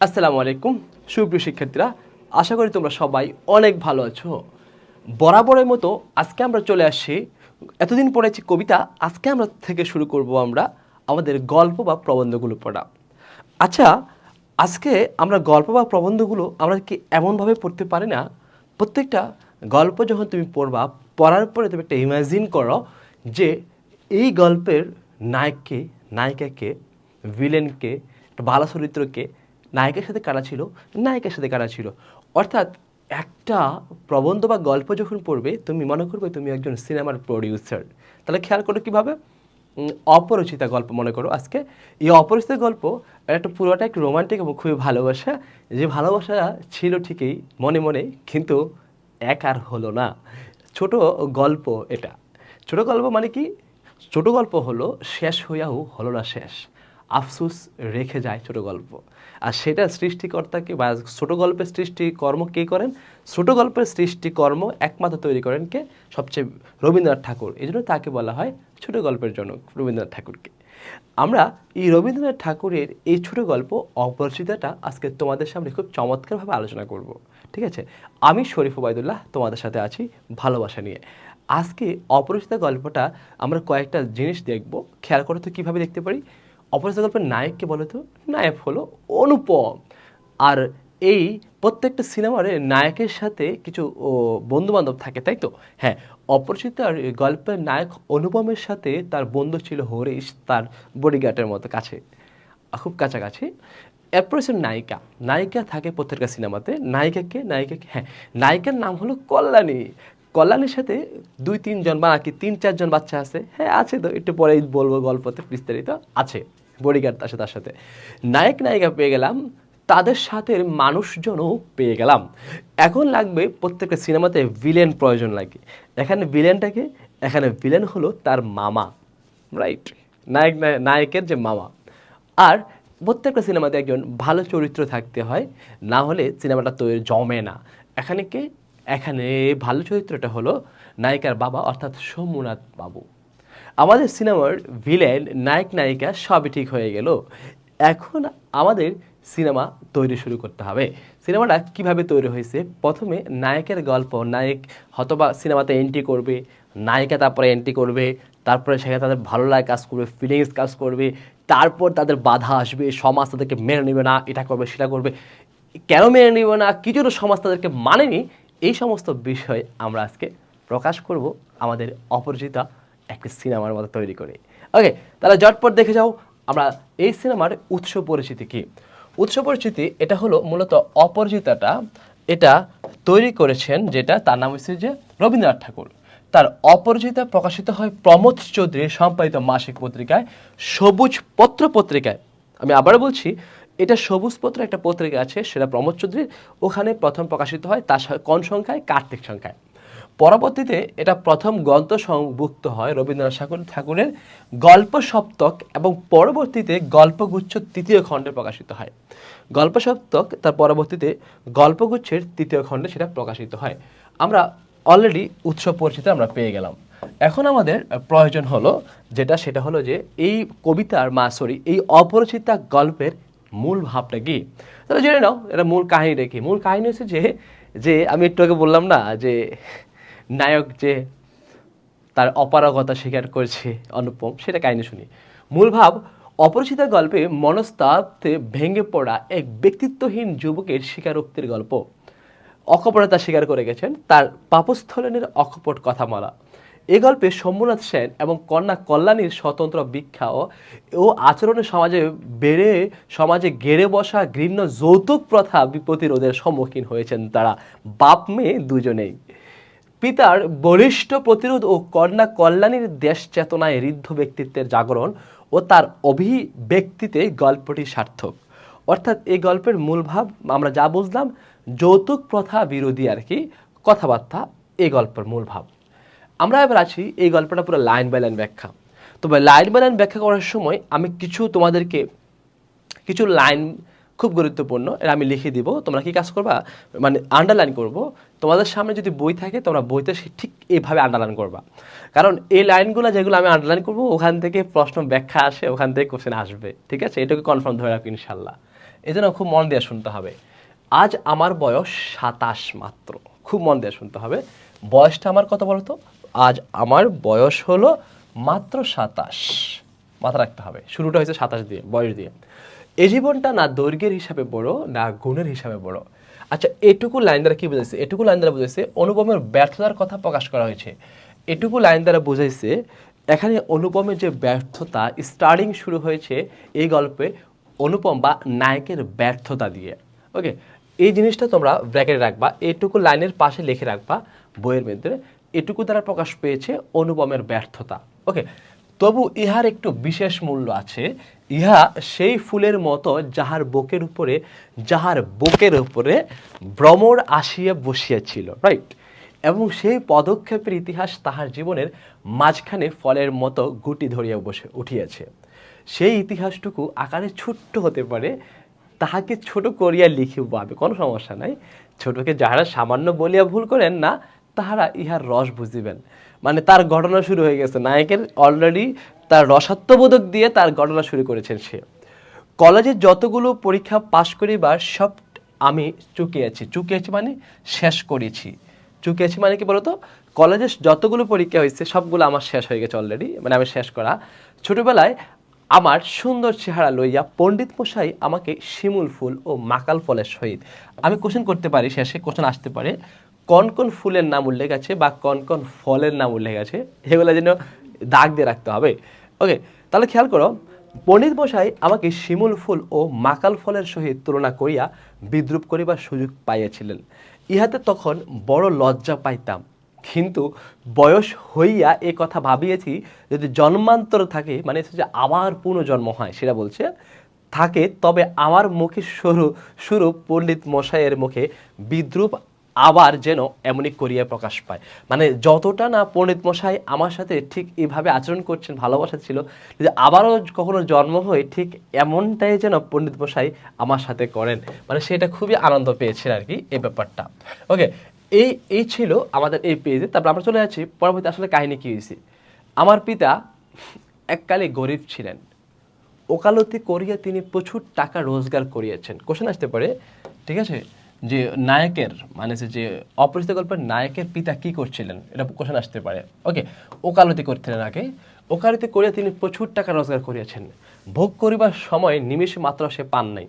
আসসালামু আলাইকুম সুপ্রিয় শিক্ষার্থীরা, আশা করি তোমরা সবাই অনেক ভালো আছো। বরাবরের মতো আজকে আমরা চলে আসছি, এতদিন পড়েছি কবিতা, আজকে আমরা থেকে শুরু করব আমরা আমাদের গল্প বা প্রবন্ধগুলো পড়া। আচ্ছা, আজকে আমরা গল্প বা প্রবন্ধগুলো আমরা কি এমনভাবে পড়তে পারি না, প্রত্যেকটা গল্প যখন তুমি পড়বা, পড়ার পরে তুমি একটা ইমাজিন করো যে এই গল্পের নায়ককে, নায়িকাকে, ভিলেনকে, একটা ভালো চরিত্রকে, নায়কের সাথে কারা ছিল, নায়িকার সাথে কারা ছিল। অর্থাৎ একটা প্রবন্ধ বা গল্প যখন পড়বে, তুমি মনে করবে তুমি একজন সিনেমার প্রডিউসার। তাহলে খেয়াল করো কীভাবে। অপরিচিতা গল্প মনে করো আজকে। এই অপরিচিত গল্প একটা পুরোটা একটু রোমান্টিক এবং খুবই ভালোবাসা, যে ভালোবাসা ছিল ঠিকই মনে মনে, কিন্তু এক আর হলো না। ছোট গল্প এটা। ছোট গল্প মানে কি? ছোট গল্প হলো শেষ হইয়াও হলো না শেষ, আফসোস রেখে যায় ছোট গল্প। আর সেটা সৃষ্টিকর্তাকে বা ছোট গল্পের সৃষ্টিকর্ম কে করেন? ছোট গল্পের সৃষ্টিকর্ম একমাত্র তৈরি করেন কে? সবচেয়ে রবীন্দ্রনাথ ঠাকুর। এই জন্য তাকে বলা হয় ছোট গল্পের জনক, রবীন্দ্রনাথ ঠাকুরকে। আমরা এই রবীন্দ্রনাথ ঠাকুরের এই ছোট গল্প অপরিচিতাটা আজকে তোমাদের সামনে খুব চমৎকারভাবে আলোচনা করব। ঠিক আছে? আমি শরীফ ওবায়দুল্লাহ তোমাদের সাথে আছি ভালোবাসা নিয়ে। আজকে অপরিচিতা গল্পটা আমরা কয়েকটা জিনিস দেখব। খেয়াল করো তো কীভাবে দেখতে পারি। অপরিচিত গল্পের নায়ককে বলো তো? নায়ক হলো অনুপম। আর এই প্রত্যেকটা সিনেমার নায়কের সাথে কিছু বন্ধুবান্ধব থাকে, তাই তো? হ্যাঁ, অপরিচিতার গল্পের নায়ক অনুপমের সাথে তার বন্ধু ছিল হরিশ, তার বডিগার্ডের মতো কাছে, খুব কাছাকাছি। এরপর হচ্ছে নায়িকা। নায়িকা থাকে প্রত্যেকটা সিনেমাতে। নায়িকাকে হ্যাঁ, নায়িকার নাম হলো কল্যাণী। কল্যাণীর সাথে 2-3 জন বা নাকি 3-4 জন বাচ্চা আছে। হ্যাঁ, আছে তো, একটু পরেই বলবো গল্পতে বিস্তারিত আছে। বডিগার্ড আছে তার সাথে। নায়ক নায়িকা পেয়ে গেলাম, তাদের সাথে মানুষজনও পেয়ে গেলাম। এখন লাগবে প্রত্যেকটা সিনেমাতে ভিলেন প্রয়োজন লাগে। এখানে ভিলেনটাকে, এখানে ভিলেন হলো তার মামা, রাইট? নায়কের যে মামা। আর প্রত্যেকটা সিনেমাতে একজন ভালো চরিত্র থাকতে হয়, না হলে সিনেমাটা তৈরি জমে না। এখানে কে? এখানে ভালো চরিত্রটা হলো নায়িকার বাবা, অর্থাৎ সোমনাথ বাবু। আমাদের সিনেমার ভিলেন, নায়ক নায়িকা সবই ঠিক হয়ে গেল। এখন আমাদের সিনেমা তৈরি শুরু করতে হবে। সিনেমাটা কিভাবে তৈরি হয়েছে? প্রথমে নায়কের গল্প, নায়ক হয়তোবা সিনেমাতে এন্ট্রি করবে, নায়িকা তারপরে এন্ট্রি করবে, তারপরে সেখানে তাদের ভালো লাগা কাজ করবে, ফিলিংস কাজ করবে, তারপর তাদের বাধা আসবে, সমাজ তাদেরকে মেনে নেবে না, এটা করবে সেটা করবে, কেন মেনে নেবে না, কি জন্য সমাজ তাদেরকে মানেনি, এই সমস্ত বিষয় আমরা আজকে প্রকাশ করব আমাদের অপরিচিতা একটি সিনেমার মতো তৈরি করে। ওকে, তাহলে ঝটপট দেখে যাও আমরা এই সিনেমার উৎস পরিচিতি কি। উৎস পরিচিতি এটা হলো মূলত অপরিচিতাটা, এটা তৈরি করেছেন, যেটা তার নাম হচ্ছে যে রবীন্দ্রনাথ ঠাকুর। তার অপরিচিতা প্রকাশিত হয় প্রমোদ চৌধুরীর সম্পাদিত মাসিক পত্রিকায় সবুজ পত্র পত্রিকায়। আমি আবারও বলছি, এটা সবুজ পত্র একটা পত্রিকা আছে, সেটা প্রমোদ চৌধুরীর, ওখানে প্রথম প্রকাশিত হয়। তার কোন সংখ্যায়? কার্তিক সংখ্যায়। পরবর্তীতে এটা প্রথম গ্রন্থ সংযুক্ত হয় রবীন্দ্রনাথ ঠাকুরের গল্প সপ্তক, এবং পরবর্তীতে গল্পগুচ্ছ তৃতীয় খণ্ডে প্রকাশিত হয়। গল্প সপ্তক তার পরবর্তীতে গল্পগুচ্ছের তৃতীয় খণ্ডে সেটা প্রকাশিত হয়। আমরা অলরেডি উৎস পরিচিত আমরা পেয়ে গেলাম। এখন আমাদের প্রয়োজন হলো যেটা, সেটা হলো যে এই কবিতার এই অপরিচিতা গল্পের মূল ভাবটা কি। তাহলে জেনে নাও এটা মূল কাহিনীটা কি। মূল কাহিনী হচ্ছে যে যে আমি একটু আগে বললাম না যে নায়ক যে তার অপারগতা স্বীকার করেছে অনুপম, সেটা কাহিনী শুনি। মূল ভাব, অপরিচিতা গল্পে মনস্তাপে ভেঙে পড়া এক ব্যক্তিত্বহীন যুবকের স্বীকারোক্তির গল্প। অকপটতা স্বীকার করে গেছেন, তার পাপস্থলনের অকপট কথা বলা। এই গল্পে শম্ভুনাথ সেন এবং কন্যা কল্যাণীর স্বতন্ত্র ভিক্ষা ও আচরণের সমাজে গেড়ে বসা ঘৃণ্য যৌতুক প্রথা প্রতিরোধের সম্মুখীন হয়েছেন তারা, বাপ মেয়ে দুজনেই। পিতার বলিষ্ঠ প্রতিরোধ ও কন্যা কল্যাণীর দেশ চেতনায় ঋদ্ধ ব্যক্তিত্বের জাগরণ ও তার অভিব্যক্তিতে গল্পটি সার্থক। অর্থাৎ এই গল্পের মূল ভাব আমরা যা বুঝলাম, যৌতুক প্রথা বিরোধী আর কি কথাবার্তা, এই গল্পের মূল ভাব। আমরা এবার আছি এই গল্পটা পুরো লাইন বাই লাইন ব্যাখ্যা। তবে লাইন বাই লাইন ব্যাখ্যা করার সময় আমি তোমাদেরকে কিছু লাইন খুব গুরুত্বপূর্ণ, এটা আমি লিখে দিব, তোমরা কি কাজ করবা, মানে আন্ডারলাইন করব। তোমাদের সামনে যদি বই থাকে তোমরা বইতে ঠিক এইভাবে আন্ডারলাইন করবা, কারণ এই লাইনগুলো যেগুলো আমি আন্ডারলাইন করব ওখান থেকে প্রশ্ন ব্যাখ্যা আসে, ওখান থেকে কোশ্চেন আসবে। ঠিক আছে, এটাকে কনফার্ম ধরে রাখো ইনশাল্লাহ। এজন্য খুব মন দিয়ে শুনতে হবে। আজ আমার বয়স 27 মাত্র। খুব মন দিয়ে শুনতে হবে। বয়সটা আমার কত বলতো? আজ আমার বয়স হলো মাত্র 27। মাথা রাখতে হবে, শুরুটা হয়েছে 27 দিয়ে, বয়স দিয়ে। এই জীবনটা না দৈর্ঘ্যের হিসাবে বড় না গুণের হিসাবে বড়। আচ্ছা, এটুকু লাইন দ্বারা কি বুঝাইছে? এটুকু লাইন দ্বারা বুঝাইছে অনুপমের ব্যর্থতার কথা প্রকাশ করা হয়েছে। এটুকু লাইন দ্বারা বুঝাইছে এখানে অনুপমের যে ব্যর্থতা স্টার্টিং শুরু হয়েছে এই গল্পে অনুপম বা নায়কের ব্যর্থতা দিয়ে। ওকে, এই জিনিসটা তোমরা ব্র্যাকেটে রাখবা, এটুকু লাইনের পাশে লিখে রাখবা বইয়ের মধ্যে। এটুকু দ্বারা প্রকাশ পেয়েছে অনুপমের ব্যর্থতা। ওকে, তবু ইহার একটু বিশেষ মূল্য আছে। ইহা সেই ফুলের মতো যাহার বুকের উপরে ভ্রমর আসিয়া বসিয়াছিল, রাইট? এবং সেই পদক্ষেপের ইতিহাস তাহার জীবনের মাঝখানে ফলের মতো গুটি ধরিয়া বসে উঠিয়াছে। সেই ইতিহাসটুকু আকারে ছোট্ট হতে পারে, তাহাকে ছোট করিয়া লিখিব আমি, কোনো সমস্যা নাই। ছোটকে যাহারা সামান্য বলিয়া ভুল করেন না, তাহারা ইহার রস বুঝিবেন। মানে তার ঘটনা শুরু হয়ে গেছে, নায়কের অলরেডি তার রসাত্মবোধক দিয়ে তার ঘটনা শুরু করেছেন সে। কলেজে যতগুলো পরীক্ষা পাশ করিবার সব আমি চুকিয়েছি মানে শেষ করেছি। চুকিয়েছি মানে কি বলতো? কলেজে যতগুলো পরীক্ষা হয়েছে সবগুলো আমার শেষ হয়ে গেছে অলরেডি, মানে আমি শেষ করা। ছোটবেলায় আমার সুন্দর চেহারা লইয়া পণ্ডিত মশাই আমাকে শিমুল ফুল ও মাকাল ফলের সহিত, আমি কোশ্চেন করতে পারি, শেষে কোশ্চেন আসতে পারে কোন কোন ফুলের নাম উল্লেখ আছে বা কোন কোন ফলের নাম উল্লেখ আছে, এগুলো যেন দাগ দিয়ে রাখতে হবে। ওকে, তাহলে খেয়াল করো, পণ্ডিত মশাই আমাকে শিমুল ফুল ও মাকাল ফলের সহিত তুলনা করিয়া বিদ্রুপ করিবার সুযোগ পাইয়াছিলেন। ইহাতে তখন বড় লজ্জা পাইতাম, কিন্তু বয়স হইয়া এ কথা ভাবিয়েছি যদি জন্মান্তর থাকে, মানে যে আবার পুনর্জন্ম হয় সেটা বলছে থাকে, তবে আমার মুখে শুরু পণ্ডিত মশাইয়ের মুখে বিদ্রুপ আবার যেন এমনই করিয়া প্রকাশ পায়। মানে যতটা না পণ্ডিত মশাই আমার সাথে ঠিক এইভাবে আচরণ করছেন, ভালোবাসা ছিল, যে আবারও কখনো জন্ম হয় ঠিক এমনটাই যেন পণ্ডিত মশাই আমার সাথে করেন। মানে সেটা খুবই আনন্দ পেয়েছেন আর কি এই ব্যাপারটা। ওকে, এই ছিল আমাদের এই পেজে। তারপর আমরা চলে যাচ্ছি পরবর্তী আসলে কাহিনী কি হয়েছে। আমার পিতা এককালে গরিব ছিলেন, ওকালতি করিয়া তিনি প্রচুর টাকা রোজগার করিয়েছেন। কোশ্চেন আসতে পারে, ঠিক আছে, যে নায়কের মানে যে অপরিচিত গল্পের নায়কের পিতা কি করছিলেন, এটা কোশ্চেন আসতে পারে। ওকে, ওকালতি করছিলেন আগে, ওকালতি করিয়া তিনি প্রচুর টাকা রোজগার করিয়াছেন, ভোগ করিবার সময় নিমেষ মাত্র সে পান নাই।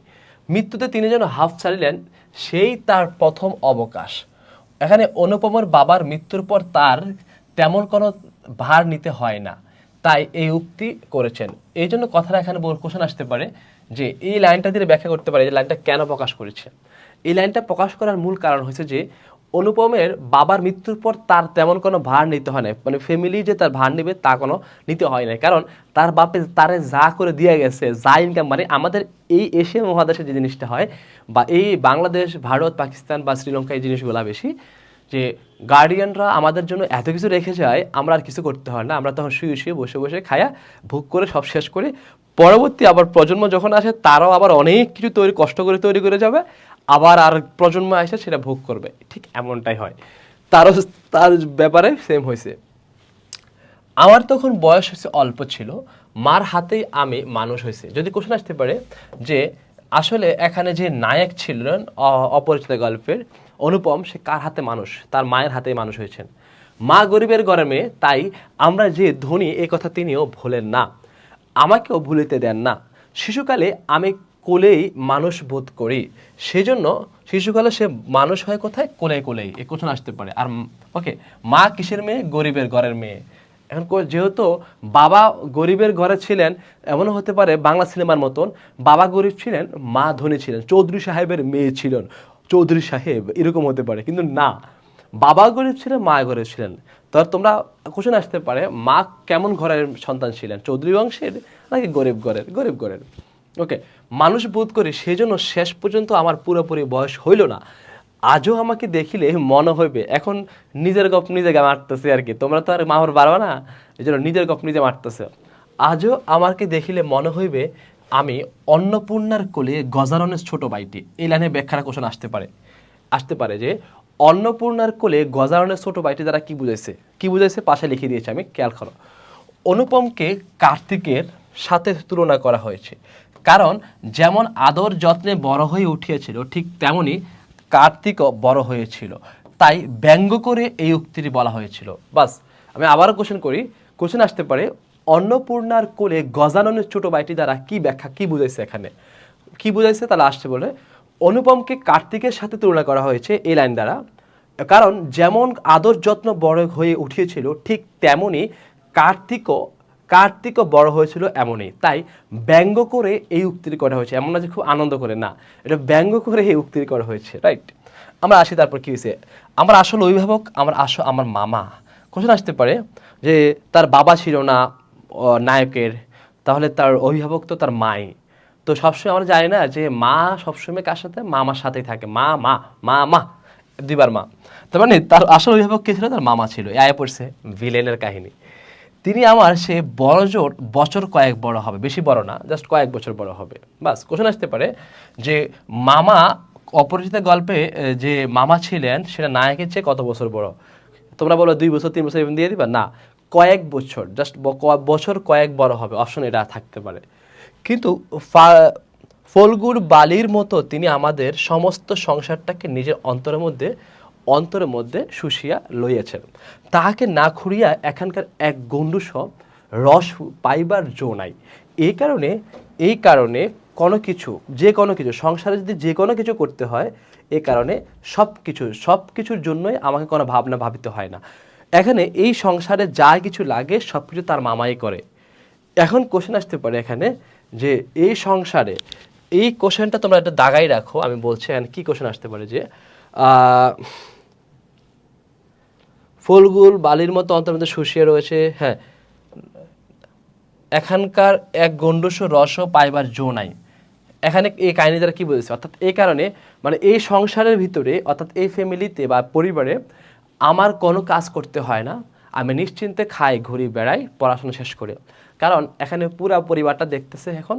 মৃত্যুতে তিনি যেন হাফ ছাড়িলেন, সেই তার প্রথম অবকাশ। এখানে অনুপমের বাবার মৃত্যুর পর তার তেমন কোনো ভার নিতে হয় না, তাই এই উক্তি করেছেন। এই জন্য কথাটা এখানে কোশ্চেন আসতে পারে যে এই লাইনটা দিয়ে ব্যাখ্যা করতে পারে যে লাইনটা কেন প্রকাশ করেছে। এই লাইনটা প্রকাশ করার মূল কারণ হচ্ছে যে অনুপমের বাবার মৃত্যুর পর তার তেমন কোনো ভার নিতে হয় না, মানে ফ্যামিলি যে তার ভার নেবে তা কোনো নিতে হয় না, কারণ তার বাপে তারে যা করে দিয়ে গেছে, যা ইনকাম, মানে আমাদের এই এশিয়া মহাদেশে যে জিনিসটা হয় বা এই বাংলাদেশ, ভারত, পাকিস্তান বা শ্রীলঙ্কা, এই জিনিসগুলো বেশি যে গার্ডিয়ানরা আমাদের জন্য এত কিছু রেখে যায়, আমরা আর কিছু করতে হয় না, আমরা তখন শুয়ে শুয়ে বসে বসে খায়া ভোগ করে সব শেষ করে পরবর্তী আবার প্রজন্ম যখন আসে তারাও আবার অনেক কিছু কষ্ট করে তৈরি করে যাবে, আবার আর প্রজন্ম আসে সেটা ভোগ করবে। ঠিক এমনটাই হয়, তার ব্যাপারে সেম হয়েছে। আমার তখন বয়স হচ্ছে অল্প ছিল, মার হাতেই আমি মানুষ হয়েছে। যদি কোশ্চেন আসতে পারে যে আসলে এখানে যে নায়ক ছিলেন অপরিচিত গল্পের অনুপম, সে কার হাতে মানুষ? তার মায়ের হাতেই মানুষ হয়েছেন। মা গরিবের ঘরে মেয়ে, তাই আমরা যে ধনী এ কথা তিনিও ভুলেন না, আমাকেও ভুলিতে দেন না। শিশুকালে আমি কোলেই মানুষ বোধ করি, সেজন্য শিশুকালে সে মানুষ হয় কোথায়? কোলেই। এ কোশ্চেন আসতে পারে। আর ওকে, মা কিসের মেয়ে? গরিবের ঘরের মেয়ে। এখন যেহেতু বাবা গরিবের ঘরে ছিলেন, এমনও হতে পারে বাংলা সিনেমার মতন বাবা গরিব ছিলেন, মা ধনী ছিলেন, চৌধুরী সাহেবের মেয়ে ছিলেন, চৌধুরী সাহেব, এরকম হতে পারে, কিন্তু না, বাবা গরিব ছিলেন, মা গরিব ছিলেন। তো তোমরা কোশ্চেন আসতে পারে মা কেমন ঘরের সন্তান ছিলেন, চৌধুরী বংশের নাকি গরিব ঘরের। ওকে, মানুষ বোধ করি, সেই জন্য শেষ পর্যন্ত আমার পুরোপুরি বয়স হইল না। আজও আমাকে দেখিলে মনে হইবে, এখন নিজের গপ নিজে মারতেছে আর কি, তোমরা তো আর মাহর পারবা না, এই জন্য নিজের গপ নিজে মারতেছে। আজও আমাকে দেখিলে মনে হইবে আমি অন্নপূর্ণার কোলে গজারণের ছোট ভাইটি। এই লাইনে ব্যাখ্যার কোশ্চেন আসতে পারে যে অন্নপূর্ণার কোলে গজারণের ছোট ভাইটি দ্বারা কি বুঝাইছে পাশে লিখে দিয়েছে, আমি খেয়াল করো। অনুপমকে কার্তিকের সাথে তুলনা করা হয়েছে। কারণ যেমন আদর যত্নে বড় হয়ে উঠিয়েছিল ঠিক তেমনি কার্তিকও বড় হয়েছিল, তাই ব্যঙ্গ করে এই উক্তিটি বলা হয়েছিল। বাস, আমি আবারও কোশ্চেন আসতে পারে অন্নপূর্ণার কোলে গজাননের ছোট ভাইটি দ্বারা কি ব্যাখ্যা, কি বুঝাইছে এখানে, কি বুঝাইছে তাহলে আসছে বলে অনুপমকে কার্তিকের সাথে তুলনা করা হয়েছে এই লাইন দ্বারা। কারণ যেমন আদর যত্ন বড় হয়ে উঠিয়েছিল ঠিক তেমনি কার্তিকও বড় হয়েছিল এমনই, তাই ব্যঙ্গ করে এই উক্তিটি করা হয়েছে। এমন না যে খুব আনন্দ করে, না, এটা ব্যঙ্গ করে এই উক্তিটি করা হয়েছে, রাইট। আমরা আসি তারপর কি হয়েছে। আমার আসল অভিভাবক আমার মামা। কোশ্চেন আসতে পারে যে তার বাবা ছিল না নায়কের, তাহলে তার অভিভাবক তো তার মাই। তো সবসময় আমরা জানি না যে মা সবসময় কার সাথে, মামার সাথেই থাকে, মা মা মা মা, দুইবার মা। তার মানে তার আসল অভিভাবক কে ছিল, তার মামা ছিল। আয়া পড়ছে ভিলেনের কাহিনী। তিনি আমার সে বড় জোর বছর কয়েক বড় হবে, বেশি বড় না, জাস্ট কয়েক বছর বড় হবে। বাস, কোশ্চেন আসতে পারে যে মামা অপরিচিতা গল্পে যে মামা ছিলেন সেটা নায়কের চেয়ে কত বছর বড়। তোমরা বলো 2 বছর 3 বছর এরকম দিয়ে দিবা, না, কয়েক বছর, জাস্ট বছর কয়েক বড় হবে, অপশন এটা থাকতে পারে। কিন্তু ফলগুর বালির মতো তিনি আমাদের সমস্ত সংসারটাকে নিজের অন্তরের মধ্যে শুষিয়া লইয়াছেন, তাহাকে না খুঁড়িয়া এখানকার এক গণ্ডূষ রস পাইবার জো নাই। এই কারণে কোনো কিছু সংসারে যদি যে কোনো কিছু করতে হয়, এই কারণে সব কিছুর জন্যই আমাকে কোনো ভাবনা ভাবিতে হয় না। এখানে এই সংসারে যা কিছু লাগে সব কিছু তার মামাই করে। এখন কোশ্চেন আসতে পারে এখানে যে এই সংসারে, এই কোশ্চেনটা তোমরা একটা দাগাই রাখো, আমি বলছি এখানে কি কোশ্চেন আসতে পারে যে ফুলগুল বালির মতো অন্তর মধ্যে শুষিয়ে রয়েছে, হ্যাঁ, এখানকার এক গণ্ডূষ রসও পাইবার জো নাই। এখানে এই কাহিনী দ্বারা কি বলেছে, অর্থাৎ এই কারণে মানে এই সংসারের ভিতরে, অর্থাৎ এই ফ্যামিলিতে বা পরিবারে আমার কোনো কাজ করতে হয় না, আমি নিশ্চিন্তে খাই, ঘুরি, বেড়াই, পড়াশোনা শেষ করে। কারণ এখানে পুরা পরিবারটা দেখতেছে এখন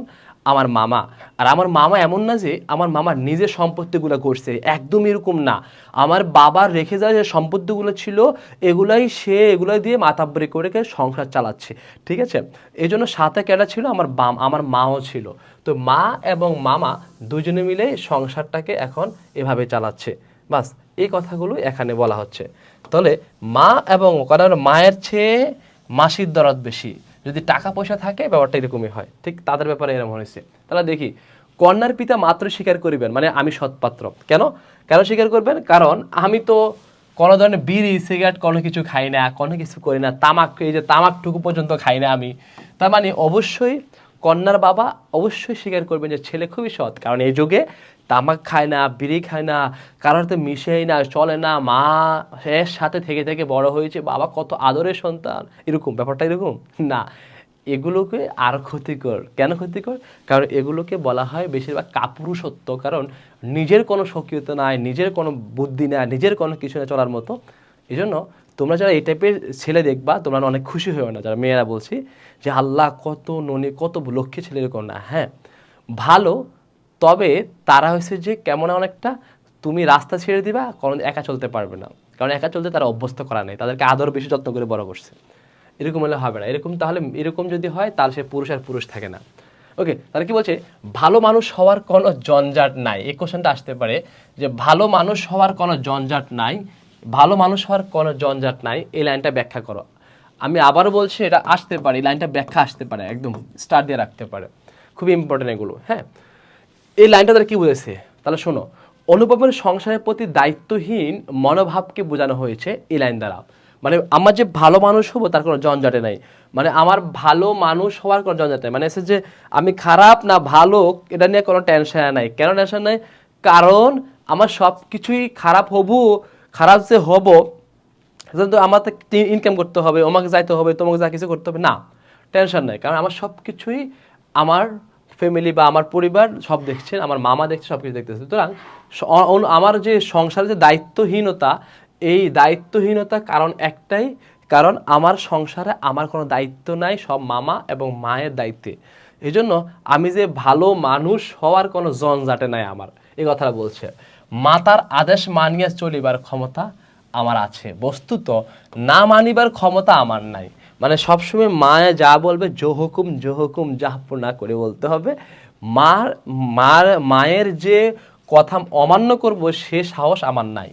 আমার মামা। আর আমার মামা এমন না যে আমার মামার নিজের সম্পত্তিগুলো করছে, একদম এরকম না। আমার বাবার রেখে যাওয়া যে সম্পত্তিগুলো ছিল এগুলাই দিয়ে মাতাব্বরি করে সংসার চালাচ্ছে, ঠিক আছে। এই জন্য সাথে কেটা ছিল, আমার মাও ছিল। তো মা এবং মামা দুজনে মিলে সংসারটাকে এখন এভাবে চালাচ্ছে। বাস, এই কথাগুলো এখানে বলা হচ্ছে। তাহলে মা এবং কারণ মায়ের চেয়ে মাসির দরদ বেশি, যদি টাকা পয়সা থাকে ব্যাপারটা এরকমই হয়, ঠিক তাদের ব্যাপারে এরকম হয়েছে। তাহলে দেখি, কন্যার পিতা মাত্র স্বীকার করিবেন, মানে আমি সৎপাত্র। কেন স্বীকার করবেন? কারণ আমি তো কোনো ধরনের বিড়ি সিগারেট কোনো কিছু খাই না, কোনো কিছু করি না, এই যে তামাকটুকু পর্যন্ত খাই না আমি। তার মানে অবশ্যই কন্যার বাবা অবশ্যই স্বীকার করবেন যে ছেলে খুবই সৎ, কারণ এই যুগে তামাক খায় না, বিড়ি খায় না, কারোর তো মিশেই না, চলে না, মা এর সাথে থেকে থেকে বড় হয়েছে, বাবা কত আদরের সন্তান, এরকম ব্যাপারটা এরকম না। এগুলোকে আর ক্ষতিকর। কেন ক্ষতিকর? কারণ এগুলোকে বলা হয় বেশিরভাগ কাপুরুষত্ব। কারণ নিজের কোনো সক্রিয়তা নাই, নিজের কোনো বুদ্ধি নাই, নিজের কোনো কিছু না চলার মতো। এই জন্য তোমরা যারা এই টাইপের ছেলে দেখবা, তোমরা অনেক খুশি হয়েও না, যারা মেয়েরা বলছি যে আল্লাহ কত লক্ষ্মী ছেলে এরকম না। হ্যাঁ, ভালো, তবে তারা হয়েছে যে কেমন অনেকটা, তুমি রাস্তা ছেড়ে দিবা, কারণ একা চলতে পারবে না, কারণ একা চলতে তারা অভ্যস্ত করা নেই, তাদেরকে আদর বেশি যত্ন করে বড় করছে। এরকম হলে হবে না। এরকম যদি হয় তাহলে সে পুরুষ আর পুরুষ থাকে না। ওকে, তাহলে কি বলছে, ভালো মানুষ হওয়ার কোনো জঞ্জাট নাই। এই কোশ্চেনটা আসতে পারে যে ভালো মানুষ হওয়ার কোনো জঞ্জাট নাই, ভালো মানুষ হওয়ার কোনো জঞ্জাট নাই, এই লাইনটা ব্যাখ্যা করো। আমি আবারও বলছি, এটা আসতে পারে, এই লাইনটা ব্যাখ্যা আসতে পারে, একদম স্টার দিয়ে রাখতে পারে, খুবই ইম্পর্টেন্ট এগুলো। হ্যাঁ, এই লাইনটা তারা কি বুঝেছে তাহলে শোনো। অনুপমের সংসারের প্রতি দায়িত্বহীন মনোভাবকে বোঝানো হয়েছে এই লাইন দ্বারা। মানে আমার যে ভালো মানুষ হবো তার কোনো জঞ্জাটে নাই, মানে আমার ভালো মানুষ হওয়ার কোনো জঞ্জাট নাই, মানে এসে যে আমি খারাপ না ভালো এটা নিয়ে কোনো টেনশন নাই। কেন টেনশন নাই? কারণ আমার সব কিছুই খারাপ যে হবো তো আমার ইনকাম করতে হবে, আমাকে যাইতে হবে, তোমাকে যা কিছু করতে হবে, না, টেনশন নাই। কারণ আমার সব কিছুই আমার ফ্যামিলি বা আমার পরিবার সব দেখছে, আমার মামা দেখছে, সব কিছু দেখতেছে। সুতরাং আমার যে সংসারে যে দায়িত্বহীনতা, এই দায়িত্বহীনতা কারণ একটাই, কারণ আমার সংসারে আমার কোনো দায়িত্ব নাই, সব মামা এবং মায়ের দায়িত্বে। এই জন্য আমি যে ভালো মানুষ হওয়ার কোনো জঞ্জাটে নাই আমার, এই কথাটা বলছে। মাতার আদেশ মানিয়া চলিবার ক্ষমতা আমার আছে, বস্তুত না মানিবার ক্ষমতা আমার নাই। মানে সবসময় মায়ে যা বলবে জো হুকুম যাহপনা করে বলতে হবে, মার মার মায়ের যে কথা অমান্য করব সে সাহস আমার নাই।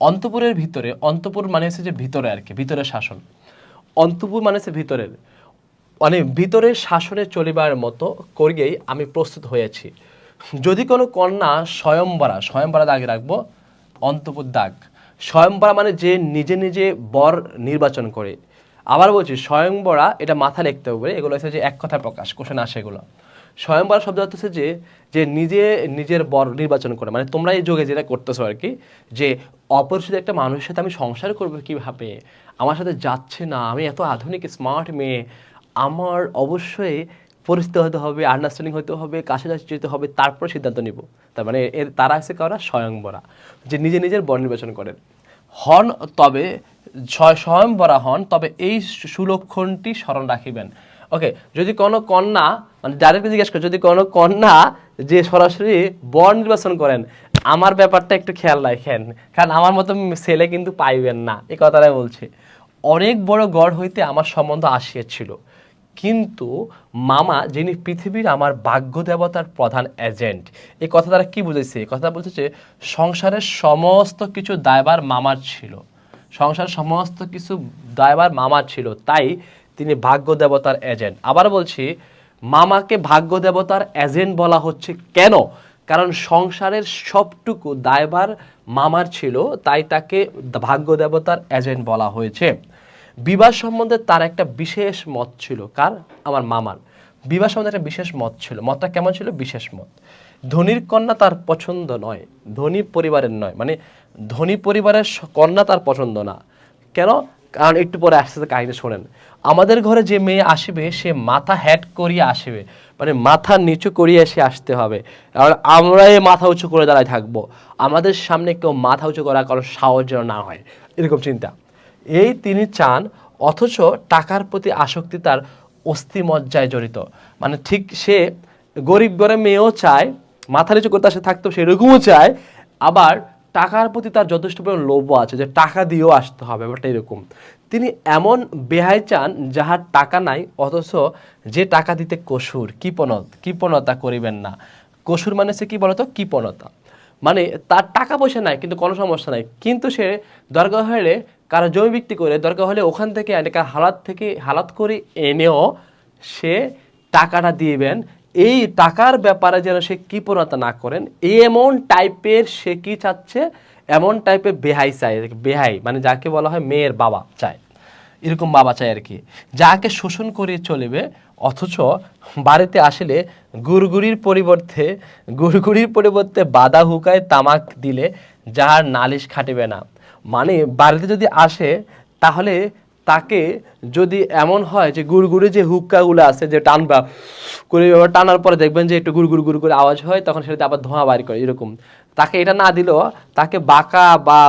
অন্তপুরের ভিতরে, অন্তপুর মানে হচ্ছে যে ভিতরে আর কি, ভিতরের শাসন। অন্তপুর মানে হচ্ছে ভিতরের, মানে ভিতরের শাসনে চলিবার মতো করিয়েই আমি প্রস্তুত হয়েছি। যদি কোনো কন্যা স্বয়ংবরা, স্বয়ংবরা দাগে রাখবো, অন্তপুর দাগ। স্বয়ংবরা মানে যে নিজে নিজে বর নির্বাচন করে। আবার বলছি স্বয়ংবরা, এটা মাথা লিখতে হবে, এগুলো হচ্ছে যে এক কথা প্রকাশ, কোশ্চেন আসে এগুলো। স্বয়ংবরা শব্দ হচ্ছে যে যে নিজে নিজের বর নির্বাচন করে, মানে তোমরা এই যুগে যেটা করতেছো আর কি, যে অপরিচিত একটা মানুষের সাথে আমি সংসার করবো কিভাবে, আমার সাথে যাচ্ছে না, আমি এত আধুনিক স্মার্ট মেয়ে, আমার অবশ্যই পরিচিত হতে হবে, আন্ডারস্ট্যান্ডিং হতে হবে, কাছে যেতে হবে, তারপর সিদ্ধান্ত নিব। তার মানে এর তারা আছে কারা, স্বয়ংবরা, যে নিজে নিজের বর নির্বাচন করেন হন, তবে স্বয়ংবরা হন, তবে এই সুলক্ষণটি স্মরণ রাখিবেন। ওকে, যদি কোনো কন্যা, মানে ডাইরেক্ট জিজ্ঞেস করে, যদি কোনো কন্যা যে সরাসরি বর নির্বাচন করেন, আমার ব্যাপারটা একটু খেয়াল রাখেন, কারণ আমার মতো ছেলে কিন্তু পাইবেন না, এই কথাটাই বলছে। অনেক বড় গড় হইতে আমার সম্বন্ধ আসিয়াছিল, কিন্তু মামা যিনি পৃথিবীর আমার ভাগ্য দেবতার প্রধান এজেন্ট, এই কথা দ্বারা কি বুঝেছে? এই কথা বলছে যে সংসারের সমস্ত কিছু দায়ভার মামার ছিল, সংসারের সমস্ত কিছু দায়ভার মামার ছিল, তাই তিনি ভাগ্য দেবতার এজেন্ট। আবার বলছি, মামাকে ভাগ্য দেবতার এজেন্ট বলা হচ্ছে কেন? কারণ সংসারের সবটুকু দায়ভার মামার ছিল, তাই তাকে ভাগ্য দেবতার এজেন্ট বলা হয়েছে। বিবাহ সম্বন্ধে তার একটা বিশেষ মত ছিল। কার? আমার মামার। বিবাহ সম্বন্ধে একটা বিশেষ মত ছিল। মতটা কেমন ছিল? বিশেষ মত। ধনীর কন্যা তার পছন্দ নয়, ধনী পরিবারের নয়, মানে ধনী পরিবারের কন্যা তার পছন্দ না। কেন? কারণ একটু পরে আসতে কাহিনী শোনেন। আমাদের ঘরে যে মেয়ে আসবে সে মাথা হ্যাট করিয়ে আসবে, মানে মাথা নিচু করিয়ে এসে আসতে হবে। কারণ আমরা এই মাথা উঁচু করে দাঁড়ায় থাকবো, আমাদের সামনে কেউ মাথা উঁচু করার কারো সাহস যেন না হয়, এরকম চিন্তা। এই তিনি চান, অথচ টাকার প্রতি আসক্তি তার অস্থিমজ্জায় জড়িত। মানে ঠিক সে গরিব ঘরে মেয়েও চায়, মাথা নিচু করতে আসে থাকতো সেরকমও চায়, আবার টাকার প্রতি তার যথেষ্ট পরিমাণ লোভও আছে, যে টাকা দিয়েও আসতে হবে, ব্যাপারটা এরকম। তিনি এমন বেহাই চান যাহার টাকা নাই, অথচ যে টাকা দিতে কসুর, কৃপণতা করিবেন না। কসুর মানে সে কি বলতো? কৃপণতা। মানে তার টাকা পয়সা নাই কিন্তু কোনো সমস্যা নাই, কিন্তু সে দরকার হলে কারো জমি বিক্রি করে, দরকার হলে ওখান থেকে হালাত করে এনেও সে টাকাটা দিবেন। এই টাকার ব্যাপারে যেন সে কৃপণতা না করেন, এমন টাইপের সে কি চাচ্ছে, এমন টাইপের বেহাই চায়। বেহাই মানে যাকে বলা হয় মেয়ের বাবা চায়, এরকম বাবা চাই আর কি, যাকে শোষণ করে চলবে, অথচ বাড়িতে আসলে গুড়গুড়ির পরিবর্তে বাদা হুকায় তামাক দিলে যার নালিশ খাটিবে না। মানে বাড়িতে যদি আসে, তাহলে তাকে যদি এমন হয় যে গুড়গুড়ি যে হুক্কাগুলো আছে, যে টানবা করে টানার পরে দেখবেন যে একটু গুড় করে আওয়াজ হয়, তখন সেটাতে আবার ধোঁয়া বাড়ি করে, এরকম তাকে এটা না দিলেও তাকে বাঁকা বা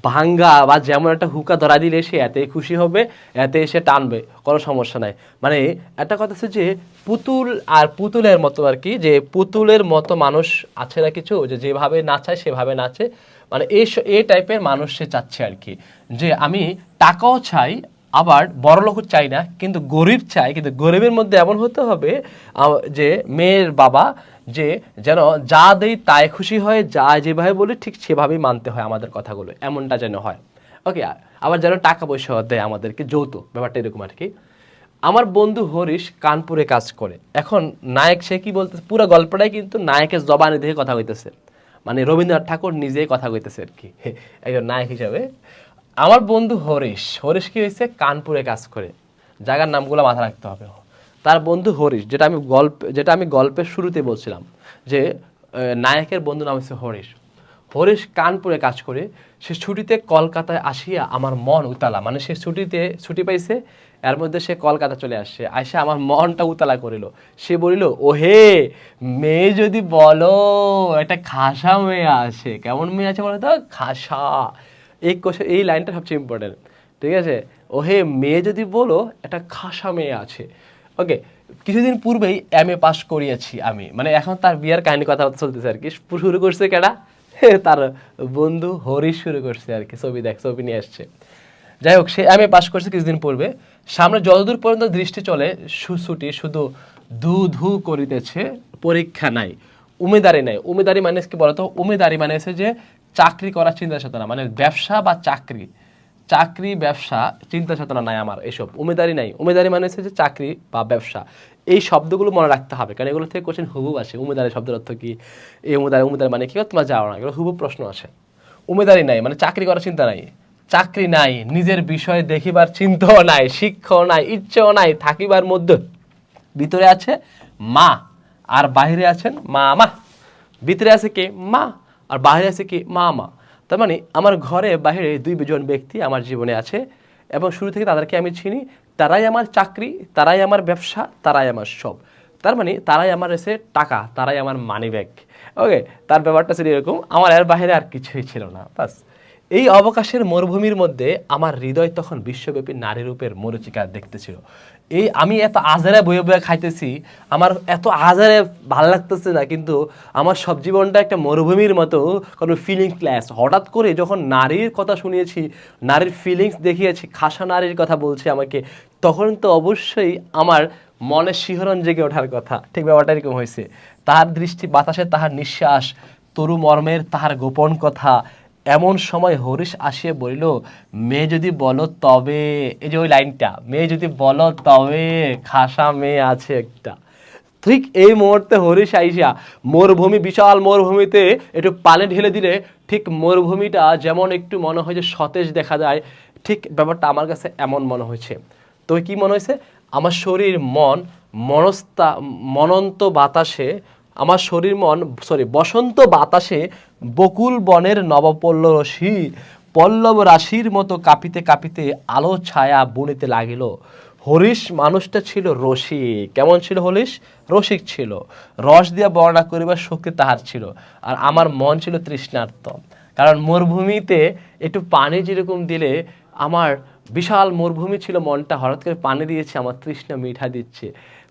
ভাঙ্গা বা যেমন একটা হুকা ধরা দিলে সে এতেই খুশি হবে, এতে সে টানবে, কোনো সমস্যা নাই। মানে একটা কথা হচ্ছে যে পুতুল আর পুতুলের মতো আর কি, যে পুতুলের মতো মানুষ আছে না কিছু, যে যেভাবে নাচায় সেভাবে নাচে, মানে এই টাইপের মানুষ সে চাচ্ছে আর কি, যে আমি টাকাও চাই, আবার বড় লোক চাই না, কিন্তু গরিব চাই, কিন্তু গরিবের মধ্যে এমন হতে হবে যে মেয়ের বাবা যে যেন যা দেই তাই খুশি হয়, যা যেভাবে বলি ঠিক সেভাবেই মানতে হয় আমাদের কথাগুলো, এমনটা যেন হয়। ওকে, আবার যেন টাকা পয়সা দেয় আমাদেরকে, যৌতুক, ব্যাপারটা এরকম আর কি। আমার বন্ধু হরিশ কানপুরে কাজ করে। এখন নায়ক সে কি বলতেছে, পুরো গল্পটাই কিন্তু নায়কের জবানি দিয়ে কথা হইতেছে, মানে রবীন্দ্রনাথ ঠাকুর নিজেই কথা কইতেছে আর কি একজন নায়ক হিসাবে। আমার বন্ধু হরিশ কি হয়েছে, কানপুরে কাজ করে, জায়গার নামগুলো মাথা রাখতে হবে। তার বন্ধু হরিশ, যেটা আমি গল্পের শুরুতে বলছিলাম, যে নায়কের বন্ধু নাম হচ্ছে হরিশ। হরিশ কানপুরে কাজ করে, সে ছুটিতে কলকাতায় আসিয়া আমার মন উতালা, মানে সে ছুটি পাইছে, এর মধ্যে সে কলকাতা চলে আসছে, আইসা আমার মনটা উতালা করিল। সে বলিল, ও হে, মেয়ে যদি বলো, একটা খাসা মেয়ে আছে। কেমন মেয়ে আছে বলো তো? খাসা। এই লাইনটা সবচেয়ে ইম্পর্টেন্ট, ঠিক আছে? ও হে, মেয়ে যদি বলো, একটা খাসা মেয়ে আছে। ওকে, কিছুদিন পূর্বেই MA পাস করিয়েছি আমি, মানে এখন তার বিয়ার কাহিনী কথা চলতেছে আর কি। শুরু করছে কেডা? তার বন্ধু হরিশ শুরু করছে আর কি, ছবি নিয়ে আসছে। যাই হোক, সে MA পাস করছে কিছুদিন পূর্বে। সামনে যতদূর পর্যন্ত দৃষ্টি চলে, শুধু ধু ধু করিতেছে, পরীক্ষা নাই। উমেদারি নাই। উমেদারি মানে কি বলতো? উমেদারি মানে হচ্ছে যে চাকরি করার চিন্তা চেতনা, মানে ব্যবসা বা চাকরি, চাকরি ব্যবসা চিন্তা চেতনা নাই আমার, এসব উমেদারি নাই। উমেদারি মানে হচ্ছে যে চাকরি বা ব্যবসা। এই শব্দগুলো মনে রাখতে হবে, কারণ এগুলো থেকে কোশ্চেন হুবহু আসে। উমেদারি শব্দের অর্থ কি, এই উমেদারি, উমেদারি মানে কি, তোমরা যাও না, এগুলো হুবহু প্রশ্ন আসে। উমেদারি নাই মানে চাকরি করার চিন্তা নাই, চাকরি নাই, নিজের বিষয় দেখিবার চিন্তাও নাই, শিক্ষাও নাই, ইচ্ছেও নাই, থাকিবার মধ্যে ভিতরে আছে মা আর বাহিরে আছেন মামা। ভিতরে আছে কে? মা। আর বাহিরে আছে কি? মামা। তার মানে আমার ঘরে বাহিরে দুইজন ব্যক্তি আমার জীবনে আছে, এবং শুরু থেকে তাদেরকে আমি চিনি। তারাই আমার চাকরি, তারাই আমার ব্যবসা, তারাই আমার সব। তার মানে তারাই আমার এসে টাকা, তারাই আমার মানি ব্যাগ। ওকে, তার ব্যাপারটা ছিল এরকম, আমার এর বাহিরে আর কিছুই ছিল না, বাস। এই অবকাশের মরুভূমির মধ্যে আমার হৃদয় তখন বিশ্বব্যাপী নারী রূপের মরুচিকা দেখতেছিল। এই আমি এত আজারে বয়ে বয়ে খাইতেছি, আমার এত আজারে ভালো লাগতেছে না, কিন্তু আমার সব জীবনটা একটা মরুভূমির মতো, কোনো ফিলিংস ক্লাস। হঠাৎ করে যখন নারীর কথা শুনিয়েছি, নারীর ফিলিংস দেখিয়েছি, খাসা নারীর কথা বলছে আমাকে, তখন তো অবশ্যই আমার মনে শিহরণ জেগে ওঠার কথা। ঠিক ব্যাপারটা এরকম হয়েছে। তাহার দৃষ্টি বাতাসে, তাহার নিঃশ্বাস তরু মর্মের, তাহার গোপন কথা। এমন সময় হরিশ আসিয়া বলিল, মেয়ে যদি বলো তবে, এই যে ওই লাইনটা, মেয়ে যদি বলো তবে খাসা মেয়ে আছে একটা। ঠিক এই মুহূর্তে হরিশ আইসা মরুভূমি, বিশাল মরুভূমিতে একটু পানি ঢেলে দিলে ঠিক মরুভূমিটা যেমন একটু মনে হয় যে সতেজ দেখা যায়, ঠিক ব্যাপারটা আমার কাছে এমন মনে হয়েছে। তো কি মনে হয়েছে? আমার শরীর মন মনস্তা মনন্ত বাতাসে, আমার শরীর মন বসন্ত বাতাসে বকুল বনের নবপল্ল রশি পল্লব রাশির মতো কাঁপিতে কাঁপিতে আলো ছায়া বুনিতে লাগিল। হরিশ মানুষটা ছিল রসিক। কেমন ছিল হরিশ? রসিক ছিল। রস দিয়া বর্ণনা করিবার শক্তি তাহার ছিল। আর আমার মন ছিল তৃষ্ণার্ত, কারণ মরুভূমিতে একটু পানি যেরকম দিলে, আমার বিশাল মরুভূমি ছিল, মনটা হঠাৎ করে পানি দিয়েছে, আমার তৃষ্ণা মিঠা দিচ্ছে।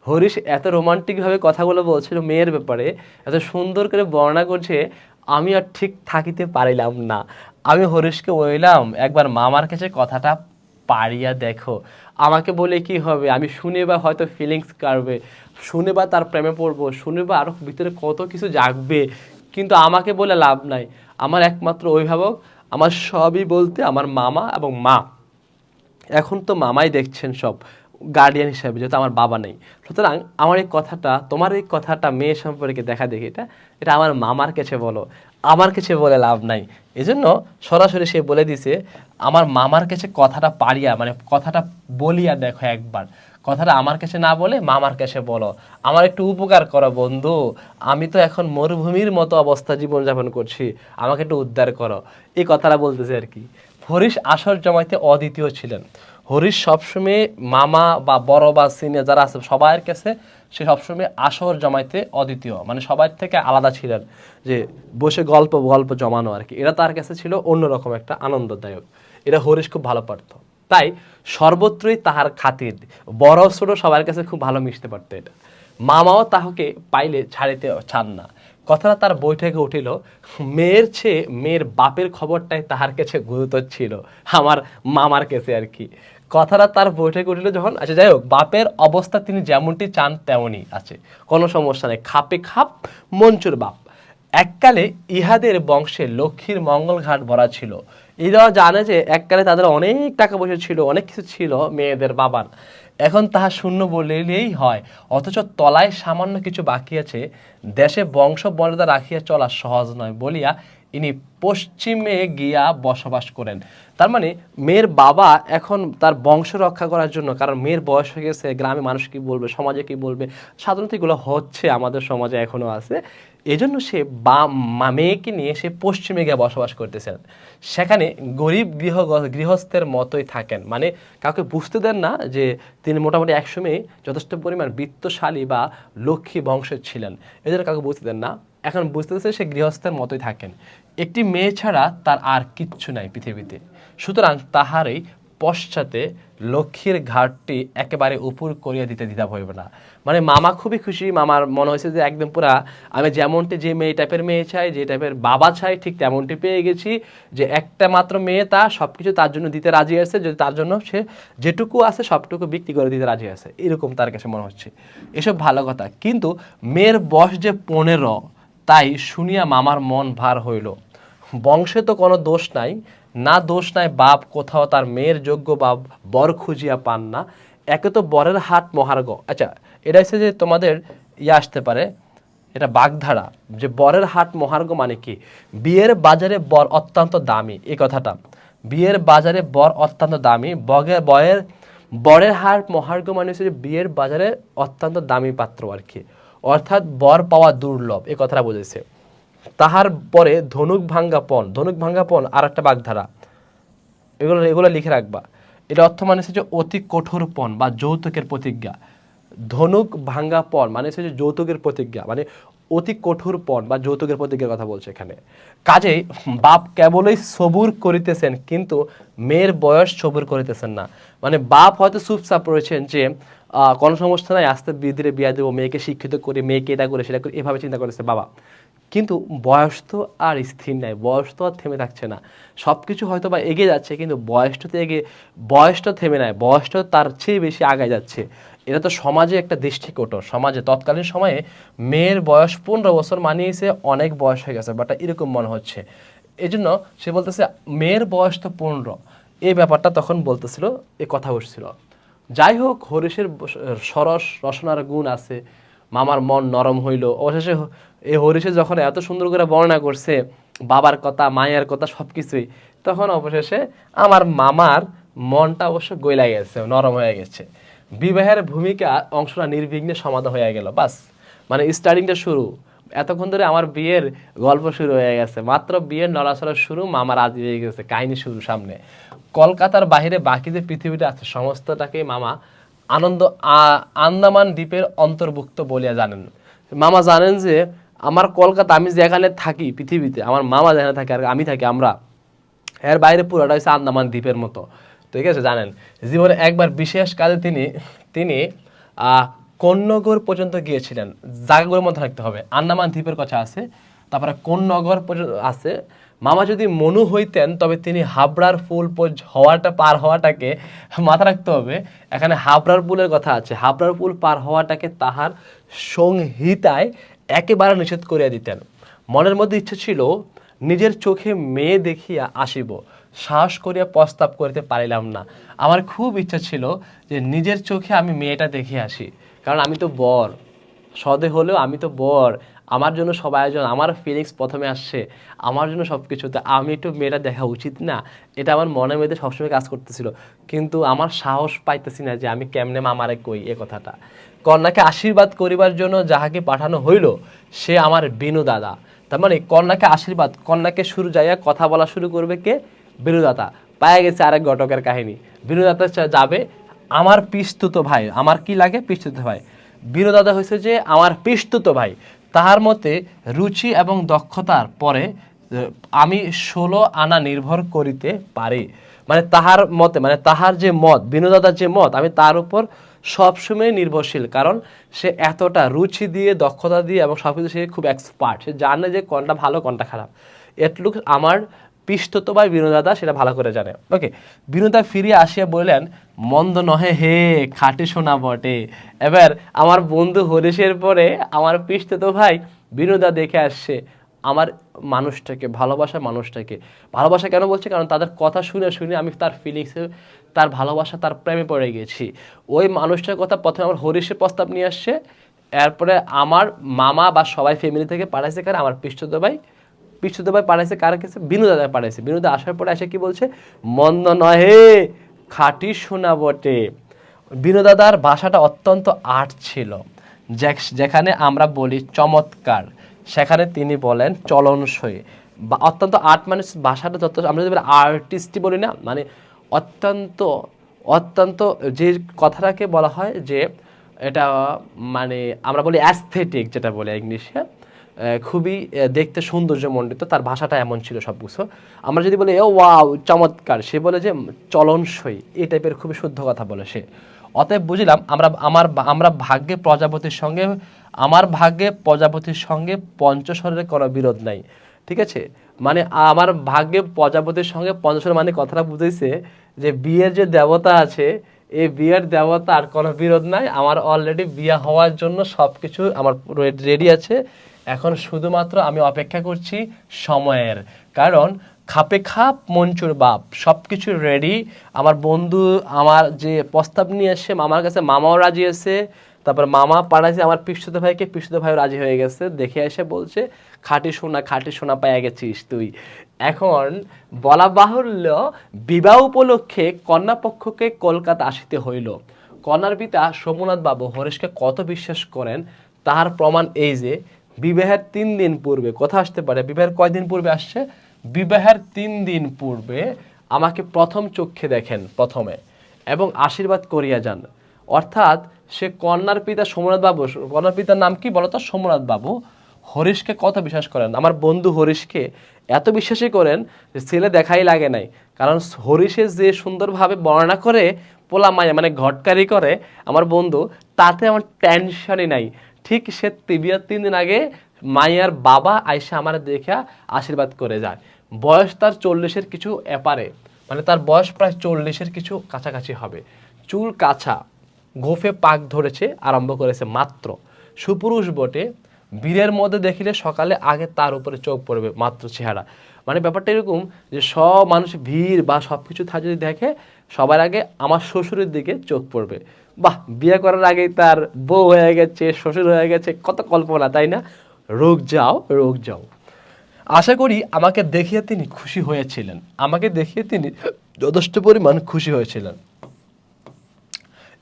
হরিশ এত রোমান্টিকভাবে কথাগুলো বলছিল মেয়ের ব্যাপারে, এত সুন্দর করে বর্ণনা করছে, আমি আর ঠিক থাকিতে পারিলাম না। আমি হরিশকে বললাম, একবার মামার কাছে কথাটা পারিয়া দেখো। আমাকে বলে কি হবে? আমি শুনে বা হয়তো ফিলিংস কাটবে, শুনে বা তার প্রেমে পড়বো, শুনে বা আরো ভিতরে কত কিছু জাগবে, কিন্তু আমাকে বলে লাভ নাই। আমার একমাত্র অভিভাবক, আমার সবই বলতে আমার মামা এবং মা। এখন তো মামাই দেখছেন সব, গার্ডিয়ান হিসাবে, যেহেতু আমার বাবা নেই। সুতরাং আমার এই কথাটা, তোমার এই কথাটা মেয়ে সম্পর্কে দেখা দেখি, এটা এটা আমার মামার কাছে বলো, আমার কাছে বলে লাভ নাই। এজন্য সরাসরি সে বলে দিছে, আমার মামার কাছে কথাটা পারিয়া, মানে কথাটা বলিয়া দেখো একবার। কথাটা আমার কাছে না বলে মামার কাছে বলো, আমার একটু উপকার করো বন্ধু। আমি তো এখন মরুভূমির মতো অবস্থা জীবনযাপন করছি, আমাকে একটু উদ্ধার করো। এই কথাটা বলতেছে আর কি। হরিশ আসর জমাইতে অদ্বিতীয় ছিলেন। হরিশ সবসময় মামা বা বড় বা সিনিয়র যারা আছে সবার কাছে সে সবসময় আসর জমাইতে অদ্বিতীয়, মানে সবার থেকে আলাদা ছিলেন, যে বসে গল্প গল্প জমানো আর কি। এরা তার কাছে ছিল অন্যরকম একটা আনন্দদায়ক। এরা হরিশ খুব ভালো পারত, তাই সর্বত্রই তাহার খাতির, বড় ছোট সবার কাছে খুব ভালো মিশতে পারতো এটা। মামাও তাহাকে পাইলে ছাড়িতে চান না। কথাটা তার বৈঠকে উঠিল, মেয়ের চেয়ে মেয়ের বাপের খবরটাই তাহার কাছে গুরুতর ছিল, আমার মামার কাছে আর কি। কথাটা তার বৈঠকে উঠিল যখন, আচ্ছা যাই হোক, বাপের অবস্থা তিনি যেমনটি চান তেমনই আছে, কোনো সমস্যা নেই, খাপে খাপ মঞ্চুর বাপ। এককালে ইহাদের বংশে লক্ষ্মীর মঙ্গল ঘাট ভরা ছিল। এরা জানে যে এককালে তাদের অনেক টাকা পয়সা ছিল, অনেক কিছু ছিল মেয়েদের বাবার, এখন তাহা শূন্য বলিলেই হয়। অথচ তলায় সামান্য কিছু বাকি আছে। দেশে বংশ মর্যাদা রাখিয়া চলা সহজ নয় বলিয়া ইনি পশ্চিমে গিয়া বসবাস করেন। তার মানে মেয়ের বাবা এখন তার বংশ রক্ষা করার জন্য, কারণ মেয়ের বয়স হয়ে গেছে, গ্রামে মানুষ কি বলবে, সমাজে কি বলবে, সাধারণত এগুলো হচ্ছে, আমাদের সমাজে এখনো আছে। এজন্য সে মেয়েকে নিয়ে সে পশ্চিমে গিয়ে বসবাস করতেছেন। সেখানে গরিব গৃহস্থের মতোই থাকেন, মানে কাউকে বুঝতে দেন না যে তিনি মোটামুটি একসময় যথেষ্ট পরিমাণ বিত্তশালী বা লক্ষ্মী বংশের ছিলেন, এদের কাউকে বুঝতে দেন না। এখন বুঝতেছে সে গৃহস্থের মতোই থাকেন। একটি মেয়ে ছাড়া তার আর কিচ্ছু নাই পৃথিবীতে। সুতরাং তাহারই পশ্চাতে লক্ষ্মীর ঘাটটি একেবারে উপর করিয়া দিতে দ্বিধা হইবে না। মানে মামা খুবই খুশি, মামার মনে হয়েছে যে একদম পুরা আমি যেমনটি যে মেয়ে টাইপের মেয়ে চাই, যে টাইপের বাবা চাই, ঠিক তেমনটি পেয়ে গেছি। যে একটা মাত্র মেয়ে, তা সব কিছু তার জন্য দিতে রাজি আছে, যদি তার জন্য সে যেটুকু আছে সবটুকু বিক্রি করে দিতে রাজি আছে, এরকম তার কাছে মনে হচ্ছে। এসব ভালো কথা, কিন্তু মেয়ের বয়স যে 15, তাই শুনিয়া মামার মন ভার হইল। বংশে তো কোনো দোষ নাই, না দোষ নাই বাপ কোথাও তার মেয়ের যোগ্য বাপ বর খুঁজিয়া পান না। একে তো বরের হাট মহার্ঘ। আচ্ছা, এটা হচ্ছে যে তোমাদের আসতে পারে, এটা বাগধারা, যে বরের হাট মহার্ঘ মানে কি? বিয়ের বাজারে বর অত্যন্ত দামি, এই কথাটা। বিয়ের বাজারে বর অত্যন্ত দামি, বরের হাট মহার্ঘ মানে হচ্ছে যে বিয়ের বাজারে অত্যন্ত দামি পাত্র আর কি, অর্থাৎ বর পাওয়া দুর্লভ, এই কথাটা বুঝেছে। তাহার পরে ধনুক ভাঙ্গাপন আর একটা বাগধারা, এগুলো লিখে রাখবা। এটা অর্থ মানে হচ্ছে যে অতি কঠোর পণ বা যৌতুকের প্রতিজ্ঞা। ধনুক ভাঙ্গা পণ মানে হচ্ছে যে যৌতুকের প্রতিজ্ঞা, মানে অতি কঠোর পণ বা যৌতুকের প্রতিজ্ঞার কথা বলছে এখানে। কাজেই বাপ কেবলই সবুর করিতেছেন, কিন্তু মেয়ের বয়স সবুর করিতেছেন না। মানে বাপ হয়তো চুপচাপ রয়েছেন যে কোনো সমস্যা নাই, আস্তে ধীরে বিয়া দেবো, মেয়েকে শিক্ষিত করে, মেয়েকে এটা করে সেটা করে, এভাবে চিন্তা করেছে বাবা। কিন্তু বয়স তো আর স্থির নাই, বয়স তো আর থেমে থাকছে না। সব কিছু হয়তো বা এগিয়ে যাচ্ছে, কিন্তু বয়সটা থেমে নাই, বয়সটা তার চেয়ে বেশি আগায় যাচ্ছে। এটা তো সমাজে একটা দৃষ্টিকোণ। সমাজে তৎকালীন সময়ে মেয়ের বয়স 15 বছর মানিয়েছে অনেক বয়স হয়ে গেছে, বাট এরকম মনে হচ্ছে। এই জন্য সে বলতেছে মেয়ের বয়স তো 15, এই ব্যাপারটা তখন বলতেছিল, এ কথা উঠছিল। যাই হোক, হরিশের সরস রসনার গুণ আছে, মামার মন নরম হইল। অবশেষে এই হরিষে যখন এত সুন্দর করে বর্ণনা করছে বাবার কথা, মায়ের কথা, সব কিছুই, তখন অবশেষে আমার মামার মনটা অবশ্য গইলা গেছে, নরম হয়ে গেছে। বিবাহের ভূমিকা অংশটা নির্বিঘ্নে সমাধান হয়ে গেল, বাস। মানে স্টার্টিংটা শুরু, এতক্ষণ ধরে আমার বিয়ের গল্প শুরু হয়ে গেছে, মাত্র বিয়ের নড়াচড়া শুরু, মামা রাজি হয়ে গেছে, কাহিনী শুরু সামনে। কলকাতার বাহিরে বাকি যে পৃথিবীটা আছে সমস্তটাকে মামা আন্দামান দ্বীপের অন্তর্ভুক্ত বলিয়া জানেন। মামা জানেন যে আমার কলকাতা, আমি যেখানে থাকি পৃথিবীতে, আমার মামা যেখানে থাকে আর আমি থাকি, আমরা এর বাইরে পুরোটা হচ্ছে আন্দামান দ্বীপের মতো, ঠিক আছে? জানেন, জীবনে একবার বিশেষ কাজে তিনি তিনি কোন্নগর পর্যন্ত গিয়েছিলেন। জায়গাগুলোর মধ্যে রাখতে হবে, আন্দামান দ্বীপের কথা আছে, তারপরে কোন্নগর পর্যন্ত আছে। মামা যদি মনু হইতেন তবে তিনি হাবড়ার পুল পার হওয়াটাকে মাথা রাখতে হবে। এখানে হাবড়ার পুলের কথা আছে, হাবড়ার পুল পার হওয়াটাকে তাহার সংহিতায় একেবারে নিষেধ করিয়া দিতেন। মনের মধ্যে ইচ্ছে ছিল নিজের চোখে মেয়ে দেখিয়া আসিব, সাহস করিয়া প্রস্তাব করিতে পারিলাম না। আমার খুব ইচ্ছা ছিল যে নিজের চোখে আমি মেয়েটা দেখে আসি, কারণ আমি তো বর, সদে হলেও আমি তো বর, আমার জন্য সব আয়োজন, আমার ফিলিংস প্রথমে আসছে, আমার জন্য সব কিছু, তো আমি একটু মেয়েটা দেখা উচিত না? এটা আমার মনের মধ্যে সবসময় কাজ করতেছিল, কিন্তু আমার সাহস পাইতেছি না যে আমি কেমনে মামারে কই এ কথাটা। কন্যাকে আশীর্বাদ করিবার জন্য যাহাকে পাঠানো হইল সে আমার বিনু দাদা। তার মানে কন্যাকে আশীর্বাদ, কন্যাকে শুরু যাইয়া কথা বলা শুরু করবে কে? বিনুদাতা। পাওয়া গেছে আরেক ঘটকের কাহিনী। বিনুদাতা যাবে, আমার পিস্তুত ভাই, আমার কি লাগে? পিস্তুত ভাই। বিনুদাদা হয়েছে যে আমার পিস্তুত ভাই, তাহার মতে রুচি এবং দক্ষতার পরে আমি 16 আনা নির্ভর করিতে পারি। মানে তাহার মতে, মানে তাহার যে মত, বিনুদাদার যে মত, আমি তার উপর সবসময় নির্ভরশীল, কারণ সে এতটা রুচি দিয়ে, দক্ষতা দিয়ে এবং সব কিছু সে খুব এক্সপার্ট, সে জানে যে কোনটা ভালো কোনটা খারাপ। এটুকু আমার পিস্তত ভাই বিনোদাদা সেটা ভালো করে জানে। ওকে, বিনোদা ফিরিয়া আসিয়া বললেন, মন্দ নহে হে, খাঁটি সোনা বটে। এবার আমার বন্ধু হরিশের পরে আমার পিস্তত ভাই বিনোদা দেখে আসছে আমার মানুষটাকে, মানুষটাকে ভালোবাসা কেন বলছে? কারণ তাদের কথা শুনে শুনে আমি তার ফিলিংসে, তার ভালোবাসা, তার প্রেমে পড়ে গেছি। ওই মানুষটার কথা প্রথমে আমার হরিশের প্রস্তাব নিয়ে আসছে, এরপরে আমার মামা বা সবাই ফ্যামিলি থেকে পাঠাইছে, কারণ আমার পিস্তুত ভাই পাঠাইছে কার কাছে? বিনোদা পাঠাইছে। বিনোদা আসার পরে এসে কি বলছে? মন্দ নহে, খাঁটি সোনা বটে। বিনোদাদার ভাষাটা অত্যন্ত আর্ট ছিল, যেখানে আমরা বলি চমৎকার, সেখানে তিনি বলেন চলনসই। বা অত্যন্ত আর্ট মানে ভাষাটা যত, আমরা যদি আর্টিস্টই বলি না, মানে অত্যন্ত অত্যন্ত যে কথাটাকে বলা হয় যে এটা, মানে আমরা বলি অ্যাস্থেটিক, যেটা বলে ইংলিশে, খুবই দেখতে সৌন্দর্যমণ্ডিত, তার ভাষাটা এমন ছিল সব কিছু। আমরা যদি বলি ও ওয়াও চমৎকার, সে বলে যে চলনসই, এই টাইপের খুবই শুদ্ধ কথা বলে সে। অতএব বুঝলাম আমরা ভাগ্যে প্রজাপতির সঙ্গে, আমার ভাগ্যে প্রজাপতির সঙ্গে পঞ্চস্বরের কোনো বিরোধ নাই, ঠিক আছে। মানে আমার ভাগ্যে প্রজাপতির সঙ্গে পঞ্চস্বর মানে কথাটা বুঝেছে যে বিয়ের যে দেবতা আছে, এই বিয়ের দেবতার কোনো বিরোধ নাই, আমার অলরেডি বিয়ে হওয়ার জন্য সব কিছু আমার রেডি আছে। এখন শুধুমাত্র আমি অপেক্ষা করছি সময়ের, কারণ খাপে খাপ মঞ্চুর বাপ, সব কিছু রেডি। আমার বন্ধু আমার যে প্রস্তাব নিয়ে এসে মামার কাছে, মামাও রাজি আছে, তারপর মামা পাঠাইছে আমার পিসতুতো ভাইকে, পিসতুতো ভাইও রাজি হয়ে গেছে। দেখে এসে বলছে খাঁটি সোনা পাইয়া গেছিস তুই। এখন বলা বাহুল্য, বিবাহ উপলক্ষে কন্যাপক্ষকে কলকাতা আসিতে হইল। কন্যার পিতা সোমনাথ বাবু হরেশকে কত বিশ্বাস করেন তার প্রমাণ এই যে বিবাহের 3 দিন পূর্বে, কথা আসতে পারে বিবাহের কয়দিন পূর্বে আসছে, বিবাহের 3 দিন পূর্বে আমাকে প্রথম চক্ষে দেখেন প্রথমে, এবং আশীর্বাদ করিয়া যান। অর্থাৎ সে কন্যার পিতা সোমনাথ বাবু, কন্যার পিতার নাম কি বলতো, সোমনাথ বাবু, হরিশকে কত বিশ্বাস করেন। আমার বন্ধু হরিশকে এত বিশ্বাসই করেন যে ছেলে দেখাই লাগে নাই, কারণ হরিশে যে সুন্দরভাবে বর্ণনা করে পোলা মায়া মানে ঘটকারি করে আমার বন্ধু, তাতে আমার টেনশনই নাই। ঠিক সে বিয়ের 3 দিন আগে মাইয়ার বাবা আয়সা আমার দেখা আশীর্বাদ করে যায়। বয়স তার 40-এর কিছু এপারে, মানে তার বয়স প্রায় 40-এর কিছু কাছাকাছি হবে। চুল কাছা, গোফে পাক ধরেছে, আরম্ভ করেছে মাত্র। সুপুরুষ বটে, বীরের মধ্যে দেখিলে সকালে আগে তার উপরে চোখ পড়বে মাত্র চেহারা। মানে ব্যাপারটা এরকম যে সব মানুষ ভিড় বা সব কিছু যদি দেখে, সবার আগে আমার শ্বশুরের দিকে চোখ পড়বে। বাহ, বিয়ে করার আগেই তার বউ হয়ে গেছে, শ্বশুর হয়ে গেছে, কত কল্পনা, তাই না? রোগ যাও রোগ যাও। আশা করি আমাকে দেখিয়ে তিনি খুশি হয়েছিলেন, আমাকে দেখিয়ে তিনি যথেষ্ট পরিমাণ খুশি হয়েছিলেন।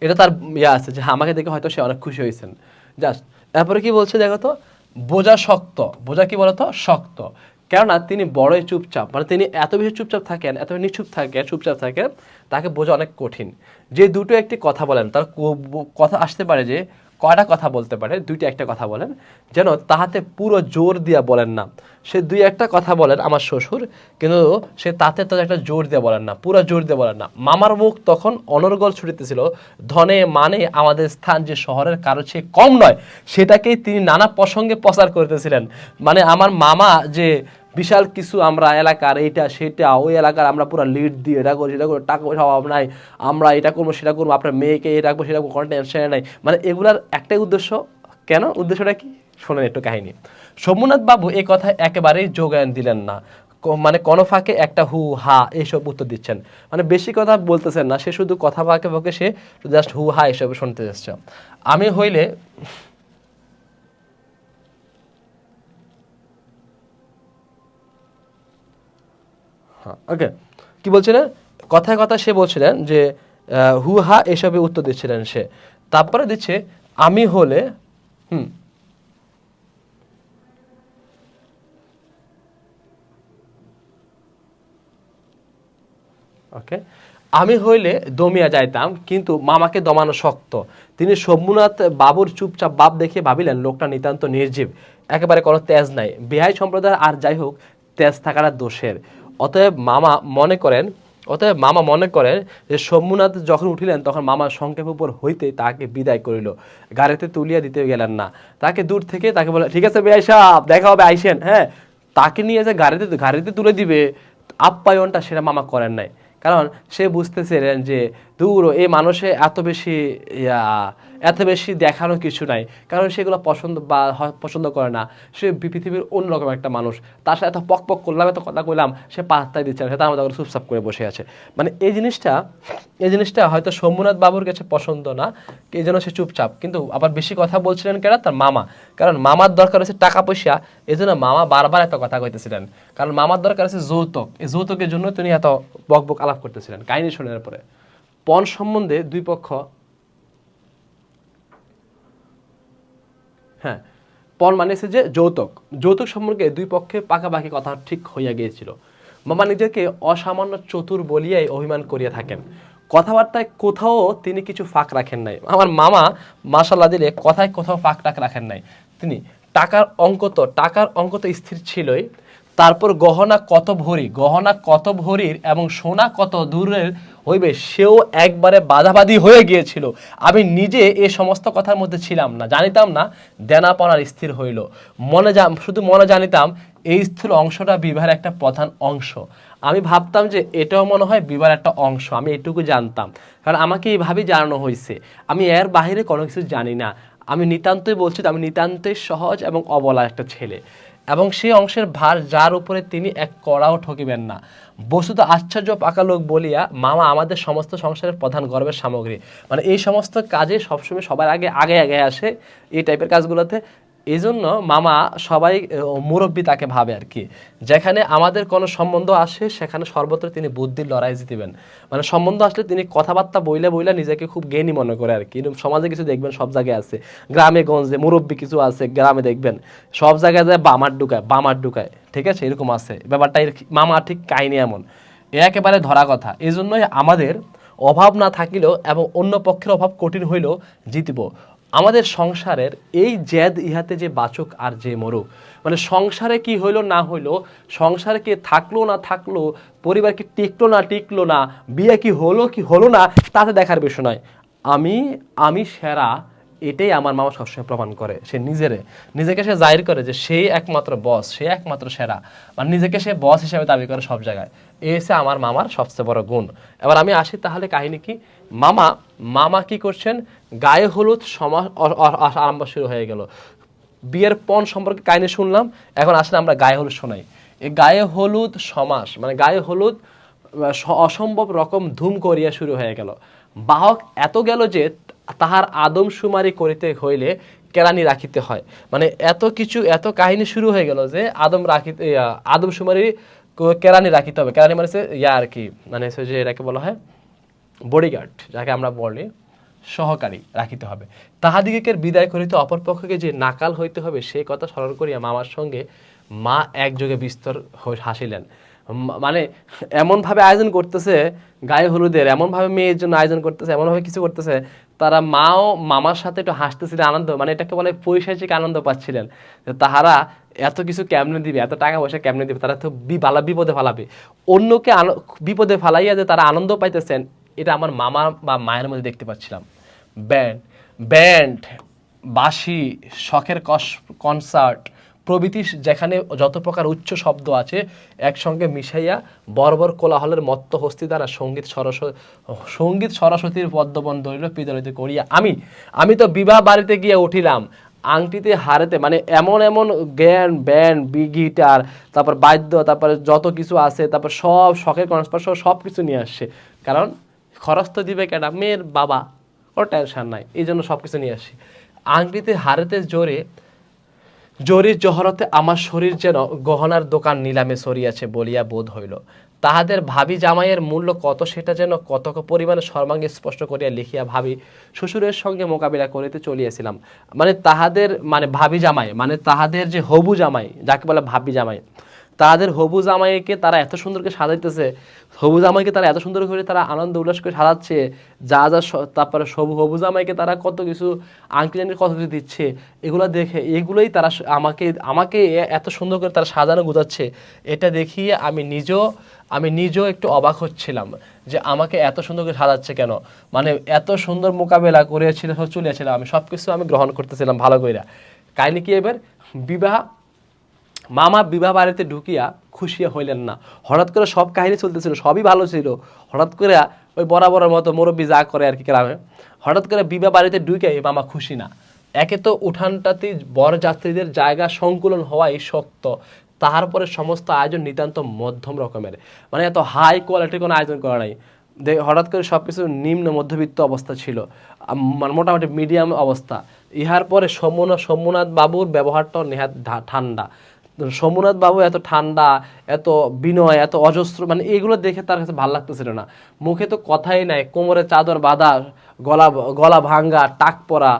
এটা তার ইয়ে আছে যে আমাকে দেখে হয়তো সে অনেক খুশি হয়েছেন। জাস্ট তারপরে কি বলছে দেখো তো, বোঝা শক্ত, বোঝা কি বলতো, শক্ত। কেননা তিনি বড়ই চুপচাপ, মানে তিনি এত বেশি চুপচাপ থাকেন, এত নিচুপ থাকেন, চুপচাপ থাকেন, তাকে বোঝা অনেক কঠিন। যে দুটো একটি কথা বলেন, তার কথা আসতে পারে যে কয়টা কথা বলতে পারে, দুইটা একটা কথা বলেন, যেন তাহাতে পুরো জোর দিয়া বলেন না। সে দুই একটা কথা বলেন আমার শ্বশুর, কিন্তু সে তাতে তো একটা জোর দিয়ে বলেন না, পুরো জোর দিয়ে বলেন না। মামার মুখ তখন অনর্গল ছুটিতেছিল, ধনে মানে আমাদের স্থান যে শহরের কারো চেয়ে কম নয়, সেটাকেই তিনি নানা প্রসঙ্গে প্রচার করতেছিলেন। মানে আমার মামা যে বিশাল কিছু, আমরা এলাকার এইটা সেটা, ওই এলাকার আমরা পুরো লিড দিয়ে এটা করি সেটা করি, টাকা পয়সা অভাব নাই, আমরা এটা করবো সেটা করবো, আপনার মেয়েকে এটা রাখবো সেটা কোনো টেনশন নাই। মানে এগুলার একটাই উদ্দেশ্য। কেন উদ্দেশ্যটা কি শোনেন একটু কাহিনী। সোমনাথ বাবু এই কথায় একেবারেই যোগায়ন দিলেন না, মানে কোনো ফাঁকে একটা হু হা এইসব উত্তর দিচ্ছেন, মানে বেশি কথা বলতেছেন না, সে শুধু কথা ফাঁকে ফাঁকে সে জাস্ট হু হা এসব শুনতে যাচ্ছে। আমি হইলে হ্যাঁ ওকে, কি বলছিলেন, কথায় কথা সে বলছিলেন যে হু হা এসবে উত্তর দিচ্ছিলেন সে। তারপরে দিচ্ছে আমি হলে, হুম ওকে, আমি হইলে দমিয়া যাইতাম, কিন্তু মামাকে দমানো শক্ত। তিনি সোমনাথ বাবুর চুপচাপ ভাব দেখে ভাবিলেন লোকটা নিতান্ত নির্জীব, একেবারে কোনো তেজ নাই। বিহাই সম্প্রদায় আর যাই হোক, তেজ থাকাটা দোষের। অতএব মামা মনে করেন অতএব মামা মনে করেন যে সোমনাথ যখন উঠিলেন তখন মামা সংক্ষেপ উপর হইতে তাকে বিদায় করিল, গাড়িতে তুলিয়া দিতে গেলেন না। তাকে দূর থেকে তাকে বলে ঠিক আছে বিহাই সাহেব দেখা হবে আইসেন, হ্যাঁ। তাকে নিয়ে যে গাড়িতে তুলে দিবে আপ্যায়নটা, সেটা মামা করেন নাই। কারণ সে বুঝতেছিলেন যে দূর এই মানুষে এত বেশি দেখানো কিছু নাই, কারণ সেগুলো পছন্দ বা পছন্দ করে না। সে পৃথিবীর অন্যরকম একটা মানুষ, তার সাথে এত পক পক করলাম, এত কথা কইলাম, সে পাত্তাই দিচ্ছে না, সে তার মতো করে চুপচাপ করে বসে আছে। মানে এই জিনিসটা হয়তো সোমনাথ বাবুর কাছে পছন্দ না, এই জন্য সে চুপচাপ। কিন্তু আবার বেশি কথা বলছিলেন কেন, তার মামা, কারণ মামার দরকার হচ্ছে টাকা পয়সা, এই জন্য মামা বারবার এত কথা কইতেছিলেন, কারণ মামার দরকার আছে যৌতুক, এই যৌতুকের জন্য তিনি এত বক বক আলাপ করতেছিলেন। কাহিনী শোনার পরে পণ সম্বন্ধে দুই পক্ষ, হ্যাঁ, পণ মানেছে যে যৌতুক, যৌতুক সম্পর্কে দুই পক্ষে পাকাপাকি কথা ঠিক হইয়া গিয়েছিল। মামা নিজেকে অসামান্য চতুর বলিয়াই অভিমান করিয়া থাকেন, কথাবার্তায় কোথাও তিনি কিছু ফাঁক রাখেন নাই। আমার মামা মাশাল্লাহ দিলে কথায় কোথাও ফাঁক টাক রাখেন নাই, তিনি টাকার অঙ্ক তো স্থির ছিলই, তারপর গহনা কত ভরির এবং সোনা কত দূরের হইবে সেও একবারে বাধাবাধি হয়ে গিয়েছিল। আমি নিজে এ সমস্ত কথার মধ্যে ছিলাম না, জানিতাম না দেনাপনার স্থির হইল। শুধু মনে জানিতাম এই স্থূল অংশটা বিবাহের একটা প্রধান অংশ। আমি ভাবতাম যে এটাও মনে হয় বিবাহের একটা অংশ, আমি এটুকু জানতাম, কারণ আমাকে এইভাবেই জানানো হয়েছে। আমি এর বাইরে কোনো কিছু জানি না। আমি নিতান্তই বলছি, আমি নিতান্তই সহজ এবং অবলা একটা ছেলে, এবং সেই অংশের ভার যার উপরে তিনি এক কড়াও ঠকিবেন না। বস্তুত আশ্চর্য পাকা লোক বলিয়া মামা আমাদের সমস্ত সংসারের প্রধান গর্বের সামগ্রী। মানে এই সমস্ত কাজে সবসময় সবার আগে আগে আগে আসে এই টাইপের কাজগুলোতে। এই জন্য মামা সবাই মুরব্বী তাকে ভাবে আর কি। যেখানে আমাদের কোনো সম্বন্ধ আসে সেখানে সর্বত্র তিনি বুদ্ধির লড়াই জিতিবেন। মানে সম্বন্ধ আসলে তিনি কথাবার্তা বইলে বইলে নিজেকে খুব জ্ঞানী মনে করে আর কি। সমাজে কিছু দেখবেন সব জায়গায় আছে, গ্রামে গঞ্জে মুরব্বী কিছু আছে, গ্রামে দেখবেন সব জায়গায় যায় বামার ঢুকায়, ঠিক আছে, এরকম আছে ব্যাপারটা। মামা ঠিক কাহিনী এমন, এ একেবারে ধরা কথা। এই জন্যই আমাদের অভাব না থাকিলেও এবং অন্য পক্ষের অভাব কঠিন হইলেও জিতব। আমাদের সংসারের এই জেদ ইহাতে যে বাচক আর যে মরুক, মানে সংসারে কি হইলো না হইলো, সংসারে কি থাকলো না থাকলো, পরিবার কি টিকলো না, বিয়ে কি হলো না, তাতে দেখার বিষয় নয়। আমি সেরা, এটাই আমার মামা সবসময় প্রমাণ করে। সে নিজেকে সে জাহির করে যে সেই একমাত্র বস, সে একমাত্র সেরা, মানে নিজেকে সে বস হিসেবে দাবি করে সব জায়গায়। এই হচ্ছে আমার মামার সবচেয়ে বড় গুণ। এবার আমি আসি তাহলে কাহিনী কি। মামা কি করছেন, গায়ে হলুদ সমাস আরম্ভ শুরু হয়ে গেল। বিয়ের পণ সম্পর্কে কাহিনী শুনলাম, এখন আসলে আমরা গায়ে হলুদ শোনাই। এই গায়ে হলুদ সমাস, মানে গায়ে হলুদ অসম্ভব রকম ধুম করিয়া শুরু হয়ে গেল। বাহক এত গেল যে তাহার আদমশুমারি করিতে হইলে কেরানি রাখিতে হয়। মানে এত কিছু, এত কাহিনী শুরু হয়ে গেল যে আদমশুমারি কেরানি রাখিতে হবে। কেরানি মানে আর কি, মানে যে এটাকে বলা হয় বডিগার্ড, যাকে আমরা বলি সহকারী রাখিতে হবে। তাহাদিগকে বিদায় করিতে অপরপক্ষকে যে নাকাল হইতে হবে সেই কথা স্মরণ করিয়া মামার সঙ্গে মা একযোগে বিস্তর হাসিলেন। মানে এমনভাবে আয়োজন করতেছে গায়ে হলুদের, এমনভাবে মেয়ের জন্য আয়োজন করতেছে, এমনভাবে কিছু করতেছে, তারা মাও মামার সাথে একটু হাসতেছিলেন, আনন্দ, মানে এটাকে বলে পৈশাচিক আনন্দ পাচ্ছিলেন। তাহারা এত কিছু কেমনে দিবে, এত টাকা পয়সা কেমনে দিবে, তারা তো বিপদে ফালাবে। অন্যকে বিপদে ফালাইয়া যে তারা আনন্দ পাইতেছেন, এটা আমার মামা বা মায়ের মধ্যে দেখতে পাচ্ছিলাম। ব্যান্ড বাঁশি, শখের কনসার্ট প্রভৃতি, যেখানে যত প্রকার উচ্চ শব্দ আছে একসঙ্গে মিশাইয়া বর্বর কোলাহলের মত্ত হস্তি দ্বারা সঙ্গীত সরস্বতীর পদ্মবন দৈল পিদলিত করিয়া আমি তো বিবাহ বাড়িতে গিয়ে উঠিলাম আংটিতে হারেতে, মানে এমন ব্যান্ড গিটার, তারপর বাদ্য, তারপরে যত কিছু আছে, তারপর সব শখের কনসার্ট সব কিছু নিয়ে আসছে। কারণ খরচ তো দিবে কেনা, মেয়ের বাবা, ওর টেনশন নাই, এই জন্য সব কিছু নিয়ে আসি। আংটিতে হারেতে জরির জহরতে আমার শরীর যেন গহনার দোকান নিলামে সরিয়াছে বলিয়া বোধ হইল। তাহাদের ভাবি জামাইয়ের মূল্য কত সেটা যেন কতক পরিমাণে সর্বাঙ্গে স্পষ্ট করিয়া লিখিয়া ভাবি শ্বশুরের সঙ্গে মোকাবিলা করিতে চলিয়াছিলাম। মানে তাহাদের, মানে ভাবি জামাই, মানে তাহাদের যে হবু জামাই, যাকে বলে ভাবি জামাই, তাদের হবু জামাইকে তারা এত সুন্দর করে সাজাইতেছে, হবু জামাইকে তারা এত সুন্দর করে তারা আনন্দ উল্লাস করে সাজাচ্ছে, তারপরে হবু জামাইকে তারা কত কিছু আংটি কত কিছু দিচ্ছে, এগুলো দেখে, এগুলোই তারা আমাকে এত সুন্দর করে তারা সাজানো গুজাচ্ছে, এটা দেখিয়ে আমি নিজেও একটু অবাক হচ্ছিলাম যে আমাকে এত সুন্দর করে সাজাচ্ছে কেন, মানে এত সুন্দর মোকাবেলা চলিয়াছিলাম, আমি সব কিছু আমি গ্রহণ করতেছিলাম ভালো করে। কাহিনী কি, এবার মামা বিবাহ বাড়িতে ঢুকিয়া খুশিয়া হইলেন না। হঠাৎ করে সব কাহিনী চলতেছিল, সবই ভালো ছিল, হঠাৎ করে ওই বরাবরের মতো মুরব্বী যা করে আর কি গ্রামে, হঠাৎ করে বিবাহ বাড়িতে ঢুকে মামা খুশি না। একে তো উঠানটাতে বরযাত্রীদের জায়গা সংকুলন হওয়াই শক্ত, তারপরে সমস্ত আয়োজন নিতান্ত মধ্যম রকমের, মানে এত হাই কোয়ালিটির কোনো আয়োজন করা নাই। হঠাৎ করে সব কিছু নিম্ন মধ্যবিত্ত অবস্থা ছিল, মোটামুটি মিডিয়াম অবস্থা। ইহার পরে সোমনাথ বাবুর ব্যবহারটাও নেহাত ঠান্ডা। সোমনাথ বাবু এত ঠান্ডা, এত বিনয়, এত অজস্র, মানে এগুলো দেখে তার কাছে ভালো লাগতেছিল না। মুখে তো কথাই নাই, কোমরে চাদর বাঁধা, গলা ভাঙ্গা, টাক পরা,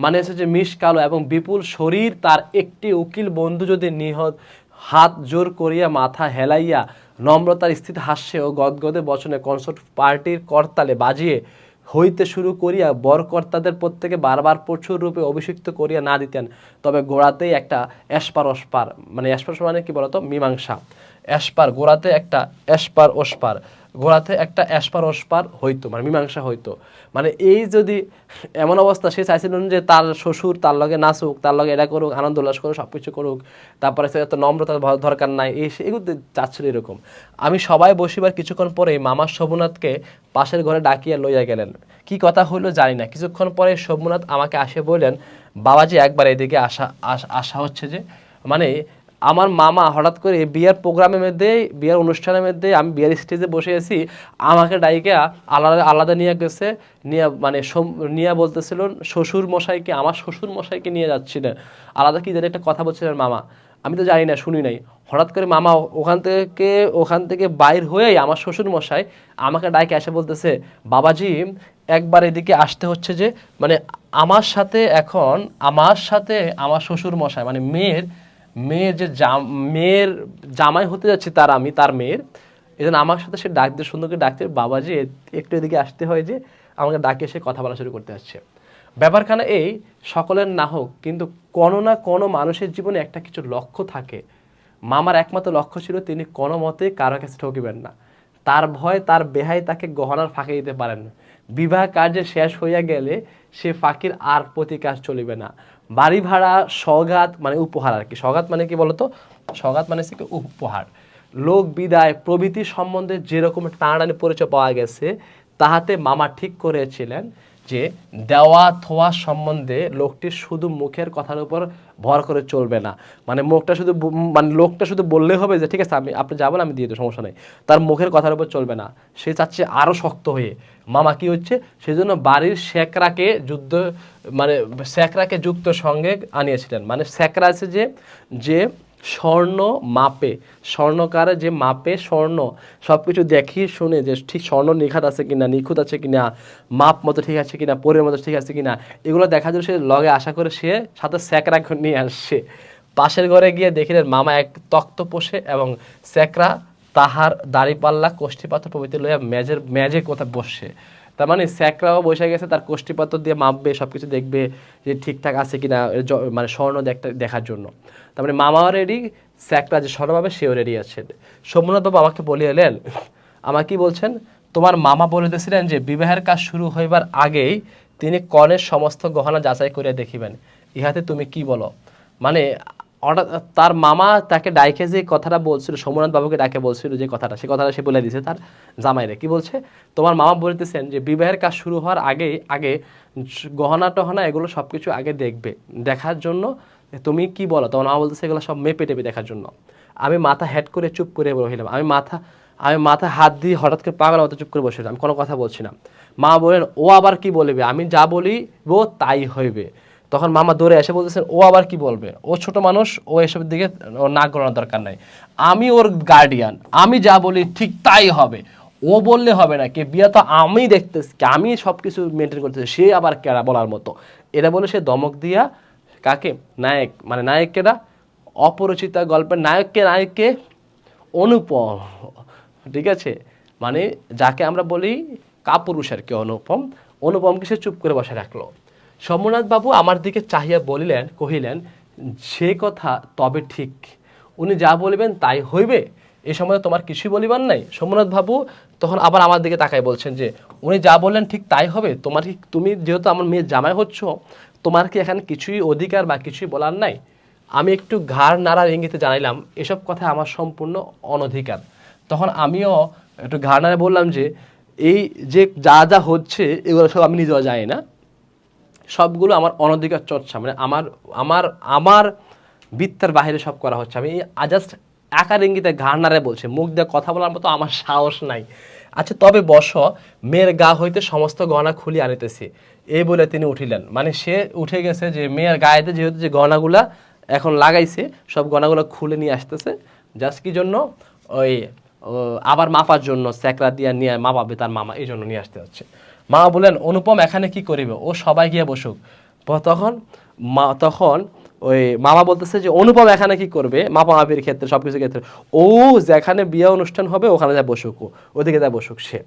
মানে হচ্ছে যে মিশ কালো এবং বিপুল শরীর। তার একটি উকিল বন্ধু যদি নিহত হাত জোর করিয়া মাথা হেলাইয়া নম্রতার স্থিত হাস্যে ও গদগদে বচনে কনসার্ট পার্টির করতালে বাজিয়ে হইতে শুরু করিয়া বরকর্তাদের প্রত্যেকে বারবার প্রচুর রূপে অভিষিক্ত করিয়া না দিতেন, তবে গোড়াতেই একটা এসপার ওসপার, মানে এসপার মানে কি বলতো, মীমাংসা, এসপার গোড়াতে একটা এসপার ওসপার, গোড়াতে একটা এসপার ওসপার হইতো, মানে মীমাংসা হইতো। মানে এই যদি এমন অবস্থা, সে চাইছিলেন যে তার শ্বশুর তার লগে নাচুক, তার লগে এটা করুক, আনন্দ উল্লাস করুক, সব কিছু করুক, তারপরে সে এত নম্রতার দরকার নাই, এগুলো চাচ্ছিল এরকম। আমি সবাই বসিবার কিছুক্ষণ পরে মামা শোভনাথকে পাশের ঘরে ডাকিয়া লইয়া গেলেন। কি কথা হইলো জানি না। কিছুক্ষণ পরে শোভনাথ আমাকে আসে বললেন, বাবাজি একবার এদিকে আসা হচ্ছে যে, মানে আমার মামা হঠাৎ করে বিয়ের প্রোগ্রামের মধ্যে, বিয়ের অনুষ্ঠানের মধ্যে, আমি বিয়ের স্টেজে বসে আছি, আমাকে ডাইকে আলাদা আলাদা নিয়ে গেছে, নিয়ে মানে নিয়ে বলতেছিল শ্বশুর মশাইকে, আমার শ্বশুর মশাইকে নিয়ে যাচ্ছিলেন আলাদা, কি জানি একটা কথা বলছিলেন মামা, আমি তো জানি না, শুনি নাই। হঠাৎ করে মামা ওখান থেকে বাইর হয়েই আমার শ্বশুর মশাই আমাকে ডাইকে এসে বলতেছে, বাবাজি একবার এদিকে আসতে হচ্ছে যে, মানে আমার সাথে আমার শ্বশুর মশাই, মানে মেয়ের যে মেয়ের জামাই হতে যাচ্ছে তার মেয়ের, এই জন্য আমার সাথে সে ডাকতে, সুন্দরকে ডাকতে, বাবাজি একটু এদিকে আসতে হয় যে, আমাকে ডাকে সে কথা বলা শুরু করতে আসছে। ব্যাপারখানা এই, সকলের না হোক কিন্তু কোনো না কোনো মানুষের জীবনে একটা কিছু লক্ষ্য থাকে। মামার একমাত্র লক্ষ্য ছিল তিনি কোনো মতে কারো কাছে ঠকিবেন না। তার ভয় তার বেহাই তাকে গহনার ফাঁকি দিতে পারেন। বিবাহ কার্য শেষ হইয়া গেলে সে ফাঁকির আর প্রতিকার চলিবে না। বাড়ি ভাড়া, সওগাত মানে উপহার আর কি, সওগাত মানে কি বলতো, সওগাত মানে কি উপহার, লোক বিদায় প্রভৃতি সম্বন্ধে যেরকম টানাটানি পরিচয় পাওয়া গেছে, তাহাতে মামা ঠিক করেছিলেন যে দেওয়া থোয়া সম্বন্ধে লোকটির শুধু মুখের কথার উপর ভর করে চলবে না। মানে লোকটা শুধু বললে হবে যে ঠিক আছে আপনি যাবেন আমি দিয়ে দেবো, সমস্যা নেই, তার মুখের কথার উপর চলবে না। সে চাচ্ছে আরও শক্ত হয়ে। মামা কি হচ্ছে, সেই জন্য বাড়ির শেকরাকে যুক্ত সঙ্গে আনিয়েছিলেন। মানে শেকরা আছে যে স্বর্ণ মাপে, স্বর্ণকারে যে মাপে স্বর্ণ সব কিছু দেখিয়ে শুনে যে ঠিক স্বর্ণ নিখাত আছে কিনা, নিখুঁত আছে কিনা, মাপ মতো ঠিক আছে কিনা, পরের মতো ঠিক আছে কিনা, এগুলো দেখার জন্য সে লগে আশা করে সে সাথে স্যাকরা নিয়ে আসছে। পাশের ঘরে গিয়ে দেখিলেন মামা এক তক্ত পোষে এবং স্যাকরা তাহার দাড়িপাল্লা কোষ্ঠীপাত্র প্রভৃতি লইয়া মেজে কোথায় বসছে। তার মানে স্যাকরাও বসে গেছে, তার কোষ্ঠীপাত্র দিয়ে মাপবে, সব কিছু দেখবে যে ঠিকঠাক আছে কিনা, মানে স্বর্ণ দেখার জন্য। তার মানে মামাও রেডি, স্যাকরা যে স্বর্ণ পাবে সেও রেডি আছে। সোমনাথ বাবু আমাকে বলিলেন, আমাকে কি বলছেন, তোমার মামা বলিতেছিলেন যে বিবাহের কাজ শুরু হইবার আগেই তিনি কনের সমস্ত গহনা যাচাই করিয়া দেখিবেন, ইহাতে তুমি কি বলো? মানে তার মামা তাকে ডাইকে যে কথাটা বলছিল, সোমনাথ বাবুকে ডাকে বলছিল যে কথাটা, সে কথাটা সে বলে দিয়েছে তার জামাইরে। কি বলছে, তোমার মামা বলতেছেন যে বিবাহের কাজ শুরু হওয়ার আগে গহনা টহনা এগুলো সব কিছু আগে দেখবে, দেখার জন্য তুমি কি বলো? তোমার মামা বলতেছে এগুলো সব মেপে টেপে দেখার জন্য। আমি মাথা হেড করে চুপ করে রহিলাম। আমি মাথা হাত দিয়ে হঠাৎ করে পাগলের মতো চুপ করে বসে, আমি কোনো কথা বলছি না। মা বলেন, ও আবার কি বলবে? আমি যা বলিব তাই হইবে। তখন মামা দৌড়ে এসে বলতেছেন, ও আবার কি বলবে? ও ছোট মানুষ, ও এসবের দিকে ওর নাক গলানোর দরকার নাই। আমি ওর গার্ডিয়ান, আমি যা বলি ঠিক তাই হবে। ও বললে হবে না, কে বিয়া তো আমি দেখতেছি, আমি সব কিছু মেনটেন করতেছি, সে আবার কেরা বলার মতো। এটা বলে সে দমক দিয়া কাকে, নায়ক, মানে নায়কেরা অপরিচিতা গল্পের নায়ককে অনুপম, ঠিক আছে, মানে যাকে আমরা বলি কাপুরুষ আর কি, অনুপমকে সে চুপ করে বসে রাখলো। সোমনাথ বাবু আমার দিকে চাহিয়া কহিলেন, সে কথা তবে ঠিক, উনি যা বলিবেন তাই হইবে, এ সময় তোমার কিছুই বলিবার নাই। সোমনাথ বাবু তখন আবার আমার দিকে তাকাই বলছেন যে উনি যা বললেন ঠিক তাই হবে, তুমি যেহেতু আমার মেয়ের জামাই হচ্ছ, তোমার কি এখানে কিছুই অধিকার বা কিছুই বলার নাই? আমি একটু ঘাড় নাড়ার ইঙ্গিতে জানাইলাম, এসব কথা আমার সম্পূর্ণ অনধিকার। তখন আমিও একটু ঘাড় নাড়ে বললাম যে এই যে যা যা হচ্ছে এগুলো সব আমি নিজেও জানি না, সবগুলো আমার অনধিকার চর্চা, মানে আমার বৃত্তের বাইরে সব করা হচ্ছে। আমি জাস্ট আকার ইঙ্গিতে ঘাড় নাড়ে বলছি, মুখ দিয়ে কথা বলার মতো আমার সাহস নাই। আচ্ছা তবে বস, মেয়ের গা হইতে সমস্ত গহনা খুলি আনিতেছি, এই বলে তিনি উঠিলেন। মানে সে উঠে গেছে যে মেয়ের গায়েতে যেহেতু যে গহনাগুলা এখন লাগাইছে সব গহনাগুলো খুলে নিয়ে আসতেছে, জাস্ট কি জন্য, ওই আবার মাপার জন্য, স্যাকরা দিয়ে নিয়ে মাপাবে তার মামা, এই জন্য নিয়ে আসতে হচ্ছে। মামা বললেন, অনুপম এখানে কি করিবে, ও সবাই গিয়ে বসুক। তখন ওই মামা বলতেছে যে অনুপম এখানে কি করবে, মাপামাপির ক্ষেত্রে, সবকিছুর ক্ষেত্রে, ও যেখানে বিয়ে অনুষ্ঠান হবে ওখানে যা বসুক, ওদিকে যা বসুক সে।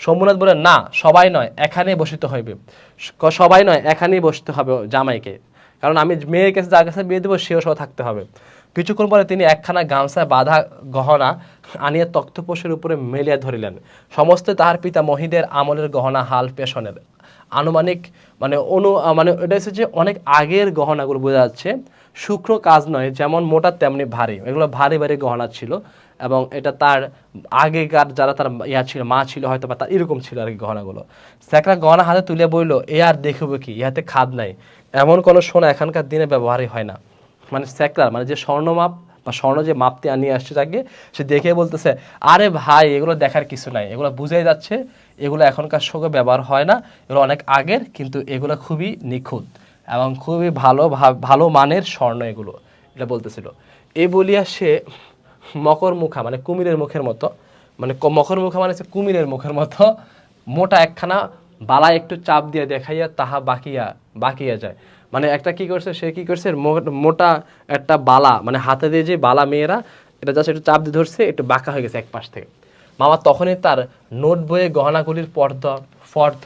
শম্ভুনাথ বলেন, না সবাই নয়, এখানেই বসিতে হইবে। সবাই নয়, এখানেই বসতে হবে জামাইকে, কারণ আমি মেয়ের কাছে যার কাছে বিয়ে দেবো সেও সহ থাকতে হবে। কিছুক্ষণ পরে তিনি একখানা গামছায় বাঁধা গহনা আনিয়া তক্তপোষের উপরে মেলিয়া ধরিলেন। সমস্ত তাহার পিতা মহিদের আমলের গহনা, হাল পেশনের আনুমানিক মানে এটা হচ্ছে যে অনেক আগের গহনাগুলো বোঝা যাচ্ছে, শুক্র কাজ নয়, যেমন মোটা তেমনি ভারী, এগুলো ভারী ভারী গহনা ছিল। এবং এটা তার আগেকার যারা তার ছিল, মা ছিল হয়তো বা তার এরকম ছিল আর কি গহনাগুলো। স্যাকরা গহনা হাতে তুলে বইল, এ আর দেখবে কি, ইহাতে খাদ নাই, এমন কোনো সোনা এখানকার দিনে ব্যবহারই হয় না। মানে স্যাকরার মানে যে স্বর্ণমাপ বা স্বর্ণ যে মাপতে আনিয়ে আসছে তাকে, সে দেখে বলতেছে, আরে ভাই এগুলো দেখার কিছু নাই, এগুলো বুঝাই যাচ্ছে এগুলো এখনকার সঙ্গে ব্যবহার হয় না, এগুলো অনেক আগের, কিন্তু এগুলো খুবই নিখুঁত এবং খুবই ভালো মানের স্বর্ণ এগুলো, এটা বলতেছিল। এই বলিয়া সে মকর মুখা মানে কুমিরের মুখের মতো, মানে মকর মুখা মানে হচ্ছে কুমিরের মুখের মতো মোটা একখানা বালা একটু চাপ দিয়ে দেখাইয়া তাহা বাকিয়া যায়। মানে একটা কি করছে, সে কি করছে, মোটা একটা বালা মানে হাতে দিয়ে যে বালা মেয়েরা এটা জাস্ট একটু চাপ দিয়ে ধরছে, একটু বাঁকা হয়ে গেছে এক পাশ থেকে। মামা তখনই তার নোট বইয়ে গহনাগুলির ফর্দ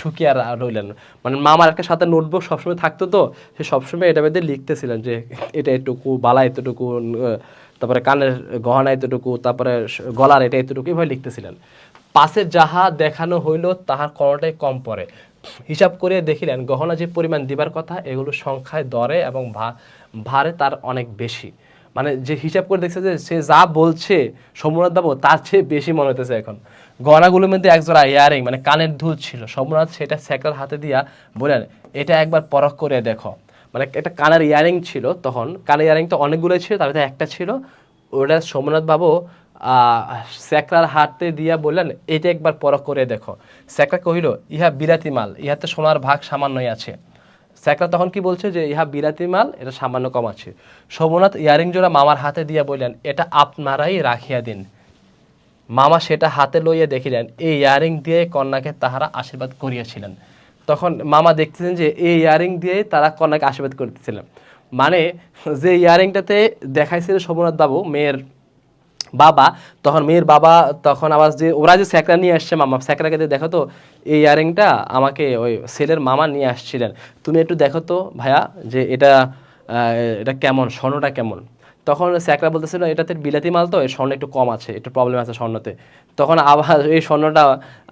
ঠুকিয়া রইলেন। মানে মামার একটা সাথে নোটবুক সবসময় থাকতো, তো সে সবসময় এটা বেঁধে লিখতেছিলেন যে এটা এটুকু, বালা এতটুকু, তারপরে কানের গহনা এতটুকু, তারপরে গলার এটা এতটুকু, এভাবে লিখতেছিলেন। পাশে যাহা দেখানো হইল তাহার কোনোটাই কম পড়ে। হিসাব করে দেখিলেন গহনা যে পরিমাণ দিবার কথা এগুলো সংখ্যায় দরে এবং ভারে তার অনেক বেশি। মানে যে হিসাব করে দেখছে যে সে যা বলছে সোমনাথ বাবু তার চেয়ে বেশি মনে হতেছে এখন। গহনাগুলোর মধ্যে একজোড়া ইয়ারিং মানে কানের দুল ছিল। সোমনাথ সেটা স্যাকরার হাতে দিয়া বললেন, এটা একবার পরখ করে দেখো। মানে একটা কানের ইয়ারিং ছিল, তখন কানের ইয়ারিং তো অনেকগুলো ছিল, তার ভিতরে একটা ছিল, ওটা সোমনাথ বাবু স্যাকরার হাতে দিয়া বললেন, এটা একবার পরখ করে দেখো। স্যাকরা কহিল, ইহা বিলাতি মাল, ইহাতে সোনার ভাগ সামান্যই আছে। স্যাকরা তখন কি বলছে যে ইহা বিলাতি মাল, এটা সামান্য কম আছে। সোমনাথ ইয়ারিং জোড়া মামার হাতে দিয়া বললেন, এটা আপনারাই রাখিয়া দিন। মামা সেটা হাতে লইয়া দেখিলেন এই ইয়ারিং দিয়ে কন্যাকে তাহারা আশীর্বাদ করিয়াছিলেন। তখন মামা দেখতেছেন যে এই ইয়ারিং দিয়ে তারা কন্যাকে আশীর্বাদ করতেছিলেন। মানে যে ইয়ারিংটাতে দেখাইছিল সোমনাথ বাবু মেয়ের বাবা, তখন মেয়ের বাবা তখন আবার যে ওরা যে স্যাকরা নিয়ে আসছে, মামা স্যাকরাকে দিয়ে, দেখো তো এই ইয়ারিংটা আমাকে ওই ছেলের মামা নিয়ে আসছিলেন, তুমি একটু দেখো তো ভাইয়া যে এটা কেমন, স্বর্ণটা কেমন। তখন স্যাকরা বলতেছিল এটাতে বিলাতি মাল, তো এই স্বর্ণ একটু কম আছে, একটু প্রবলেম আছে স্বর্ণতে। তখন আবার এই স্বর্ণটা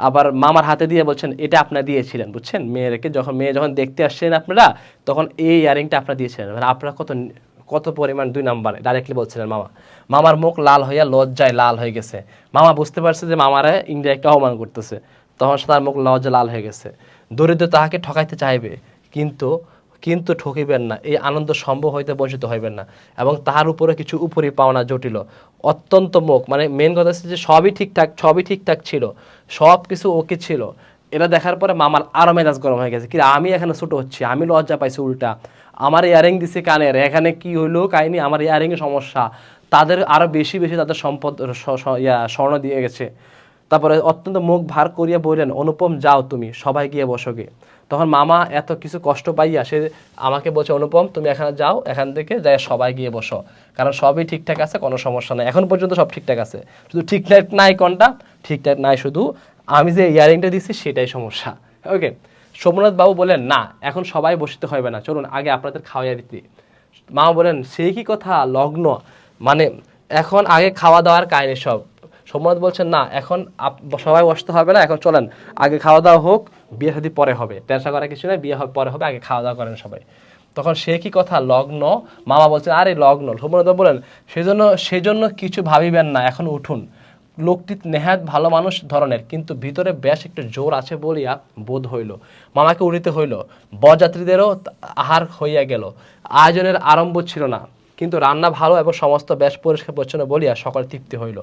আবার মামার হাতে দিয়ে বলছেন, এটা আপনারা দিয়েছিলেন, বুঝছেন, মেয়ে যখন দেখতে আসছেন আপনারা, তখন এই ইয়ারিংটা আপনারা দিয়েছিলেন, মানে আপনারা কত পরিমাণ 2 নাম্বার ডাইরেক্টলি বলছিলেন মামা। মামার মুখ লাল হইয়া লজ্জায় লাল হয়ে গেছে। মামা বুঝতে পারছে যে মামারে ইনডাইরেক্ট অপমান করতেছে, তখন তার মুখ লজ্জা লাল হয়ে গেছে। দরিদ্র তাহাকে ঠকাইতে চাইবে, কিন্তু কিন্তু ঠকিবেন না, এই আনন্দ সম্ভব হইতে বঞ্চিত হইবেন না। এবং তাহার উপরে কিছু উপরি পাওনা জটিল অত্যন্ত মুখ, মানে মেন কথা হচ্ছে যে সবই ঠিকঠাক ছিল, সব কিছু ওকে ছিল। এটা দেখার পরে মামার আরো মেজাজ গরম হয়ে গেছে, কি আমি এখানে ছোট হচ্ছি, আমি লজ্জা পাইছি উল্টা, আমার ইয়ারিং দিছে কানের, এখানে কি হইলো কাহিনী, আমার ইয়ারিং এর সমস্যা, তাদের আরো বেশি তাদের সম্পদ স্বর্ণ দিয়ে গেছে। তারপরে অত্যন্ত মুখ ভার করিয়া বললেন, অনুপম যাও তুমি, সবাই গিয়ে বসোগে। তখন মামা এত কিছু কষ্ট পাইয়া সে আমাকে বলছে, অনুপম তুমি এখানে যাও, এখান থেকে যাই সবাই গিয়ে বসো, কারণ সবই ঠিকঠাক আছে, কোনো সমস্যা নাই, এখন পর্যন্ত সব ঠিকঠাক আছে, শুধু ঠিকঠাক নাই কোনটা, ঠিকঠাক নাই শুধু আমি যে ইয়ারিংটা দিচ্ছি সেটাই সমস্যা। ওকে, সোমনাথ বাবু বলেন, না এখন সবাই বসতে হবে না, চলুন আগে আপনাদের খাওয়াইয়া দিতে। মামা বলেন, সেই কি কথা, লগ্ন মানে এখন আগে খাওয়া দাওয়ার কাহিনী সব। সোমনাথ বলছেন, না এখন সবাই বসতে হবে না, এখন চলেন আগে খাওয়া দাওয়া হোক, বিয়ে শাদী পরে হবে, টেনশন করার কিছু নেই, বিয়ে পরে হবে, আগে খাওয়া দাওয়া করেন সবাই। তখন সে কি কথা, লগ্ন, মামা বলছেন, আরে লগ্ন। সোমনাথ বলেন, সেজন্য কিছু ভাবিবেন না, এখন উঠুন। লোকটি নেহাত ভালো মানুষ ধরনের, কিন্তু ভিতরে বেশ একটু জোর আছে বলিয়া বোধ হইল। মামাকে উঠিতে হইল। বরযাত্রীদেরও আহার হইয়া গেল। আয়োজনের আরম্ভ ছিল না, কিন্তু রান্না ভালো এবং সমস্ত বেশ পরিষ্কার পরিচ্ছন্ন বলিয়া সকল তৃপ্তি হইল।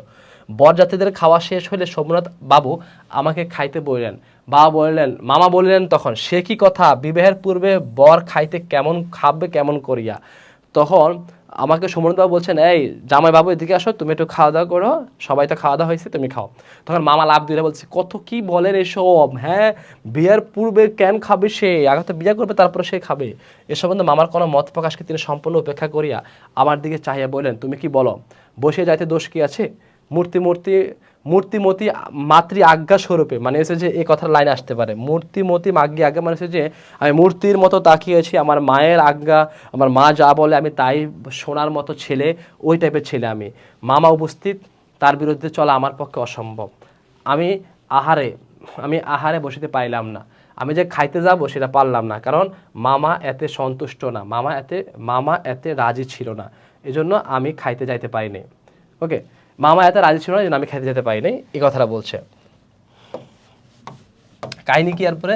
বরযাত্রীদের খাওয়া শেষ হইলে সোমনাথ বাবু আমাকে খাইতে বললেন। মামা বললেন তখন, সে কি কথা, বিবাহের পূর্বে বর খাইতে খাবে কেমন করিয়া। তখন আমাকে সোমনাথ বাবু বলছেন, এই জামাই বাবু এদিকে আসো, তুমি একটু খাওয়া দাওয়া করো, সবাই তো খাওয়া দাওয়া হয়েছে, তুমি খাও। তখন মামা লাভ দিয়ে বলছে, কত কি বলেন এসব, হ্যাঁ বিয়ের পূর্বে কেন খাবে সে, আগে তো বিয়ে করবে তারপরে সে খাবে। এ সম্বন্ধে মামার কোনো মত প্রকাশকে তিনি সম্পূর্ণ উপেক্ষা করিয়া আমার দিকে চাহিয়া বললেন, তুমি কি বলো, বসে যাইতে দোষ কি আছে। মূর্তি মূর্তি মূর্তিমতি মাতৃ আজ্ঞা স্বরূপে, মানে হচ্ছে যে এই কথার লাইন আসতে পারে, মূর্তিমতি মাগ্যি আজ্ঞা মানে হচ্ছে যে আমি মূর্তির মতো তাকিয়েছি, আমার মায়ের আজ্ঞা, আমার মা যা বলে আমি তাই শোনার মতো ছেলে, ওই টাইপের ছেলে আমি। মামা উপস্থিত, তার বিরুদ্ধে চলা আমার পক্ষে অসম্ভব। আমি আহারে আমি আহারে বসিতে পাইলাম না, আমি যে খাইতে যাব সেটা পারলাম না, কারণ মামা এতে সন্তুষ্ট না, মামা এতে রাজি ছিল না, এজন্য আমি খাইতে যাইতে পারিনি। ওকে, মামা এত রাজি ছিল না যে আমি খেতে যেতে পারিনি, এই কথাটা বলছে। কাহিনী কি এরপরে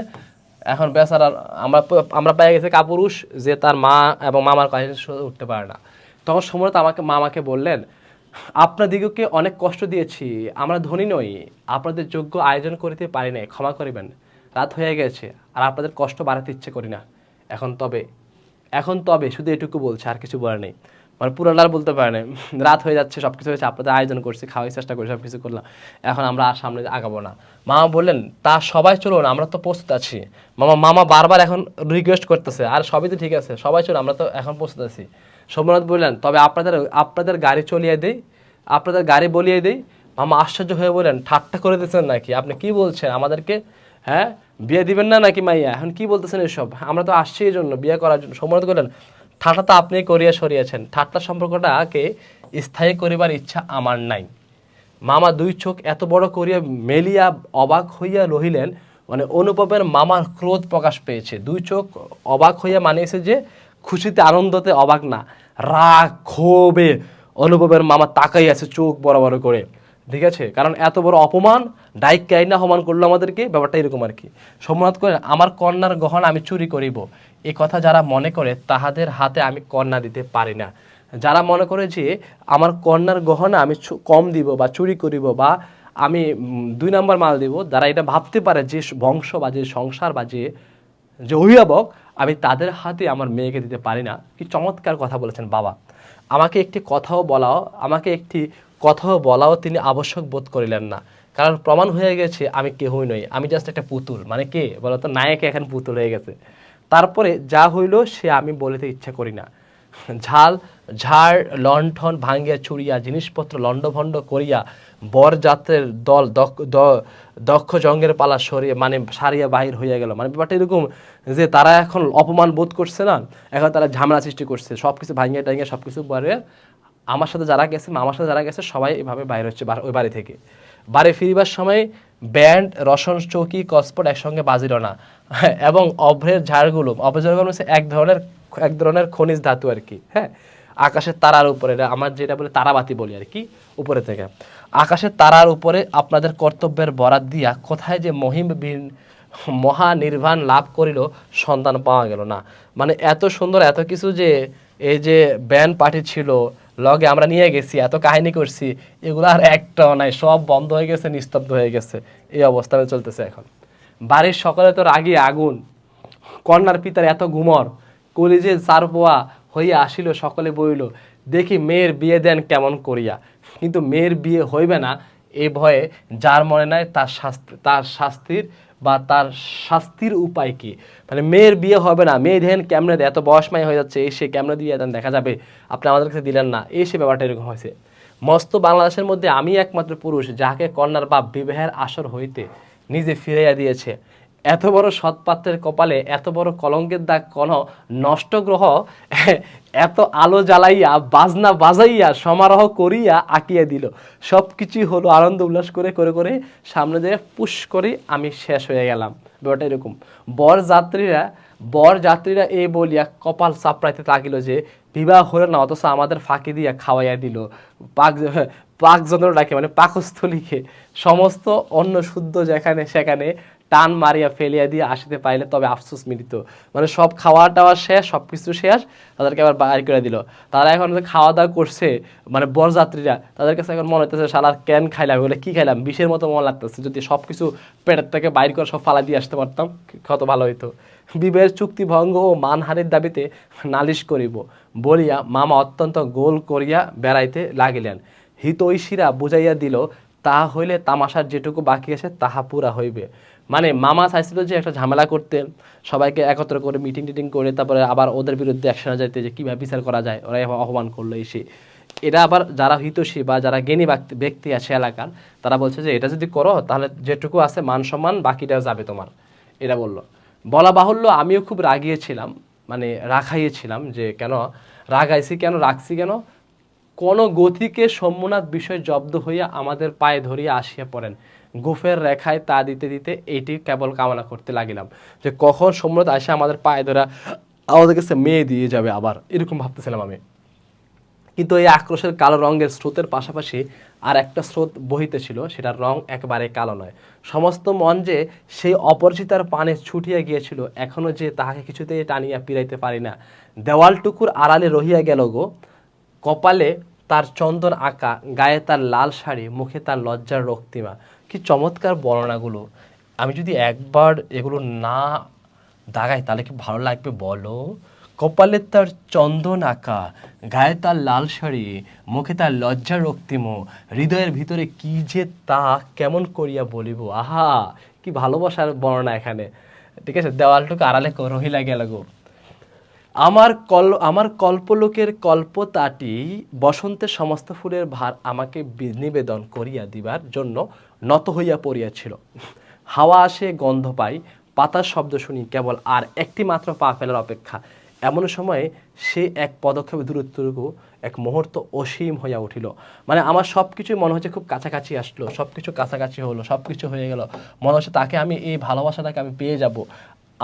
এখন বেচারা আমরা আমরা পেয়ে গেছি কাপুরুষ যে তার মা এবং মামার কাহিনী উঠতে পারে না। তখন সম্রাট মামাকে বললেন, আপনাদিগকে অনেক কষ্ট দিয়েছি, আমরা ধনী নই, আপনাদের যোগ্য আয়োজন করিতে পারি নাই, ক্ষমা করিবেন। রাত হয়ে গেছে, আর আপনাদের কষ্ট বাড়াতে ইচ্ছে করি না। এখন তবে শুধু এটুকু বলছে, আর কিছু বলার নেই। মানে পুরানার বলতে পারে না, রাত হয়ে যাচ্ছে, সব কিছু হয়েছে, আপনাদের আয়োজন করছি, খাওয়ার চেষ্টা করি, সব কিছু করলাম, এখন আমরা আর সামনে আগাবো না। মামা বললেন, তা সবাই চলুন, আমরা তো প্রস্তুত আছি। মামা বারবার এখন রিকোয়েস্ট করতেছে, আর সবই তো ঠিক আছে, সবাই চলুন, আমরা তো এখন প্রস্তুত আছি। সোমনাথ বললেন, তবে আপনাদের গাড়ি আপনাদের গাড়ি বলিয়ে দেই। মামা আশ্চর্য হয়ে বললেন, ঠাট্টা করে দিচ্ছেন নাকি? আপনি কি বলছেন আমাদেরকে? হ্যাঁ, বিয়ে দিবেন না নাকি মাইয়া? এখন কি বলতেছেন এসব? আমরা তো আসছি এই জন্য, বিয়ে করার জন্য। সোমনাথ বললেন, ঠাট্টা তো আপনি করিয়া সরিয়েছেন, ঠাট্টা সম্পর্কটাকে স্থায়ী করিবার ইচ্ছা আমার নাই। মামা দুই চোখ এত বড় করিয়া মেলিয়া অবাক হইয়া রহিলেন, মানে অনুভবের মামার ক্রোধ প্রকাশ পেয়েছে। দুই চোখ অবাক হইয়া মানিয়েছে যে খুশিতে আনন্দতে অবাক না, রাগ ক্ষোভে অনুভবের মামা তাকাই আছে চোখ বড় বড় করে। ঠিক আছে, কারণ এত বড় অপমান, ডাইক কাইনা অপমান করলো আমাদেরকে, ব্যাপারটা এরকম আর কি। সোমনাথ করেন, আমার কন্যার গহনা আমি চুরি করিব, এ কথা যারা মনে করে তাহাদের হাতে আমি কন্যা দিতে পারি না। যারা মনে করে যে আমার কন্যার গহনা আমি কম দিব বা চুরি করিব বা আমি 2 নম্বর মাল দিব, যারা এটা ভাবতে পারে যে বংশ বা যে সংসার বা যে অভিভাবক, আমি তাদের হাতে আমার মেয়েকে দিতে পারি না। কি চমৎকার কথা বলেছেন বাবা। আমাকে একটি কথাও বলাও তিনি আবশ্যক বোধ করিলেন না, কারণ প্রমাণ হয়ে গেছে আমি কেহই নই, আমি জাস্ট একটা পুতুল। মানে কে বলতো, নায়ক এখন পুতুল হয়ে গেছে। তারপরে যা হইল সে আমি বলিতে ইচ্ছা করি না। ঝাড় লণ্ঠন ভাঙ্গিয়া চুরিয়া জিনিসপত্র লণ্ডভণ্ড করিয়া বরযাত্রের দল দক্ষ জঙ্গের পালা সরিয়ে মানে সারিয়া বাহির হইয়া গেল। মানে ব্যাপারটা এরকম যে তারা এখন অপমান বোধ করছে না, এখন তারা ঝামেলা সৃষ্টি করছে, সব কিছু ভাঙ্গিয়া টাঙ্গিয়া সব কিছু পরে আমার সাথে যারা গেছে সবাই এভাবে বাইরে হচ্ছে ওই বাড়ি থেকে। বাড়ি ফিরিবার সময় ব্যান্ড, রসন, চৌকি, কসপট একসঙ্গে বাজিল না, এবং অভ্রের ঝাড়গুলো হচ্ছে এক ধরনের খনিজ ধাতু আর কি। হ্যাঁ, আকাশের তারার উপরে, আমার যেটা বলে তারাবাতি বলি আর কি, উপরে থেকে আকাশের তারার উপরে আপনাদের কর্তব্যের বরাত দিয়া কোথায় যে মহা নির্বাণ লাভ করিল সন্ধান পাওয়া গেল না। মানে এত সুন্দর এত কিছু যে এই যে ব্যান্ড পার্টি ছিল লগে, আমরা নিয়ে গেছি, এত কাহিনী করছি, এগুলো আর একটাও নাই, সব বন্ধ হয়ে গেছে, নিস্তব্ধ হয়ে গেছে। এই অবস্থা চলতেছে এখন। বাড়ির সকলে তো রাগি আগুন, কন্যার পিতার এত গুমর, কলিজে চারপোয়া হইয়া আসিল, সকলে বইল, দেখি মেয়ের বিয়ে দেন কেমন করিয়া। কিন্তু মেয়ের বিয়ে হইবে না এই ভয়ে যার মনে নাই তার শাস্তির উপায় কি? মানে মেয়ের বিয়ে হবে না, মেয়ে দেন কেমনে দেয়, এত বয়সমাই হয়ে যাচ্ছে, এসে কেমনে দিয়ে দেন, দেখা যাবে আপনি আমাদের কাছে দিলেন না, এসে ব্যাপারটা এরকম হয়েছে। মস্ত বাংলাদেশের মধ্যে আমি একমাত্র পুরুষ যাহাকে কন্যার বাপ বিবাহের আসর হইতে নিজে ফিরাইয়া দিয়েছে। এত বড় সৎপাত্রের কপালে এত বড় কলঙ্কের দাগ কোন নষ্ট গ্রহ এত আলো জ্বালাইয়া বাজনা বাজাইয়া সমারোহ করিয়া আঁকিয়া দিল। সব কিছুই হলো আনন্দ উল্লাস করে করে করে সামনে দিয়ে পুশ করে আমি শেষ হয়ে গেলাম। ব্যাপারটা এরকম। বরযাত্রীরা এই বলিয়া কপাল চাপড়াইতে লাগিল যে বিবাহ হলো না, অথচ আমাদের ফাঁকি দিয়া খাওয়াইয়া দিল। পাকযন্ত্র ডাকে মানে পাকস্থলীকে সমস্ত অন্ন শুদ্ধ যেখানে সেখানে টান মারিয়া ফেলিয়া দিয়ে আসিতে পাইলে তবে আফসোস মিলিত। মানে সব খাওয়া টাওয়া শেষ, সব কিছু শেষ, তাদেরকে আবার বাইর করে দিল। তারা এখন খাওয়া দাওয়া করছে, মানে বরযাত্রীরা, তাদের কাছে এখন মনে হইতেছে শালার ক্যান খাইলাম, বলে কি খাইলাম, বিষের মতো মনে লাগতেছে। যদি সব কিছু পেটের থেকে বাইর করে সব ফালা দিয়ে আসতে পারতাম কত ভালো হইতো। বিবাহের চুক্তি ভঙ্গ ও মানহানির দাবিতে নালিশ করিব বলিয়া মামা অত্যন্ত গোল করিয়া বেড়াইতে লাগিলেন। হিতৈষীরা বুঝাইয়া দিল, তাহা হইলে তামাশার যেটুকু বাকি আছে তাহা পুরা হইবে। মানে মামা চাইছিল যে একটা ঝামেলা করতে, সবাইকে একত্র করে মিটিং টিটিং করে তারপরে আবার ওদের বিরুদ্ধে অ্যাকশনে যাইতে, যে কীভাবে বিচার করা যায়, ওরা অপমান করলো এসে। এটা আবার যারা হিতৈষী বা যারা জ্ঞানী ব্যক্তি আছে এলাকার, তারা বলছে যে এটা যদি করো তাহলে যেটুকু আছে মান সম্মান বাকিটা যাবে তোমার, এটা বললো। বলা বাহুল্য আমিও খুব রাগিয়েছিলাম, মানে রাখাইয়েছিলাম যে কেন রাগাইছি, কেন রাখছি, কেন কোন গতিকে সোমনাথ বিষয় জব্দ হইয়া আমাদের পায়ে ধরিয়া আসিয়া পড়েন, গোফের রেখায় তা দিতে দিতে এইটি কেবল কামনা করতে লাগিলাম যে কখন সোমনাথ আসে আমাদের পায়ে ধরা আমাদের কাছে মেয়ে দিয়ে যাবে, আবার এরকম ভাবতেছিলাম আমি। কিন্তু এই আক্রোশের কালো রঙের স্রোতের পাশাপাশি আর একটা স্রোত বহিতেছিল, সেটার রং একেবারে কালো নয়। সমস্ত মন যে সেই অপরিচিতার পানে ছুটিয়া গিয়েছিল, এখনো যে তাহাকে কিছুতেই টানিয়া পিরাইতে পারি না। দেওয়ালটুকুর আড়ালে রহিয়া গেল গো, কপালে তার চন্দন আঁকা, গায়ে তার লাল শাড়ি, মুখে তার লজ্জার রক্তিমা। কি চমৎকার বর্ণনাগুলো! আমি যদি একবার এগুলো না দাগাই তাহলে কি ভালো লাগবে বলো? কপালে তার চন্দন আঁকা, গায়ে তার লাল শাড়ি, মুখে তার লজ্জার রক্তিম, হৃদয়ের ভিতরে কি যে তা কেমন করিয়া বলিব। আহা, কি ভালোবাসার বর্ণনা এখানে! ঠিক আছে, দেওয়ালটুকু আড়ালে রহিলা গেল গো। আমার কল্পলোকের কল্পতাটি বসন্তের সমস্ত ফুলের ভার আমাকে নিবেদন করিয়া দিবার জন্য নত হইয়া পড়িয়াছিল। হাওয়া আসে, গন্ধ পাই, পাতার শব্দ শুনি, কেবল আর একটি মাত্র পা ফেলার অপেক্ষা। এমন সময়ে সে এক পদক্ষেপ দূরত্বটুকু এক মুহূর্ত অসীম হইয়া উঠিল। মানে আমার সব কিছুই মনে হচ্ছে খুব কাছাকাছি আসলো, সব কিছু কাছাকাছি হলো, সব কিছু হয়ে গেল। মনে হচ্ছে তাকে আমি এই ভালোবাসাটাকে আমি পেয়ে যাব,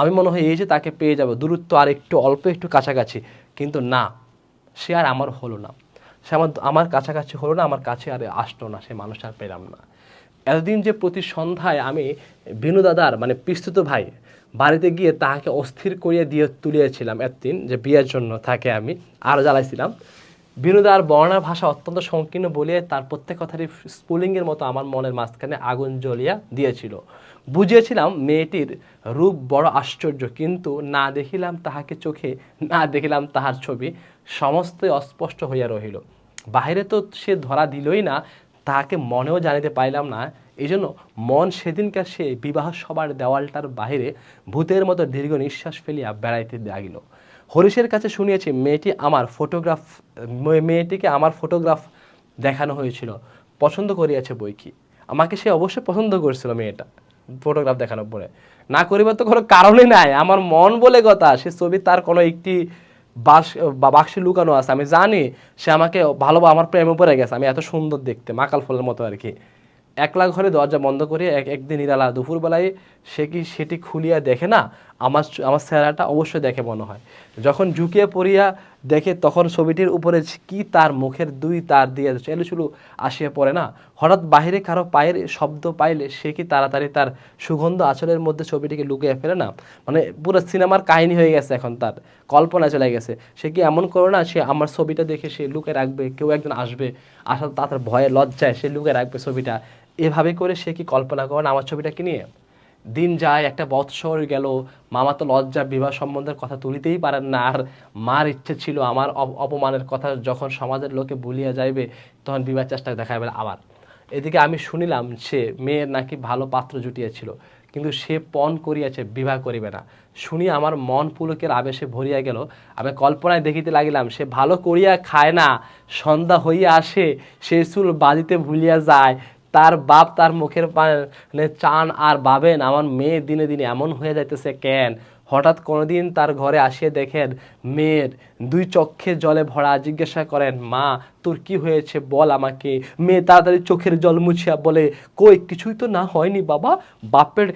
আমি মনে হয় এই যে তাকে পেয়ে যাব, দূরত্ব আর একটু অল্প একটু কাছাকাছি। কিন্তু না, সে আর আমার হলো না, সে আমার কাছাকাছি হলো না, আমার কাছে আর আসলো না, সে মানুষ আর পেলাম না। এতদিন যে প্রতি সন্ধ্যায় আমি বিনু দাদার মানে পিস্তুত ভাই বাড়িতে গিয়ে তাহাকে অস্থির করিয়া দিয়ে তুলিয়েছিলাম, এতদিন যে বিয়ের জন্য তাকে আমি আরও জ্বালাইছিলাম। বিনোদার বর্ণার ভাষা অত্যন্ত সংকীর্ণ বলিয়া তার প্রত্যেক কথারই স্ফুলিঙ্গের মতো আমার মনের মাঝখানে আগুন জ্বলিয়া দিয়েছিল। বুঝিয়েছিলাম মেয়েটির রূপ বড় আশ্চর্য, কিন্তু না দেখিলাম তাহাকে চোখে, না দেখিলাম তাহার ছবি, সমস্তই অস্পষ্ট হইয়া রহিল। বাহিরে তো সে ধরা দিলই না, তাহাকে মনেও জানিতে পাইলাম না। এই জন্য মন সেদিনকার সে বিবাহ সভার দেওয়ালটার বাহিরে ভূতের মতো দীর্ঘ নিঃশ্বাস ফেলিয়া বেড়াইতে লাগিল। হরিশের কাছে শুনিয়েছি মেয়েটিকে আমার ফটোগ্রাফ দেখানো হয়েছিল, পছন্দ করিয়াছে বই কি। আমাকে সে অবশ্যই পছন্দ করেছিল মেয়েটা, ফটোগ্রাফ দেখানোর পরে। না করিবার তো কোনো কারণই নাই, আমার মন বলে কথা। সে ছবি তার কোনো একটি বাক্সে লুকানো আছে, আমি জানি সে আমাকে আমার প্রেমে পড়ে গেছে, আমি এত সুন্দর দেখতে, মাকাল ফলের মতো আর কি। একলা ঘরে দরজা বন্ধ করে একদিন নিরালা দুপুরবেলায় সে কি সেটি খুলিয়া দেখে না, আমার আমার চেহারাটা অবশ্যই দেখে মনে হয়। যখন ঝুঁকিয়ে পড়িয়া দেখে তখন ছবিটির উপরে কি তার মুখের দুই তার দিয়ে চেলুচুলু আসিয়া পড়ে না। হঠাৎ বাহিরে কারো পায়ের শব্দ পাইলে সে কি তাড়াতাড়ি তার সুগন্ধ আঁচলের মধ্যে ছবিটিকে লুকিয়ে ফেলে না। মানে পুরো সিনেমার কাহিনী হয়ে গেছে, এখন তার কল্পনা চলে গেছে। সে কি এমন করে না, সে আমার ছবিটা দেখে সে লুকে রাখবে, কেউ একজন আসবে, আসলে তার ভয়ে লজ্জায় সে লুকে রাখবে ছবিটা। এভাবে করে সে কি কল্পনা করেন আমার ছবিটাকে নিয়ে। দিন যায়, একটা বৎসর গেল, মামা তো লজ্জা বিবাহ সম্বন্ধের কথা তুলিতেই পারেন না। আর মার ইচ্ছে ছিল আমার অপমানের কথা যখন সমাজের লোকে ভুলিয়া যাইবে তখন বিবাহ চেষ্টা দেখাবে আবার। এদিকে আমি শুনিলাম সে মেয়ের নাকি ভালো পাত্র জুটিয়াছিল, কিন্তু সে পণ করিয়াছে, বিবাহ করিবে না। শুনি আমার মন পুলকের আবেশে ভরিয়া গেল। আমি কল্পনায় দেখিতে লাগিলাম সে ভালো করিয়া খায় না, সন্ধ্যা হইয়া আসে, সে চুল বাঁধিতে ভুলিয়া যায়, তার বাপ তার মুখের পানে চান আর ভাবেন আমার মেয়ে দিনে দিনে এমন হয়ে যাইতেছে কেন। হঠাৎ কোনোদিন তার ঘরে আসিয়া দেখেন মেয়ের দুই চক্ষে জলে ভরা, জিজ্ঞাসা করেন মা তোর কি হয়েছে বল আমাকে। মেয়ে তাড়াতাড়ি চোখের জল মুছিয়া বলে কই কিছুই তো না হয়নি বাবা। বাপের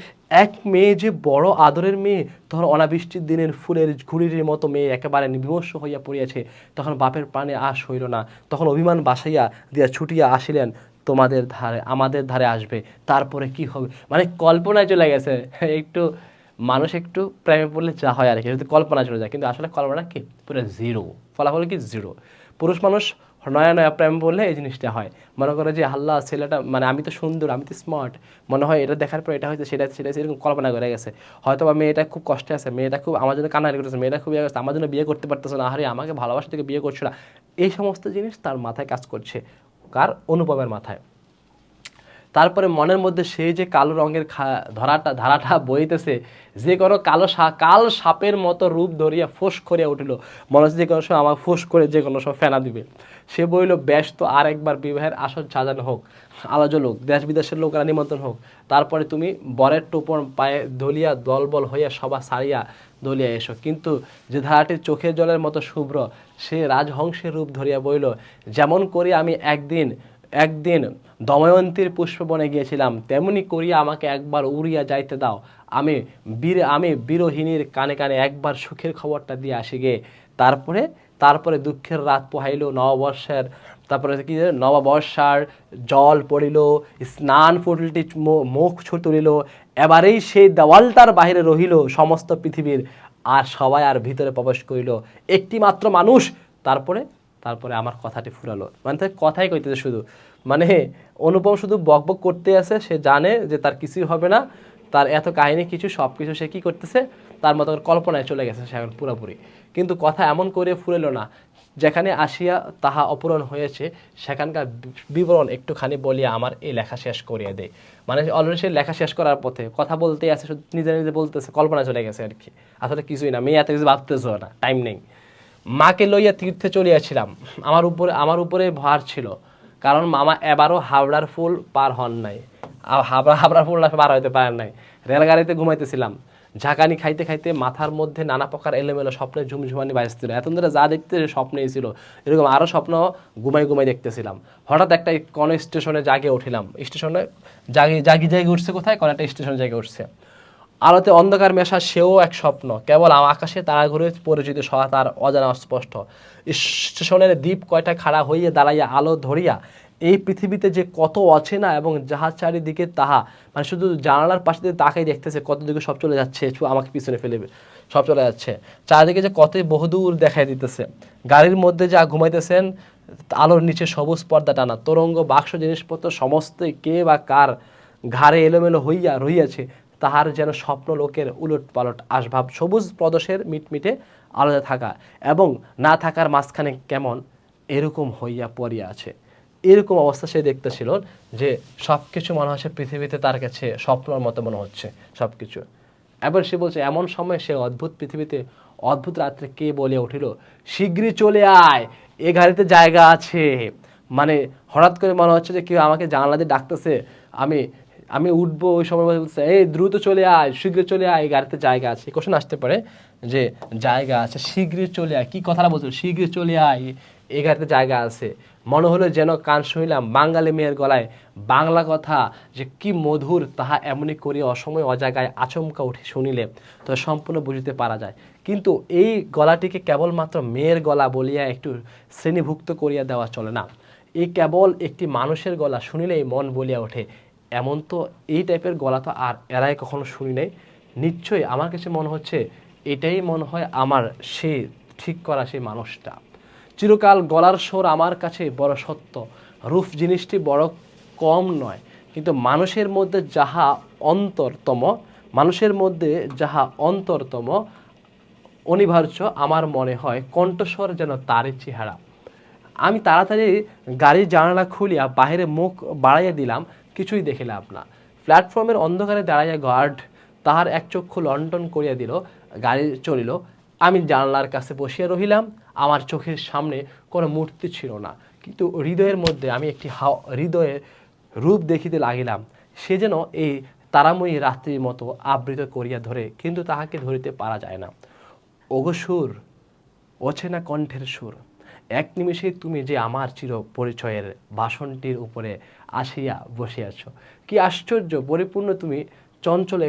এক মেয়ে যে বড় আদরের মেয়ে, তখন অনাবৃষ্টির দিনের ফুলের ঘুড়ির মতো মেয়ে একেবারে বিমর্ষ হইয়া পড়িয়াছে। তখন বাপের প্রাণে আশ হইল না, তখন অভিমান বাসাইয়া দিয়া ছুটিয়া আসিলেন তোমাদের ধারে, আমাদের ধারে আসবে, তারপরে কি হবে। মানে কল্পনায় চলে গেছে। একটু মানুষ একটু প্রেমে পড়লে যা হয় আর কি, যদি কল্পনা চলে যায়, কিন্তু আসলে কল্পনা কি পুরো জিরো, ফলাফল কি জিরো। পুরুষ মানুষ নয়া নয়া প্রেম বললে এই জিনিসটা হয়, মনে করে যে আল্লাহ ছেলেটা মানে আমি তো সুন্দর, আমি তো স্মার্ট, মনে হয় এটা দেখার পর এটা হয়েছে, সেটা সেটা এরকম কল্পনা করে গেছে। হয়তো বা মেয়েটা খুব কষ্টে আছে, মেয়েটা খুব আমার জন্য কান্নাকাটি করতেছে, মেয়েটা খুব ইয়ে করছে, আমার জন্য বিয়ে করতে পারতেছে না, আরে আমাকে ভালোবাসা থেকে বিয়ে করছে না। এই সমস্ত জিনিস তার মাথায় কাজ করছে, কার অনুপমের মাথায়। তারপরে মনের মধ্যে সেই যে কালো রঙের ধারাটা বইতেছে, যে কোনো কাল সাপের মতো রূপ ধরিয়া ফোঁস করিয়া উঠিল, মনে হচ্ছে যে কোনো সময় আমার ফোঁস করে যে কোনো সময় ফেনা দিবে। সে বলিল, বেশ তো, আর একবার বিবাহের আসর সাজানো হোক, আলোচনা হোক, দেশ বিদেশের লোকেরা নিমন্ত্রণ হোক, তারপরে তুমি বরের টোপর পায়ে দলিয়া দলবল হইয়া সভা সারিয়া দলিয়া এসো। কিন্তু যে ধারাটি চোখের জলের মতো শুভ্র, সে রাজহংসের রূপ ধরিয়া বইল, যেমন করি আমি একদিন দময়ন্তীর পুষ্পবনে গিয়েছিলাম, তেমনি করিয়া আমাকে একবার উড়িয়া যাইতে দাও। আমি বিরোহিণীর কানে কানে একবার সুখের খবরটা দিয়ে আসি গে। তারপরে দুঃখের রাত পোহাইল, নববর্ষার জল পড়িল, স্নান ফুটলিটি মুখ তুলিল, এবারেই সেই দেওয়ালটার বাহিরে রহিল সমস্ত পৃথিবীর, আর সবাই আর ভিতরে প্রবেশ করিল একটি মাত্র মানুষ। তারপরে আমার কথাটি ফুরালো। মানে তার কথাই কইতেছে শুধু, মানে অনুপম শুধু বকবক করতে আছে, সে জানে যে তার কিছুই হবে না, তার এত কাহিনী কিছু সব কিছু সে কী করতেছে, তার মতো কল্পনায় চলে গেছে সে এখন পুরোপুরি। কিন্তু কথা এমন করে ফুরেল না, যেখানে আসিয়া তাহা অপূরণ হয়েছে সেখানকার বিবরণ একটুখানি বলিয়া আমার এই লেখা শেষ করিয়া দেয়। মানে অলরেডি সে লেখা শেষ করার পথে, কথা বলতেই আছে, শুধু নিজে নিজে বলতেছে, কল্পনায় চলে গেছে আর কি, আসলে কিছুই না, মেয়ে এত কিছু ভাবতেছো না, টাইম নেই। মাকে লইয়া তীর্থে চলিয়াছিলাম, আমার উপরে ভার ছিল, কারণ মামা এবারও হাওড়ার ফুল পার হন নাই, হাবড়ার ফুল পার হইতে পারেন নাই। রেলগাড়িতে ঘুমাইতেছিলাম, ঝাঁকানি খাইতে খাইতে মাথার মধ্যে নানা প্রকার এলোমেলো স্বপ্নের ঝুমঝুমানি বাজছিল। এত ধরে যা দেখতে স্বপ্নেই ছিল, এরকম আরও স্বপ্ন ঘুমাই দেখতেছিলাম। হঠাৎ একটা কোন স্টেশনে জাগে উঠিলাম, স্টেশনে জাগি উঠছে, কোথায় কোন একটা স্টেশনে জাগে উঠছে, আলোতে অন্ধকার মেশা সেও এক স্বপ্ন, কেবল আকাশে তারা ঘুরে পরিচিত সহা তার অজানা অস্পষ্ট। স্টেশনের দ্বীপ কয়টা খাড়া হইয়া দাঁড়াইয়া আলো ধরিয়া এই পৃথিবীতে যে কত অচেনা এবং যাহা চারিদিকে তাহা, মানে শুধু জানালার পাশে দিয়ে তাকাই দেখতেছে, কত দিকে সব চলে যাচ্ছে, আমাকে পিছনে ফেলে সব চলে যাচ্ছে, চারিদিকে যে কতই বহুদূর দেখাই দিতেছে। গাড়ির মধ্যে যা ঘুমাইতেছেন, আলোর নিচে সবুজ পর্দা টানা, তরঙ্গ বাক্স জিনিসপত্র সমস্তই কে বা কার ঘাড়ে এলোমেলো হইয়া রহিয়াছে, তাহার যেন স্বপ্ন লোকের উলট পালট আসভাব, সবুজ প্রদেশের মিটমিটে আলোতে থাকা এবং না থাকার মাঝখানে কেমন এরকম হইয়া পড়িয়া আছে। এরকম অবস্থা সে দেখতেছিল যে সব কিছু মনে হচ্ছে পৃথিবীতে তার কাছে স্বপ্নের মতো মনে হচ্ছে সব কিছু। এবার সে বলছে, এমন সময় সে অদ্ভুত পৃথিবীতে অদ্ভুত রাত্রে কে বলিয়া উঠিল, শীঘ্রই চলে আয়, এ গাড়িতে জায়গা আছে। মানে হঠাৎ করে মনে হচ্ছে যে কেউ আমাকে জানালা দিয়ে ডাকতেছে, আমি উঠবো, ওই সময় বলছে, এই দ্রুত চলে আয়, শীঘ্রই চলে আয়, এই গাড়িতে জায়গা আছে। কোশ্চেন আসতে পারে যে জায়গা আছে, শীঘ্রই চলে আয়, কি কথাটা বলছো, শীঘ্রই চলে আয়, এই গাড়িতে জায়গা আছে। মনে হলো যেন কান শুনিলাম বাঙালি মেয়ের গলায় বাংলা কথা, যে কি মধুর তাহা এমনি করি অসময় অজাগায় আচমকা উঠে শুনিলে তো সম্পূর্ণ বুঝিতে পারা যায়। কিন্তু এই গলাটিকে কেবলমাত্র মেয়ের গলা বলিয়া একটু শ্রেণীভুক্ত করিয়া দেওয়া চলে না। এই কেবল একটি মানুষের গলা, শুনিলেই মন বলিয়া ওঠে, এমন তো এই টাইপের গলা তো আর এরাই কখনো শুনি নাই। নিশ্চয়ই আমার কাছে মনে হচ্ছে এটাই মনে হয় আমার সে ঠিক করা সেই মানুষটা। চিরকাল গলার স্বর আমার কাছে বড় সত্য, রূপ জিনিসটি বড় কম নয়, কিন্তু মানুষের মধ্যে যাহা অন্তরতম অনিবার্য, আমার মনে হয় কণ্ঠস্বর যেন তারই চেহারা। আমি তাড়াতাড়ি গাড়ির জানালা খুলিয়া বাহিরে মুখ বাড়াইয়া দিলাম, কিছুই দেখিলাম না। প্ল্যাটফর্মের অন্ধকারে দাঁড়াইয়া গার্ড তাহার এক চক্ষু লন্ডন করিয়া দিল, গাড়ি চলিল। আমি জানালার কাছে বসিয়া রহিলাম, আমার চোখের সামনে কোনো মূর্তি ছিল না, কিন্তু হৃদয়ের মধ্যে আমি একটি হৃদয়ের রূপ দেখিতে লাগিলাম। সে যেন এই তারাময়ী রাত্রির মতো আবৃত করিয়া ধরে, কিন্তু তাহাকে ধরিতে পারা যায় না। ওগো সুর, অচেনা কণ্ঠের সুর, এক নিমেষে তুমি যে আমার চির পরিচয়ের বাসনটির উপরে আসিয়া বসিয়াছ। কি আশ্চর্য পরিপূর্ণ তুমি, চঞ্চলে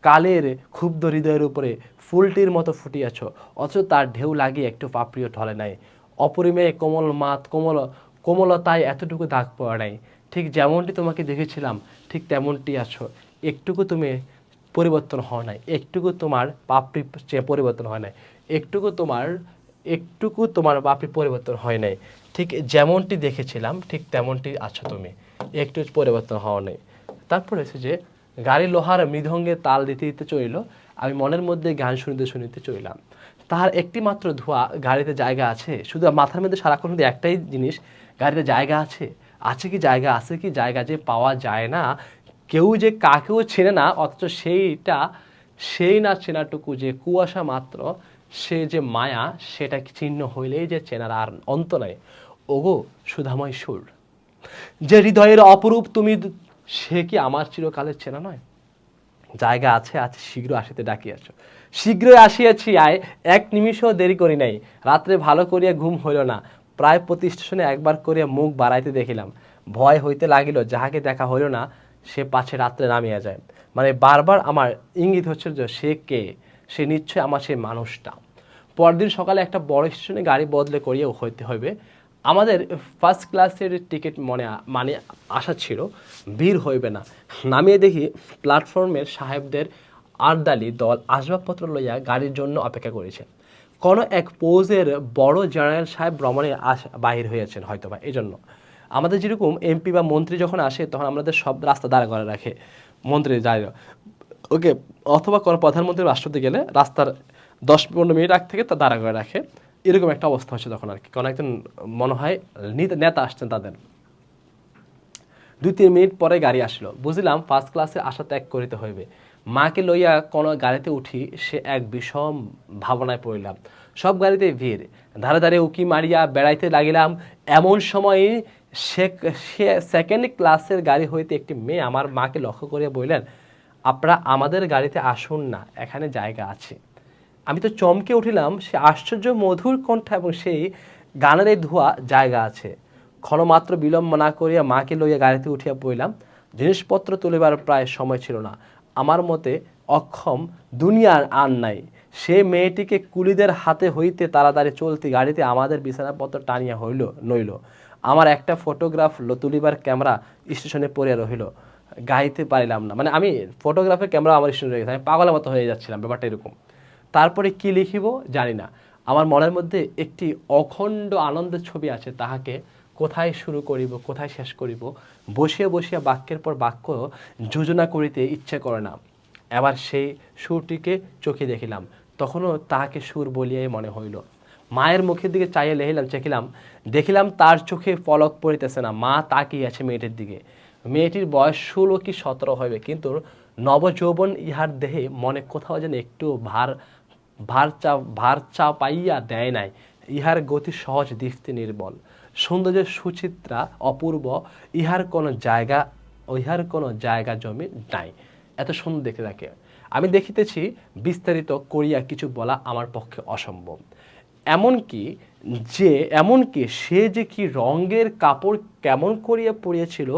কালের ক্ষুব্ধ হৃদয়ের উপরে ফুলটির মতো ফুটিয়াছ, অথচ তার ঢেউ লাগিয়ে একটু পাপড়িও ঢলে নাই। অপরিমেয় কোমলতায় এতটুকু দাগ পড়া নাই। ঠিক যেমনটি তোমাকে দেখেছিলাম ঠিক তেমনটি আছো, একটুকু তুমি পরিবর্তন হও নাই, একটুকু তোমার পাপড়ি পরিবর্তন হয় নাই, একটুকু তোমার পাপড়ি পরিবর্তন হয় নাই, ঠিক যেমনটি দেখেছিলাম ঠিক তেমনটি আছো তুমি, একটু পরিবর্তন হওয়া নেই। তারপরে এসে যে গাড়ি লোহার মৃদঙ্গে তাল দিতে দিতে চলিল, আমি মনের মধ্যে গান শুনিতে চলিলাম। তাহার একটি মাত্র ধোঁয়া, গাড়িতে জায়গা আছে, শুধু মাথার মধ্যে সারাক্ষণ শুধু একটাই জিনিস, গাড়িতে জায়গা আছে, আছে কি জায়গা, আছে কি জায়গা যে পাওয়া যায় না, কেউ যে কাকেও চেনে না, অথচ সেই না চেনাটুকু যে কুয়াশা মাত্র, সে যে মায়া, সেটা চিহ্ন হইলেই যে চেনার আর অন্ত নাই। ওগো সুধাময় সুর, যে হৃদয়ের অপরূপ তুমি, সে কি আমার চিরকালের চেনা নয়? জায়গা আছে, আছে, শীঘ্র আসিতে ডাকিয়াছ, শীঘ্রই আসিয়াছি, আয়, এক নিমিষও দেরি করি নাই। রাত্রে ভালো করিয়া ঘুম হইল না, প্রায় প্রতি স্টেশনে একবার করিয়া মুখ বাড়াইতে দেখিলাম। ভয় হইতে লাগিল, যাহাকে দেখা হইল না সে পাছে রাত্রে নামিয়া যায়। মানে বারবার আমার ইঙ্গিত হচ্ছে যে সে কে, সে নিশ্চয় আমার সেই মানুষটা। পরদিন সকালে একটা বড় স্টেশনে গাড়ি বদলে করিয়া হইতে হইবে। আমাদের ফার্স্ট ক্লাসের টিকিট মানে আশা ছিল ভিড় হইবে না। নামিয়ে দেখি প্ল্যাটফর্মের সাহেবদের আর্দালি দল আসবাবপত্র লইয়া গাড়ির জন্য অপেক্ষা করেছে। কোনো এক পৌজের বড় জেনারেল সাহেব ভ্রমণে বাহির হয়েছেন হয়তোবা, এই জন্য। আমাদের যেরকম এমপি বা মন্ত্রী যখন আসে তখন আমাদের সব রাস্তা দাঁড়া করে রাখে, মন্ত্রী যায়, ওকে, অথবা কোনো প্রধানমন্ত্রী রাষ্ট্রপতি গেলে রাস্তার 10-15 মিনিট আগ থেকে তা দাঁড়া করে রাখে। এরকম একটা অবস্থা হচ্ছে তখন আর কি, কোনো একজন মনে হয় নেতা আসছেন তাদের। 2-3 মিনিট পরে গাড়ি আসলো, বুঝলাম ফার্স্ট ক্লাসে আশা ত্যাগ করিতে হইবে। মাকে লইয়া কোনো গাড়িতে উঠি, সে এক বিষম ভাবনায় পড়িলাম। সব গাড়িতে ভিড়, ধারে ধারে উকি মারিয়া বেড়াইতে লাগিলাম। এমন সময় সে সেকেন্ড ক্লাসের গাড়ি হইতে একটি মেয়ে আমার মাকে লক্ষ্য করিয়া বললেন, আপনারা আমাদের গাড়িতে আসুন না, এখানে জায়গা আছে। আমি তো চমকে উঠিলাম, সে আশ্চর্য মধুর কণ্ঠ এবং সেই গানের এই ধোয়া, জায়গা আছে। ক্ষণমাত্র বিলম্ব না করিয়া মাকে লইয়া গাড়িতে উঠিয়া পড়িলাম। জিনিসপত্র তুলিবার প্রায় সময় ছিল না। আমার মতে অক্ষম দুনিয়ার আর নাই। সে মেয়েটিকে কুলিদের হাতে হইতে তাড়াতাড়ি চলতি গাড়িতে আমাদের বিছানাপত্র টানিয়া নইল। আমার একটা ফটোগ্রাফ তুলিবার ক্যামেরা স্টেশনে পড়িয়া রহিল, গাইতে পারিলাম না। মানে আমি ফটোগ্রাফের ক্যামেরা আমার স্টেশনে রয়ে গেছে, আমি পাগলের মতো হয়ে যাচ্ছিলাম, ব্যাপারটা এরকম। তারপরে কি লিখিব জানি না। আমার মনের মধ্যে একটি অখণ্ড আনন্দের ছবি আছে, তাহাকে কোথায় শুরু করিব, কোথায় শেষ করিব, বসিয়া বসিয়া বাক্যের পর বাক্য যোজনা করিতে ইচ্ছে করে না। এবার সেই সুরটিকে চোখে দেখিলাম, তখনও তাহাকে সুর বলিয়াই মনে হইল। মায়ের মুখের দিকে চাইয়া দেখিলাম তার চোখে পলক পড়িতেছে না। মা তাকিয়ে আছে মেয়েটির দিকে। মেয়েটির বয়স 16 কি 17 হইবে, কিন্তু নবযৌবন ইহার দেহে মনে কোথাও যেন একটু ভার চাপাইয়া দেয় নাই। ইহার গতি সহজ, দীপ্তি নির্বল, সৌন্দর্যের সুচিত্রা অপূর্ব। ইহার কোনো জায়গা জমি নাই, এত সুন্দর দেখতে থাকে। আমি দেখিতেছি, বিস্তারিত করিয়া কিছু বলা আমার পক্ষে অসম্ভব। এমনকি সে যে কি রঙের কাপড় কেমন করিয়া পরিয়াছিল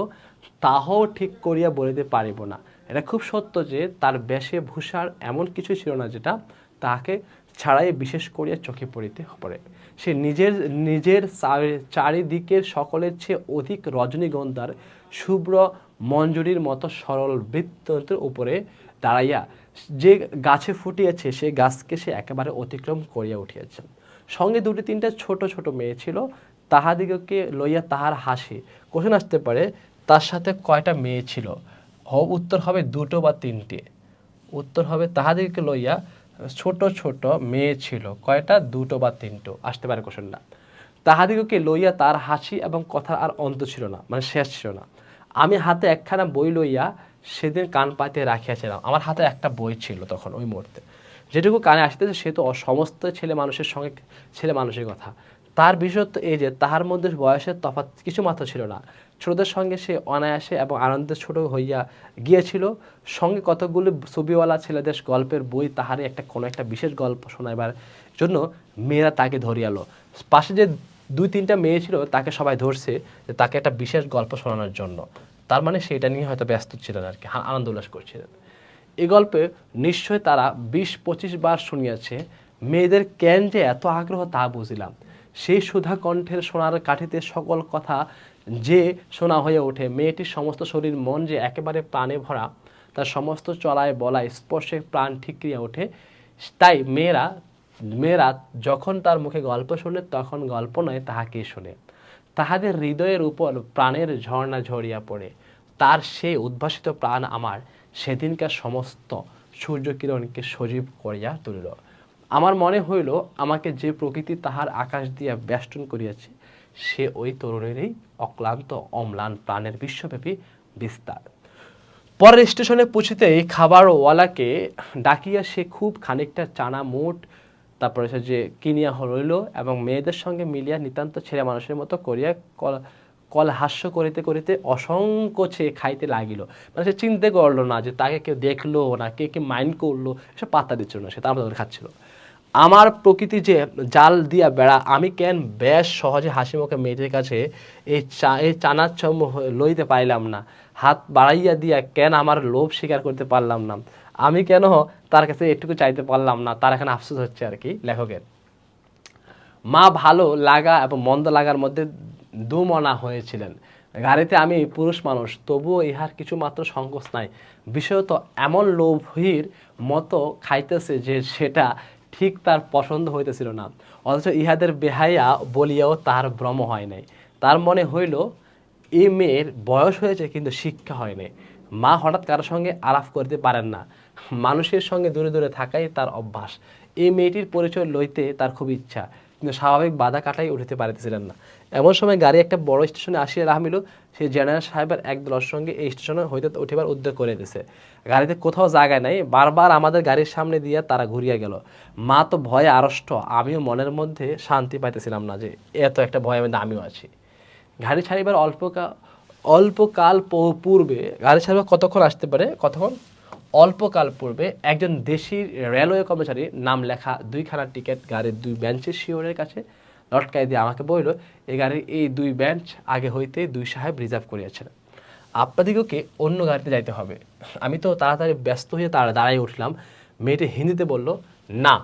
তাহাও ঠিক করিয়া বলিতে পারিব না। এটা খুব সত্য যে তার বেশভূষার এমন কিছু ছিল না যেটা তাহাকে ছাড়াই বিশেষ করিয়া চোখে পড়িতে পারে। সে নিজের চারিদিকের সকলের চেয়ে অধিক রজনীগন্ধার শুভ্র মঞ্জুরির মতো সরল বৃত্তের উপরে দাঁড়াইয়া যে গাছে ফুটিয়েছে, সে গাছকে সে একেবারে অতিক্রম করিয়া উঠিয়াছে। সঙ্গে 2-3টা ছোট ছোট মেয়ে ছিল, তাহাদিগকে লইয়া তাহার হাসি। কোশ্চেন আসতে পারে, তার সাথে কয়টা মেয়ে ছিল? উত্তর হবে 2 বা 3টে। উত্তর হবে তাহাদিগকে লইয়া ছোট ছোট মেয়ে ছিল কয়টা? 2 বা 3টো আসতে পারে কোশ্চেনটা। তাহাদিগকে লইয়া তার হাসি এবং কথার আর অন্ত ছিল না, মানে শেষ ছিল না। আমি হাতে একখানা বই লইয়া সেদিন কান পাতে রাখিয়াছিলাম। আমার হাতে একটা বই ছিল তখন ওই মুহূর্তে, যেটুকু কানে আসতেছে সে তো সমস্ত ছেলে মানুষের সঙ্গে ছেলে মানুষের কথা। তার বিশেষত্ব এই যে তাহার মধ্যে বয়সের তফাৎ কিছু মাত্র ছিল না। ছোটদের সঙ্গে সে অনায়াসে এবং আনন্দে ছোট হইয়া গিয়েছিল। সঙ্গে কতকগুলো ছবিওয়ালা ছেলেদের গল্পের বই, তাহারই কোনো একটা বিশেষ গল্প শোনাইবার জন্য মেয়েরা তাকে ধরিয়ালো। পাশে যে 2-3টা মেয়ে ছিল তাকে সবাই ধরছে যে তাকে একটা বিশেষ গল্প শোনানোর জন্য। তার মানে সেটা নিয়ে হয়তো ব্যস্ত ছিলেন আর কি, আনন্দ উল্লাস করছিলেন। এই গল্পে নিশ্চয় তারা 20-25 বার শুনিয়াছে। মেয়েদের কেন যে এত আগ্রহ তা বুঝিলাম। সেই সুধা কণ্ঠের সোনার কাঠিতে সকল কথা যে শোনা হয়ে ওঠে। মেয়েটির সমস্ত শরীর মন যে একেবারে প্রাণে ভরা, তার সমস্ত চলায় বলায় স্পর্শে প্রাণ ঠিকরিয়া ওঠে। তাই মেয়েরা যখন তার মুখে গল্প শোনে তখন গল্প নয়, তাহাকেই শোনে। তাহাদের হৃদয়ের উপর প্রাণের ঝর্ণা ঝরিয়া পড়ে। তার সেই উদ্ভাসিত প্রাণ আমার সেদিনকার সমস্ত সূর্যকিরণকে সজীব করিয়া তুলিল। আমার মনে হইল, আমাকে যে প্রকৃতি তাহার আকাশ দিয়া বেষ্টন করিয়াছে সে ওই তরুণেরই অক্লান্ত অম্লান প্রাণের বিশ্বব্যাপী বিস্তার। পরের স্টেশনে পৌঁছতেই খাবারওয়ালাকে ডাকিয়া সে খুব খানিকটা চানা মুট তারপরে সে যে কিনিয়া রইল এবং মেয়েদের সঙ্গে মিলিয়া নিতান্ত ছেলে মানুষের মতো করিয়া কল হাস্য করিতে করিতে অসংকোচে খাইতে লাগিল। মানে সে চিন্তা করলো না যে তাকে কেউ দেখলো না, কে মাইন্ড করলো, এসব পাত্তা দিচ্ছিল না, সে তার মতো খাচ্ছিল। আমার প্রকৃতি যে জাল দিয়া বেড়া, আমি কেন বেশ সহজে হাসি মুখে মেয়েটির কাছে এই চানাচম লইতে পারিলাম না, হাত বাড়াইয়া দিয়া কেন আমার লোভ স্বীকার করতে পারলাম না, আমি কেন তার কাছে একটুকু চাইতে পারলাম না। তার এখানে আফসোস হচ্ছে আর কি লেখকের। মা ভালো লাগা এবং মন্দ লাগার মধ্যে দুমনা হয়েছিলেন। গাড়িতে আমি পুরুষ মানুষ, তবুও ইহার কিছু মাত্র সংকোচ নাই। বিশেষত এমন লোভীর মতো খাইতেছে যে সেটা ঠিক তার পছন্দ হইতেছিল না, অথচ ইহাদের বেহাইয়া বলিয়াও তার ভ্রম হয় নাই। তার মনে হইল এই মেয়ের বয়স হয়েছে কিন্তু শিক্ষা হয় নাই। মা হঠাৎ কারোর সঙ্গে আলাপ করতে পারেন না, মানুষের সঙ্গে দূরে দূরে থাকাই তার অভ্যাস। এই মেয়েটির পরিচয় লইতে তার খুব ইচ্ছা, কিন্তু স্বাভাবিক বাধা কাটাই উঠিতে পারিতেছিলেন না। এমন সময় গাড়ি একটা বড় স্টেশনে আসিয়া রামিল। সে জেনারেল সাহেবের একদলের সঙ্গে এই স্টেশনে হইতে উঠিবার উদ্যোগ করে দিছে। গাড়িতে কোথাও জায়গায় নাই, বারবার আমাদের গাড়ির সামনে দিয়ে তারা ঘুরিয়া গেল। মা তো ভয়ে আড়ষ্ট, আমিও মনের মধ্যে শান্তি পাইতেছিলাম না যে এত একটা ভয়ের মধ্যে আমিও আছি। গাড়ি ছাড়িবার অল্পকাল পূর্বে, গাড়ি ছাড়িবার কতক্ষণ আসতে পারে, কতক্ষণ অল্পকাল পূর্বে একজন দেশি রেলওয়ে কর্মচারী নাম লেখা 2খানা টিকিট গাড়ির 2 বেঞ্চের শিওরের কাছে লটকাই দিয়ে আমাকে বলল, এই গাড়ির এই 2 বেঞ্চ আগে হইতে 2 সাহেব রিজার্ভ করিয়াছেন, আপনাদিগকে অন্য গাড়িতে যাইতে হবে। আমি তো তাড়াতাড়ি ব্যস্ত হয়ে দাঁড়াই উঠলাম। মেয়েটি হিন্দিতে বলল, না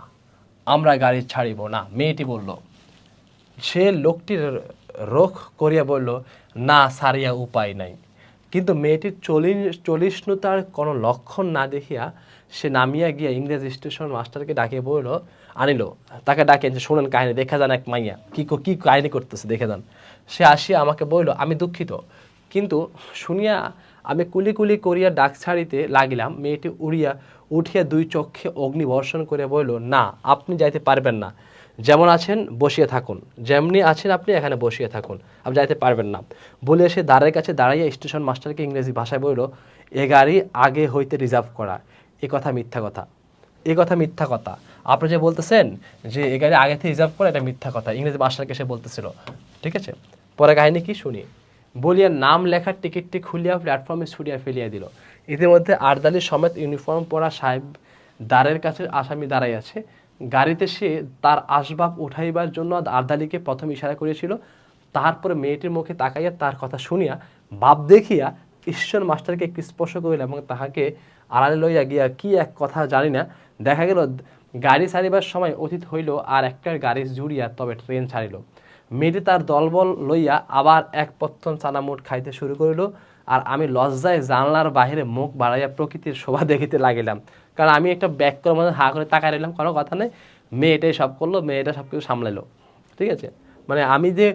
আমরা গাড়ি ছাড়িব না। মেয়েটি বলল, সে লোকটির রোখ করিয়া বলল, না সারিয়া উপায় নাই। কিন্তু মেয়েটির চলিষ্ণুতার কোনো লক্ষণ না দেখিয়া সে নামিয়া গিয়া ইংরেজ স্টেশন মাস্টারকে ডাকিয়ে বলল, আনিল। তাকে ডাকিয়ে যে শোনেন কাহিনী, দেখা যান এক মাইয়া কি কাহিনী করতেছে, দেখে যান। সে আসিয়া আমাকে বলল, আমি দুঃখিত, কিন্তু শুনিয়া আমি কুলি কুলি করিয়া ডাক ছাড়িতে লাগিলাম। মেয়েটি উঠিয়া 2 চক্ষে অগ্নি বর্ষণ করিয়া বলল, না আপনি যাইতে পারবেন না, যেমন আছেন বসিয়ে থাকুন, যেমনি আছেন আপনি এখানে বসিয়ে থাকুন, আপনি যাইতে পারবেন না। বলে সে দ্বারের কাছে দাঁড়াইয়া স্টেশন মাস্টারকে ইংরেজি ভাষায় বলল, এ গাড়ি আগে হইতে রিজার্ভ করা। এ কথা মিথ্যা কথা, এ কথা মিথ্যা কথা। আপনি যে বলতেছেন যে এ গাড়ি আগে থেকে রিজার্ভ করা, এটা মিথ্যা কথা, ইংরেজি মাস্টারকে সে বলতেছিল। ঠিক আছে, পরে কাহিনী কি শুনি। বলিয়া নাম লেখার টিকিটটি খুলিয়া প্ল্যাটফর্মে ছুড়িয়া ফেলিয়া দিল। ইতিমধ্যে আর্দালি সমেত ইউনিফর্ম পরা সাহেব দ্বারের কাছে আসামি দাঁড়াই আছে। গাড়িতে সে তার আসবাব উঠাইবার জন্য আর্দালিকে প্রথম ইশারা করিয়াছিল। তারপরে মেয়েটির মুখে তাকাইয়া তার কথা শুনিয়া ভাব দেখিয়া ঈশ্বর মাস্টারকে একটি স্পর্শ করিল এবং তাহাকে আড়ালে লইয়া গিয়া কি এক কথা জানি না, দেখা গেল গাড়ি ছাড়িবার সময় অতীত হইল, আর একটা গাড়ি জুড়িয়া তবে ট্রেন ছাড়িল। মেয়েটি তার দলবল লইয়া আবার এক পত্তন চানামুট খাইতে শুরু করিল, আর আমি লজ্জায় জানলার বাহিরে মুখ বাড়াইয়া প্রকৃতির শোভা দেখিতে লাগিলাম। কারণ আমি একটা ব্যাক করে মধ্যে হা করে তাকাই রইলাম, কোনো কথা নেই, মেয়েটাই সব করলো, মেয়েটা সব কিছু সামলাইলো। ঠিক আছে, মানে আমি যে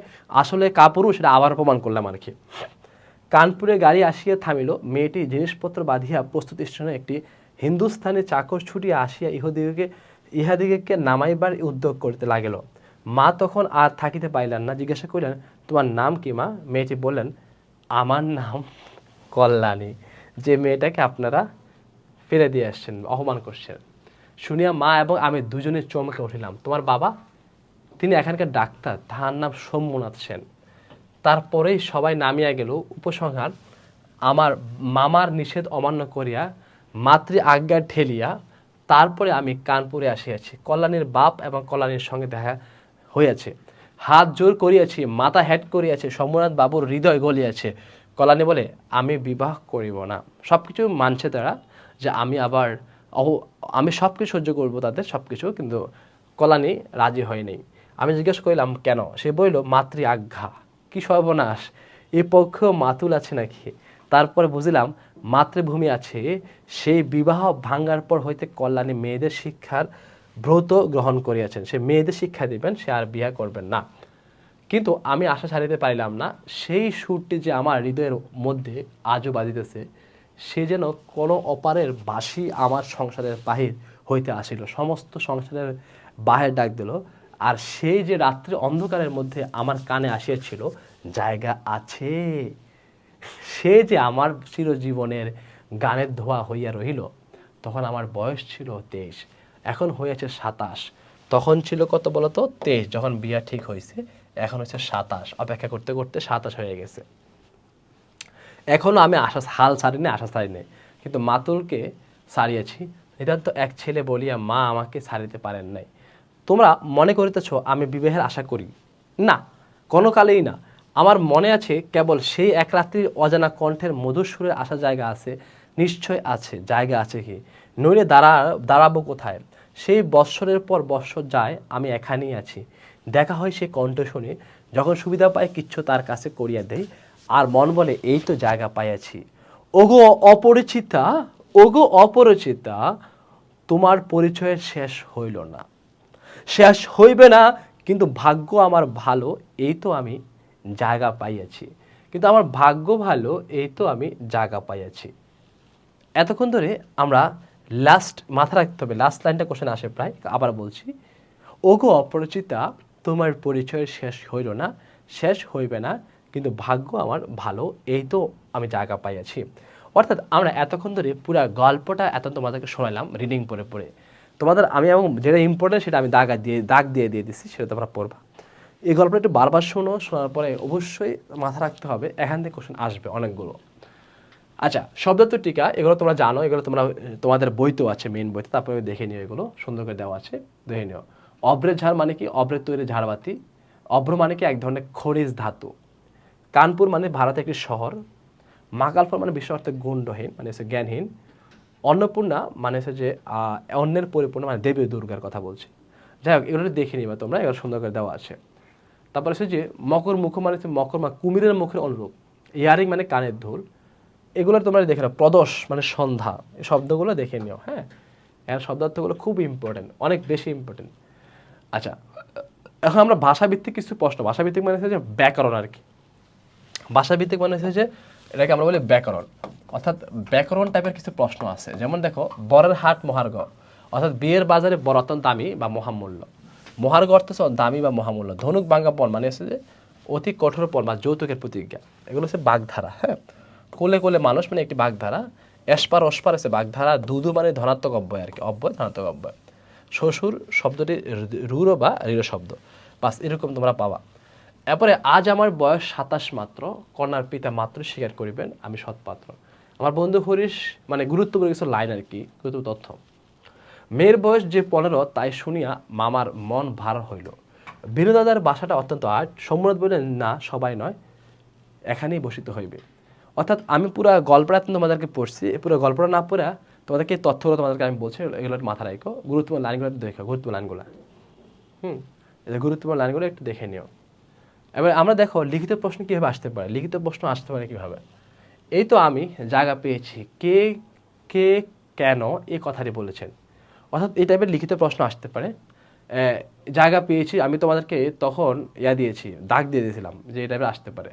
আসলে কাপুরুষ সেটা আবার প্রমাণ করলাম আর কি। কানপুরে গাড়ি আসিয়া থামিল। মেয়েটি জিনিসপত্র বাঁধিয়া প্রস্তুত স্টেশনে একটি হিন্দুস্থানি চাকর ছুটিয়া আসিয়া ইহাদিগকে নামাইবার উদ্যোগ করিতে লাগিল। মা তখন আর থাকিতে পাইলেন না, জিজ্ঞাসা করিলেন, তোমার নাম কি মা? মেয়েটি বললেন, আমার নাম কল্যাণী, যে মেয়েটাকে আপনারা ফেলে দিয়ে আসছেন, অপমান করছেন। শুনিয়া মা এবং আমি দুজনে চমকে উঠিলাম। তোমার বাবা? তিনি এখানকার ডাক্তার, তাহার নাম সোমনাথ সেন। তারপরেই সবাই নামিয়া গেল। উপসংহার, আমার মামার নিষেধ অমান্য করিয়া মাতৃ আজ্ঞা ঠেলিয়া তারপরে আমি কানপুরে আসিয়াছি। কল্যাণীর বাপ এবং কল্যাণীর সঙ্গে দেখা হইয়াছে, হাত জোর করিয়াছি, মাথা হেট করিয়াছে, সোমনাথ বাবুর হৃদয় গলিয়াছে। কল্যাণী বলে, আমি বিবাহ করিব না। সব কিছু মানছে তারা, যে আমি সব কিছু সহ্য করবো তাদের সব কিছু, কিন্তু কল্যাণী রাজি হয়নি। আমি জিজ্ঞেস করলাম কেন? সে বলল, মাতৃ আজ্ঞা। কি সর্বনাশ, এ পক্ষেও মাতুল আছে নাকি? তারপরে বুঝলাম মাতৃভূমি আছে। সেই বিবাহ ভাঙ্গার পর হইতে কল্যাণী মেয়েদের শিক্ষার ব্রত গ্রহণ করিয়াছেন। সে মেয়েদের শিক্ষা দিবেন, সে আর বিয়ে করবেন না। কিন্তু আমি আশা ছাড়িতে পারিলাম না। সেই সুরটি যে আমার হৃদয়ের মধ্যে আজও বাজিতেছে, সে যেন কোনো অপারের বাঁশি আমার সংসারের বাহির হইতে আসিল, সমস্ত সংসারের বাহির ডাক দিল। আর সেই যে রাত্রি অন্ধকারের মধ্যে আমার কানে আসিয়াছিল, জায়গা আছে। সে যে আমার চিরজীবনের গানের ধোয়া হইয়া রহিল। তখন আমার বয়স ছিল 23, এখন হয়েছে 27। তখন ছিল কত বলতো? 23, যখন বিয়া ঠিক হয়েছে। এখন হচ্ছে 27, অপেক্ষা করতে করতে 27 হয়ে গেছে। এখনো আমি হাল ছাড়িনি, আশা ছাড়িনি, কিন্তু মাতুলকে ছাড়িয়েছি। নিতান্ত এক ছেলে বলিয়া মা আমাকে ছাড়িতে পারেন নাই। তোমরা মনে করিতেছ আমি বিবাহের আশা করি না, কোনো কালেই না। আমার মনে আছে কেবল সেই এক রাত্রির অজানা কণ্ঠের মধুর সুরের আসা জায়গা আছে, নিশ্চয় আছে, জায়গা আছে কি, নইলে দাঁড়াবো কোথায়? সেই বৎসরের পর বৎসর যায়, আমি এখানেই আছি। দেখা হয় সে কণ্ঠ শুনে, যখন সুবিধা পাই কিচ্ছু তার কাছে করিয়া দেই, আর মন বলে এই তো জায়গা পাইয়াছি। ওগো অপরিচিতা, ওগো অপরিচিতা, তোমার পরিচয়ের শেষ হইল না, শেষ হইবে না, কিন্তু ভাগ্য আমার ভালো, এই তো আমি জায়গা পাইয়াছি। কিন্তু আমার ভাগ্য ভালো, এই তো আমি জায়গা পাইয়াছি। এতক্ষণ ধরে আমরা মাথা রাখতে হবে, লাস্ট লাইনটা কোশ্চেন আসে প্রায়, আবার বলছি। ওগো অপরিচিতা, তোমার পরিচয় শেষ হইল না, শেষ হইবে না, কিন্তু ভাগ্য আমার ভালো, এই তো আমি জায়গা পাইয়াছি। অর্থাৎ আমরা এতক্ষণ ধরে পুরো গল্পটা এত তোমাদেরকে শোনালাম রিডিং পড়ে পড়ে। তোমাদের আমি এবং যেটা ইম্পর্টেন্ট সেটা আমি দাগ দিয়ে দিচ্ছি, সেটা তোমরা পড়বা। এই গল্পটা একটু বারবার শোনার পরে অবশ্যই মাথা রাখতে হবে, এখান থেকে কোশ্চেন আসবে অনেকগুলো। আচ্ছা, শব্দার্থ টিকা এগুলো তোমরা জানো, এগুলো তোমরা তোমাদের বইতেও আছে, মেন বইতে, তারপরে দেখে নিও, এগুলো সুন্দর করে দেওয়া আছে, দেখে নিও। অব্রের ঝাড় মানে কি? অব্রের তৈরি ঝাড়বাতি। অভ্র মানে কি? এক ধরনের খনিজ ধাতু। কানপুর মানে ভারতের একটি শহর। মাকালফল মানে বিশ্ব অর্থে গুণহীন, মানে হচ্ছে জ্ঞানহীন। অন্নপূর্ণা মানে হচ্ছে যে অন্যের পরিপূর্ণ, মানে দেবী দুর্গার কথা বলছি। যাই হোক, এগুলো দেখে নিবা তোমরা, এগুলো সুন্দর করে দেওয়া আছে। তারপরে হচ্ছে যে মকর মুখ মানে হচ্ছে কুমিরের মুখের অনুরূপ। ইয়ারিং মানে কানের দুল। এগুলো তোমরা দেখে নাও। প্রদোষ মানে সন্ধ্যা, এই শব্দগুলো দেখে নিও। হ্যাঁ, এর শব্দার্থগুলো খুব ইম্পর্টেন্ট, অনেক বেশি ইম্পর্টেন্ট। আচ্ছা, এখন আমরা ভাষাভিত্তিক কিছু প্রশ্ন। ভাষাভিত্তিক মানে হচ্ছে যে ব্যাকরণ আর কি। ভাষাভিত্তিক মানে হচ্ছে যে এটাকে আমরা বলি ব্যাকরণ, অর্থাৎ ব্যাকরণ টাইপের কিছু প্রশ্ন আছে। যেমন দেখো, বরের হাট মহার্ঘ, অর্থাৎ বিয়ের বাজারে বর অত্যন্ত দামি বা মহামূল্য। মহার্ঘ অর্থ হচ্ছে দামি বা মহামূল্য। ধনুক ভাঙ্গা পণ মানে হচ্ছে যে অতি কঠোর পণ বা যৌতুকের প্রতিজ্ঞা। এগুলো হচ্ছে বাগধারা। হ্যাঁ, কোলে কোলে মানুষ মানে একটি বাগধারা। এসপার অসপার হচ্ছে বাগধারা। দুদু মানে ধনাত্মক অব্যয় আর কি, অব্যয় ধনাত্মক অব্যয়। শ্বশুর শব্দটি রুরো বা রিরো শব্দ, বাস এরকম তোমরা পাবা। এরপরে, আজ আমার বয়স 27 মাত্র, কন্যার পিতা মাত্র স্বীকার করিবেন আমি সৎপাত্র। আমার বন্ধু হরিশ, মানে গুরুত্বপূর্ণ কিছু লাইন আর কি, গুরুত্বপূর্ণ তথ্য। মেয়ের বয়স যে 15, তাই শুনিয়া মামার মন ভার হইল। বীরদাদার বাসাটা অত্যন্ত আট। সম্রাট বললেন, না সবাই নয়, এখানেই বসিতে হইবে। অর্থাৎ আমি পুরো গল্পটা তোমাদেরকে পড়ছি, পুরো গল্পটা না পড়া তোমাদেরকে এই তথ্যগুলো তোমাদেরকে আমি বলছি, এগুলো মাথা রাখো। গুরুত্বপূর্ণ লাইনগুলো একটু দেখো, গুরুত্বপূর্ণ লাইনগুলো। এই গুরুত্বপূর্ণ লাইনগুলো একটু দেখে নিও। এবার আমরা দেখো লিখিত প্রশ্ন কীভাবে আসতে পারে। লিখিত প্রশ্ন আসতে পারে কীভাবে? এই তো আমি জায়গা পেয়েছি, কে কে কেন এই কথাটি বলেছেন। অর্থাৎ এই টাইপের লিখিত প্রশ্ন আসতে পারে। জায়গা পেয়েছি, আমি তোমাদেরকে তখন দিয়েছি, দাগ দিয়ে দিয়েছিলাম যে এই টাইপের আসতে পারে।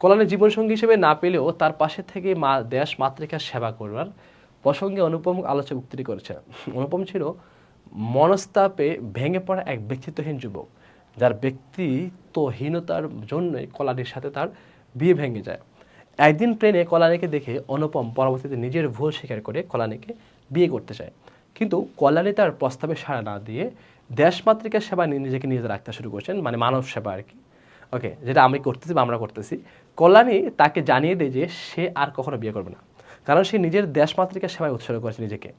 কল্যাণের জীবনসঙ্গী হিসেবে না পেলেও তার পাশে থেকে দেশ মাতৃকার সেবা করবার প্রসঙ্গে অনুপম আলোচনা উক্তি করেছে। অনুপম ছিল মনস্তাপে ভেঙে পড়া এক ব্যক্তিত্বহীন যুবক, যার ব্যক্তিত্বহীনতার জন্যই কল্যাণীর সাথে তার বিয়ে ভেঙে যায়। একদিন ট্রেনে কল্যাণীকে দেখে অনুপম পরবর্তীতে নিজের ভুল স্বীকার করে কল্যাণীকে বিয়ে করতে চায়, কিন্তু কল্যাণী তার প্রস্তাবে সাড়া না দিয়ে দেশমাতৃকার সেবা নিজেকে নিজে রাখতে শুরু করছেন, মানে মানব সেবা আর কি। ওকে, যেটা আমি করতেছি বা আমরা করতেছি। কল্যাণী তাকে জানিয়ে দেয় যে সে আর কখনো বিয়ে করবে না, কারণ সে নিজের দেশমাতৃকার সেবায় উৎসর্গ করেছে নিজেকে।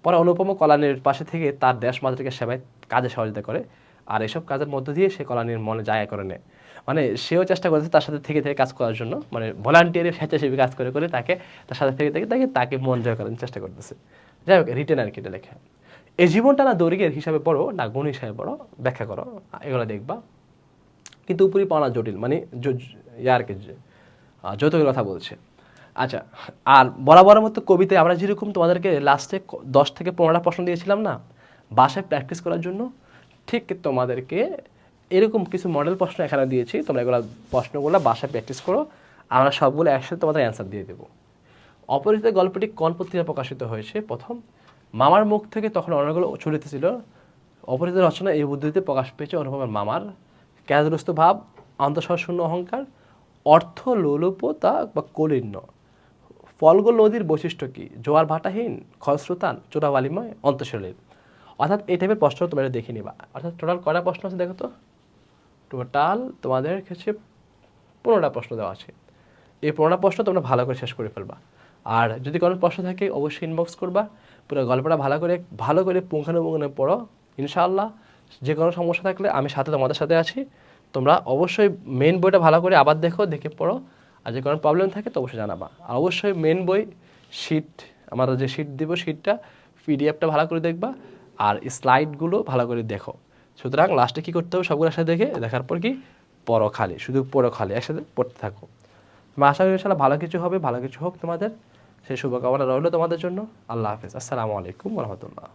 পরে অনুপম কল্যাণীর পাশে থেকে তার দেশমাতৃকার সেবায় কাজে সহযোগিতা করে, আর এসব কাজের মধ্য দিয়ে সে কল্যাণীর মনে জায়গা করে নেয়। মানে সেও চেষ্টা করেছে তার সাথে থেকে কাজ করার জন্য, মানে ভলান্টিয়ারের স্বেচ্ছাসেবী কাজ করে করে তাকে তার সাথে থেকে তাকে মন জয় করার চেষ্টা করতেছে। যাই হোক, রিটেন আর কি এটা লেখা। এই জীবনটা না দৈর্ঘ্যের হিসাবে পড়ো না গুণ হিসাবে পড়ো, ব্যাখ্যা করো, এগুলো দেখবা। কিন্তু উপরি পাওনা জটিল, মানে আর কি যৌতুকের কথা বলছে। আচ্ছা, আর বরাবরের মতো কবিতায় আমরা যেরকম তোমাদেরকে লাস্টে 10 থেকে 15টা প্রশ্ন দিয়েছিলাম না বাসায় প্র্যাকটিস করার জন্য, ঠিক তোমাদেরকে এরকম কিছু মডেল প্রশ্ন এখানে দিয়েছি। তোমরা এগুলো প্রশ্নগুলো বাসায় প্র্যাকটিস করো, আমরা সবগুলো একসাথে তোমাদের অ্যান্সার দিয়ে দেবো। অপরিচিত গল্পটি কোন পত্রিকায় প্রকাশিত হয়েছে? প্রথম, মামার মুখ থেকে তখন অনেকগুলো চলিতেছিল, অপরিচিত রচনা এই বুদ্ধিতে প্রকাশ পেয়েছে অনুপমের মামার ক্যাজগ্রস্ত ভাব, অন্তঃশূন্য অহংকার, অর্থ লোলুপতা বা কলিন্য। ফলগোল নদীর বৈশিষ্ট্য কি? জোয়ার ভাটাহীন, খরস্রোতান, চোরাবালিময়, অন্তঃসলীল। অর্থাৎ এই টাইপের প্রশ্ন তোমরা দেখে নিবা। অর্থাৎ টোটাল কয়টা প্রশ্ন আছে দেখো তো? টোটাল তোমাদের কাছে 15টা প্রশ্ন দেওয়া আছে। এই 15টা প্রশ্ন তোমরা ভালো করে শেষ করে ফেলবা। আর যদি কোনো প্রশ্ন থাকে অবশ্যই ইনবক্স করবা। পুরো গল্পটা ভালো করে পুঙ্খানুপুঙ্খানু পড়ো। ইনশাআল্লাহ যে কোনো সমস্যা থাকলে আমি তোমাদের সাথে আছি। তোমরা অবশ্যই মেন বইটা ভালো করে আবার দেখে পড়ো। আর যে কোনো প্রবলেম থাকে তো অবশ্যই জানাবা। আর অবশ্যই মেন বই শিট, আমরা যে শিট দিব শিটটা পিডিএফটা ভালো করে দেখবা। আর স্লাইডগুলো ভালো করে দেখো। সুতরাং লাস্টে কী করতে হবে সবগুলো একসাথে দেখার পর কি পড়ো খালি, শুধু পড়ো খালি, একসাথে পড়তে থাকো। আমি আশা করি ইনশাআল্লাহ ভালো কিছু হবে, ভালো কিছু হোক তোমাদের। সেই শুভকামনা রইল তোমাদের জন্য। আল্লাহ হাফেজ। আসসালামু আলাইকুম ওয়া রাহমাতুল্লাহ।